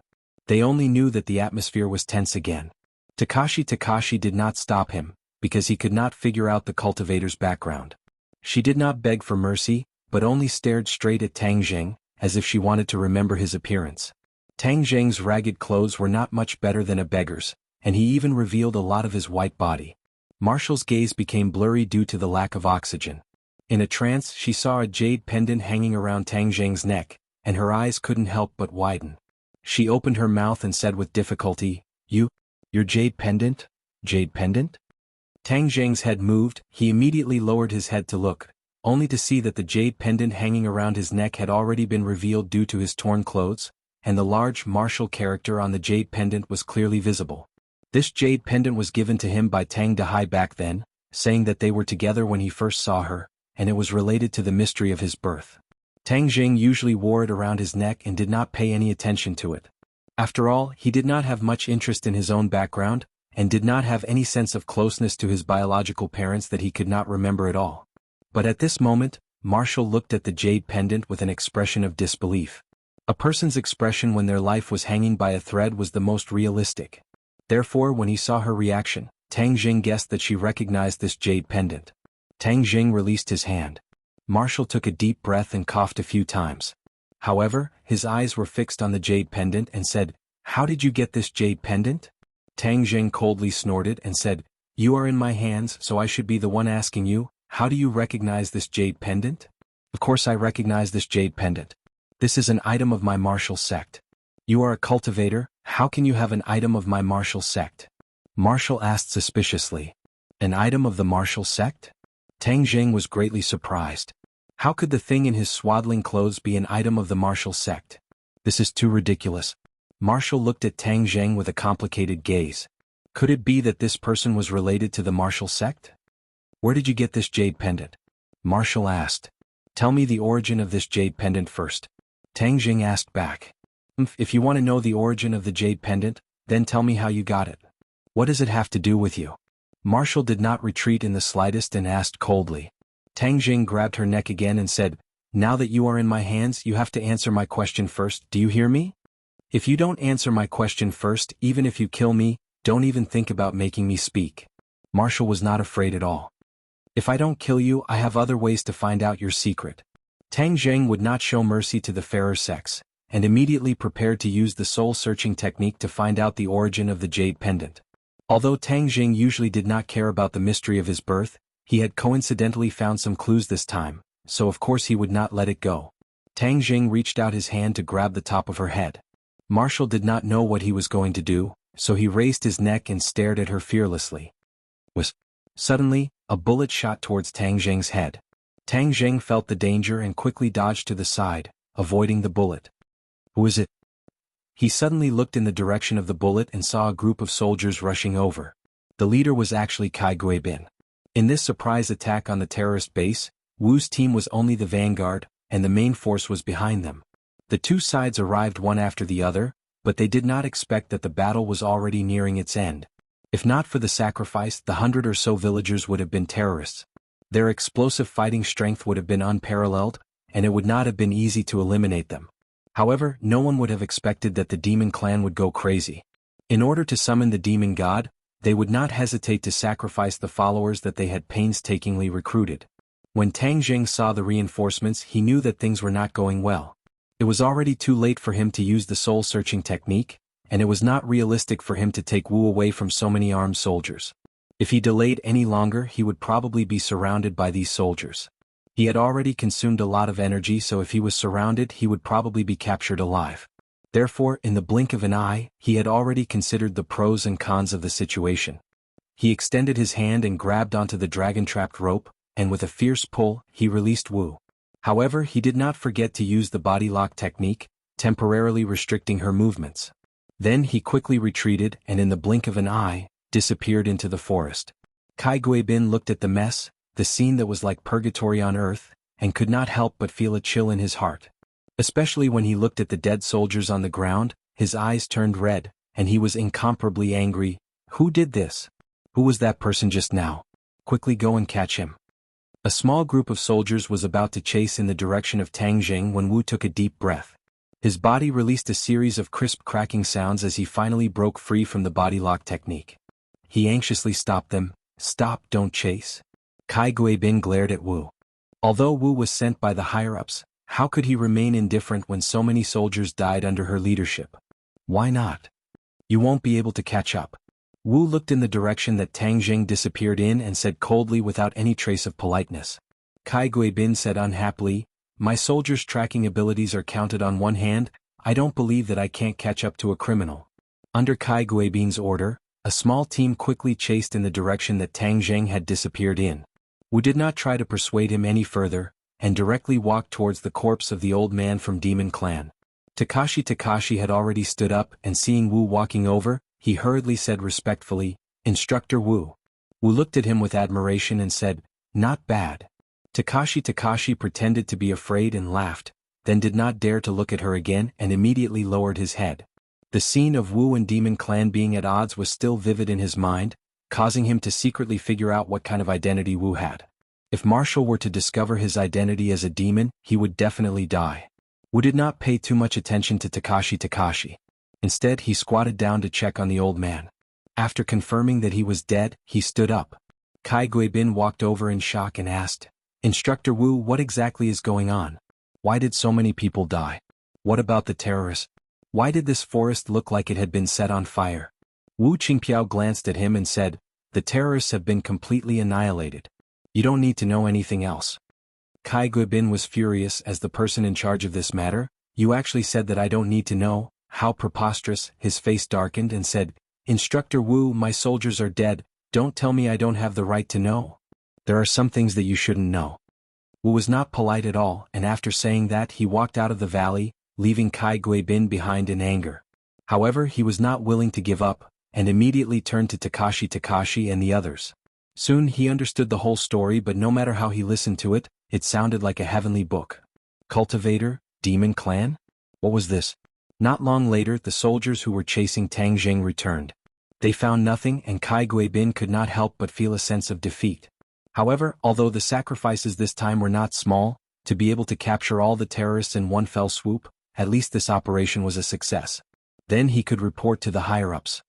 They only knew that the atmosphere was tense again. Takashi did not stop him, because he could not figure out the cultivator's background. She did not beg for mercy, but only stared straight at Tang Jing, as if she wanted to remember his appearance. Tang Jing's ragged clothes were not much better than a beggar's, and he even revealed a lot of his white body. Martial's gaze became blurry due to the lack of oxygen. In a trance, she saw a jade pendant hanging around Tang Jing's neck, and her eyes couldn't help but widen. She opened her mouth and said with difficulty, your jade pendant? Jade pendant? Tang Jing's head moved, he immediately lowered his head to look, only to see that the jade pendant hanging around his neck had already been revealed due to his torn clothes, and the large martial character on the jade pendant was clearly visible. This jade pendant was given to him by Tang Dahai back then, saying that they were together when he first saw her, and it was related to the mystery of his birth. Tang Jing usually wore it around his neck and did not pay any attention to it. After all, he did not have much interest in his own background, and did not have any sense of closeness to his biological parents that he could not remember at all. But at this moment, Martial looked at the jade pendant with an expression of disbelief. A person's expression when their life was hanging by a thread was the most realistic. Therefore, when he saw her reaction, Tang Jing guessed that she recognized this jade pendant. Tang Jing released his hand. Martial took a deep breath and coughed a few times. However, his eyes were fixed on the jade pendant and said, "How did you get this jade pendant?" Tang Jing coldly snorted and said, "You are in my hands, so I should be the one asking you, how do you recognize this jade pendant?" "Of course I recognize this jade pendant. This is an item of my martial sect." "You are a cultivator, how can you have an item of my martial sect?" Martial asked suspiciously. "An item of the martial sect?" Tang Jing was greatly surprised. How could the thing in his swaddling clothes be an item of the martial sect? This is too ridiculous. Martial looked at Tang Jing with a complicated gaze. Could it be that this person was related to the martial sect? "Where did you get this jade pendant?" Martial asked. "Tell me the origin of this jade pendant first." Tang Jing asked back. If you want to know the origin of the jade pendant, then tell me how you got it." "What does it have to do with you?" Martial did not retreat in the slightest and asked coldly. Tang Jing grabbed her neck again and said, "Now that you are in my hands, you have to answer my question first, do you hear me? If you don't answer my question first, even if you kill me, don't even think about making me speak." Martial was not afraid at all. "If I don't kill you, I have other ways to find out your secret." Tang Jing would not show mercy to the fairer sex, and immediately prepared to use the soul-searching technique to find out the origin of the jade pendant. Although Tang Jing usually did not care about the mystery of his birth, he had coincidentally found some clues this time, so of course he would not let it go. Tang Jing reached out his hand to grab the top of her head. Martial did not know what he was going to do, so he raised his neck and stared at her fearlessly. Suddenly, a bullet shot towards Tang Jing's head. Tang Jing felt the danger and quickly dodged to the side, avoiding the bullet. "Who is it?" He suddenly looked in the direction of the bullet and saw a group of soldiers rushing over. The leader was actually Kai Guibin. In this surprise attack on the terrorist base, Wu's team was only the vanguard, and the main force was behind them. The two sides arrived one after the other, but they did not expect that the battle was already nearing its end. If not for the sacrifice, the 100 or so villagers would have been terrorists. Their explosive fighting strength would have been unparalleled, and it would not have been easy to eliminate them. However, no one would have expected that the demon clan would go crazy. In order to summon the demon god, they would not hesitate to sacrifice the followers that they had painstakingly recruited. When Tang Jing saw the reinforcements, he knew that things were not going well. It was already too late for him to use the soul-searching technique, and it was not realistic for him to take Wu away from so many armed soldiers. If he delayed any longer, he would probably be surrounded by these soldiers. He had already consumed a lot of energy, so if he was surrounded, he would probably be captured alive. Therefore, in the blink of an eye, he had already considered the pros and cons of the situation. He extended his hand and grabbed onto the dragon-trapped rope, and with a fierce pull, he released Wu. However, he did not forget to use the body lock technique, temporarily restricting her movements. Then he quickly retreated and in the blink of an eye, disappeared into the forest. Kai Guibin looked at the mess, the scene that was like purgatory on earth, and could not help but feel a chill in his heart. Especially when he looked at the dead soldiers on the ground, his eyes turned red, and he was incomparably angry. Who did this? Who was that person just now? Quickly go and catch him. A small group of soldiers was about to chase in the direction of Tang Jing when Wu took a deep breath. His body released a series of crisp cracking sounds as he finally broke free from the body lock technique. He anxiously stopped them. Stop, don't chase. Kai Guibin glared at Wu. Although Wu was sent by the higher-ups, how could he remain indifferent when so many soldiers died under her leadership? Why not? You won't be able to catch up. Wu looked in the direction that Tang Jing disappeared in and said coldly without any trace of politeness. Kai Guibin said unhappily, my soldiers' tracking abilities are counted on one hand. I don't believe that I can't catch up to a criminal. Under Kai Guibin's order, a small team quickly chased in the direction that Tang Jing had disappeared in. Wu did not try to persuade him any further, and directly walked towards the corpse of the old man from Demon Clan. Takashi had already stood up, and seeing Wu walking over, he hurriedly said respectfully, Instructor Wu. Wu looked at him with admiration and said, not bad. Takashi pretended to be afraid and laughed, then did not dare to look at her again and immediately lowered his head. The scene of Wu and Demon Clan being at odds was still vivid in his mind, causing him to secretly figure out what kind of identity Wu had. If Martial were to discover his identity as a demon, he would definitely die. Wu did not pay too much attention to Takashi. Instead, he squatted down to check on the old man. After confirming that he was dead, he stood up. Kai Guibin walked over in shock and asked, Instructor Wu, what exactly is going on? Why did so many people die? What about the terrorists? Why did this forest look like it had been set on fire? Wu Qingpiao glanced at him and said, the terrorists have been completely annihilated. You don't need to know anything else. Kai Guibin was furious as the person in charge of this matter. You actually said that I don't need to know? How preposterous. His face darkened and said, Instructor Wu, my soldiers are dead. Don't tell me I don't have the right to know. There are some things that you shouldn't know. Wu was not polite at all, and after saying that he walked out of the valley, leaving Kai Guibin behind in anger. However, he was not willing to give up, and immediately turned to Takashi and the others. Soon he understood the whole story, but no matter how he listened to it, it sounded like a heavenly book. Cultivator, Demon Clan? What was this? Not long later, the soldiers who were chasing Tang Jing returned. They found nothing, and Kai Guibin could not help but feel a sense of defeat. However, although the sacrifices this time were not small, to be able to capture all the terrorists in one fell swoop, at least this operation was a success. Then he could report to the higher-ups.